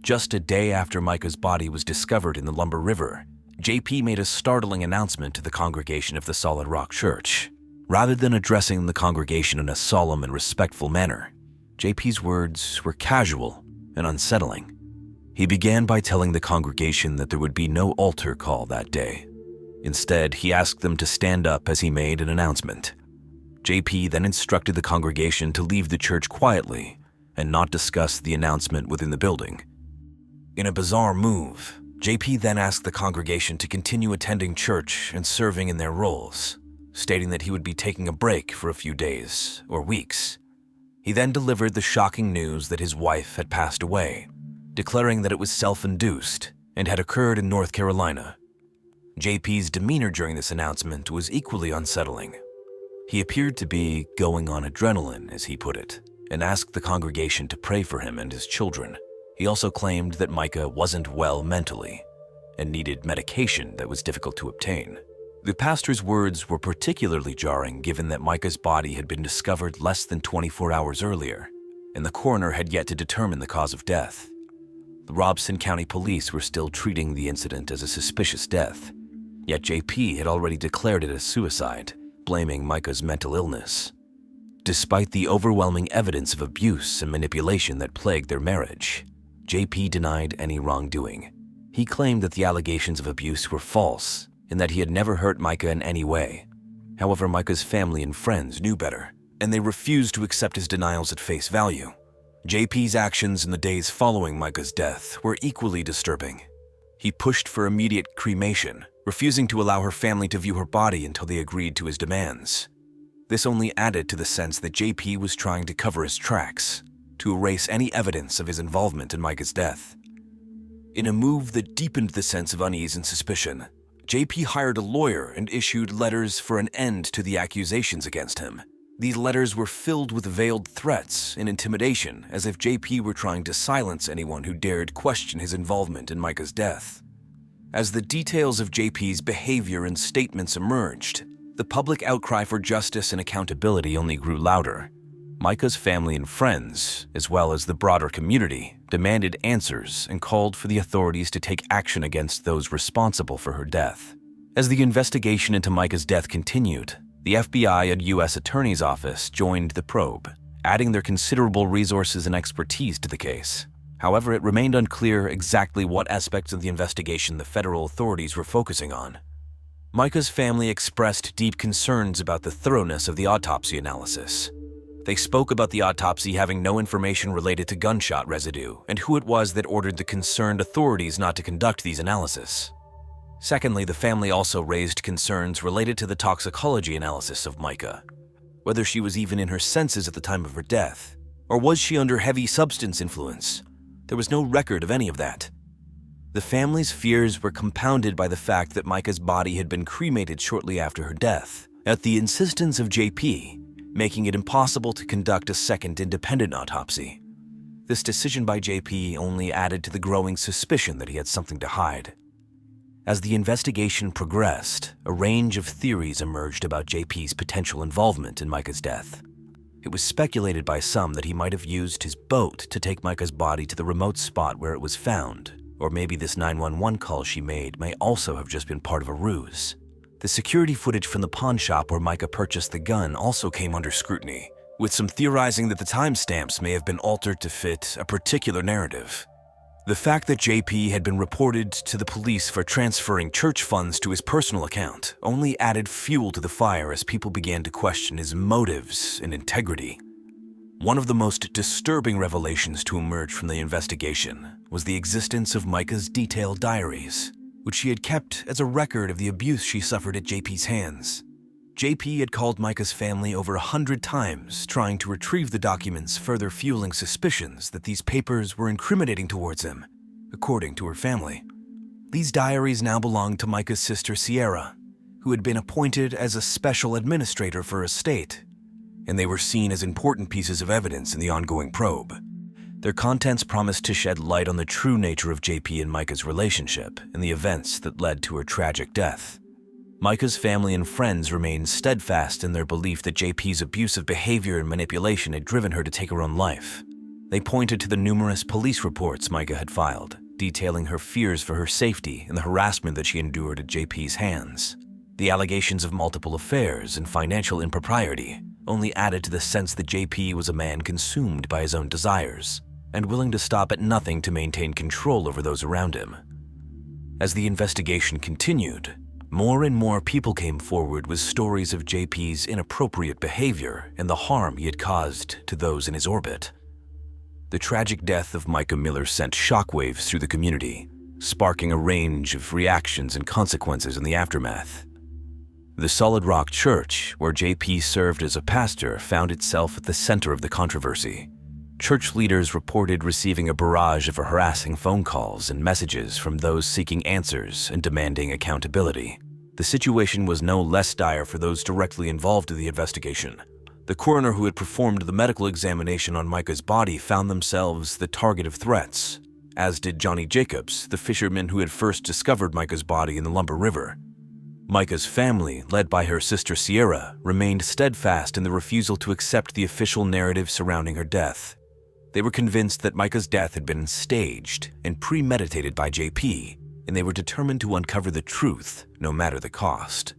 Just a day after Micah's body was discovered in the Lumber River, JP made a startling announcement to the congregation of the Solid Rock Church. Rather than addressing the congregation in a solemn and respectful manner, JP's words were casual and unsettling. He began by telling the congregation that there would be no altar call that day. Instead, he asked them to stand up as he made an announcement. JP then instructed the congregation to leave the church quietly and not discuss the announcement within the building. In a bizarre move, JP then asked the congregation to continue attending church and serving in their roles, stating that he would be taking a break for a few days or weeks. He then delivered the shocking news that his wife had passed away, declaring that it was self-induced and had occurred in North Carolina. JP's demeanor during this announcement was equally unsettling. He appeared to be going on adrenaline, as he put it, and asked the congregation to pray for him and his children. He also claimed that Micah wasn't well mentally and needed medication that was difficult to obtain. The pastor's words were particularly jarring given that Micah's body had been discovered less than 24 hours earlier, and the coroner had yet to determine the cause of death. The Robeson County Police were still treating the incident as a suspicious death, yet JP had already declared it as suicide, blaming Micah's mental illness. Despite the overwhelming evidence of abuse and manipulation that plagued their marriage, JP denied any wrongdoing. He claimed that the allegations of abuse were false and that he had never hurt Micah in any way. However, Micah's family and friends knew better, and they refused to accept his denials at face value. JP's actions in the days following Micah's death were equally disturbing. He pushed for immediate cremation, refusing to allow her family to view her body until they agreed to his demands. This only added to the sense that JP was trying to cover his tracks, to erase any evidence of his involvement in Micah's death. In a move that deepened the sense of unease and suspicion, JP hired a lawyer and issued letters for an end to the accusations against him. These letters were filled with veiled threats and intimidation, as if JP were trying to silence anyone who dared question his involvement in Micah's death. As the details of JP's behavior and statements emerged, the public outcry for justice and accountability only grew louder. Micah's family and friends, as well as the broader community, demanded answers and called for the authorities to take action against those responsible for her death. As the investigation into Micah's death continued, the FBI and U.S. Attorney's Office joined the probe, adding their considerable resources and expertise to the case. However, it remained unclear exactly what aspects of the investigation the federal authorities were focusing on. Micah's family expressed deep concerns about the thoroughness of the autopsy analysis. They spoke about the autopsy having no information related to gunshot residue and who it was that ordered the concerned authorities not to conduct these analyses. Secondly, the family also raised concerns related to the toxicology analysis of Micah, whether she was even in her senses at the time of her death, or was she under heavy substance influence. There was no record of any of that. The family's fears were compounded by the fact that Micah's body had been cremated shortly after her death, at the insistence of JP, making it impossible to conduct a second independent autopsy. This decision by JP only added to the growing suspicion that he had something to hide. As the investigation progressed, a range of theories emerged about JP's potential involvement in Micah's death. It was speculated by some that he might have used his boat to take Micah's body to the remote spot where it was found, or maybe this 911 call she made may also have just been part of a ruse. The security footage from the pawn shop where Micah purchased the gun also came under scrutiny, with some theorizing that the timestamps may have been altered to fit a particular narrative. The fact that JP had been reported to the police for transferring church funds to his personal account only added fuel to the fire as people began to question his motives and integrity. One of the most disturbing revelations to emerge from the investigation was the existence of Micah's detailed diaries, which she had kept as a record of the abuse she suffered at JP's hands. JP had called Micah's family over 100 times, trying to retrieve the documents, further fueling suspicions that these papers were incriminating towards him, according to her family. These diaries now belonged to Micah's sister Sierra, who had been appointed as a special administrator for her estate, and they were seen as important pieces of evidence in the ongoing probe. Their contents promised to shed light on the true nature of JP and Micah's relationship and the events that led to her tragic death. Micah's family and friends remained steadfast in their belief that JP's abusive behavior and manipulation had driven her to take her own life. They pointed to the numerous police reports Micah had filed, detailing her fears for her safety and the harassment that she endured at JP's hands. The allegations of multiple affairs and financial impropriety only added to the sense that JP was a man consumed by his own desires and willing to stop at nothing to maintain control over those around him. As the investigation continued, more and more people came forward with stories of JP's inappropriate behavior and the harm he had caused to those in his orbit. The tragic death of Micah Miller sent shockwaves through the community, sparking a range of reactions and consequences in the aftermath. The Solid Rock Church, where JP served as a pastor, found itself at the center of the controversy. Church leaders reported receiving a barrage of harassing phone calls and messages from those seeking answers and demanding accountability. The situation was no less dire for those directly involved in the investigation. The coroner who had performed the medical examination on Micah's body found themselves the target of threats, as did Johnny Jacobs, the fisherman who had first discovered Micah's body in the Lumber River. Micah's family, led by her sister Sierra, remained steadfast in the refusal to accept the official narrative surrounding her death. They were convinced that Micah's death had been staged and premeditated by JP, and they were determined to uncover the truth, no matter the cost.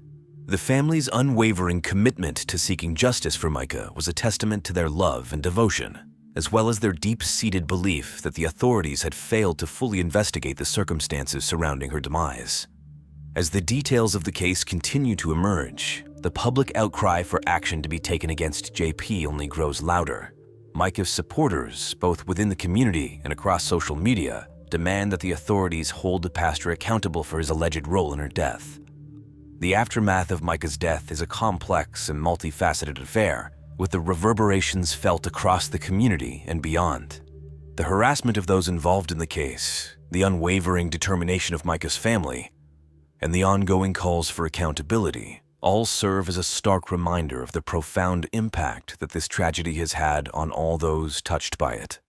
The family's unwavering commitment to seeking justice for Micah was a testament to their love and devotion, as well as their deep-seated belief that the authorities had failed to fully investigate the circumstances surrounding her demise. As the details of the case continue to emerge, the public outcry for action to be taken against JP only grows louder. Micah's supporters, both within the community and across social media, demand that the authorities hold the pastor accountable for his alleged role in her death. The aftermath of Micah's death is a complex and multifaceted affair, with the reverberations felt across the community and beyond. The harassment of those involved in the case, the unwavering determination of Micah's family, and the ongoing calls for accountability all serve as a stark reminder of the profound impact that this tragedy has had on all those touched by it.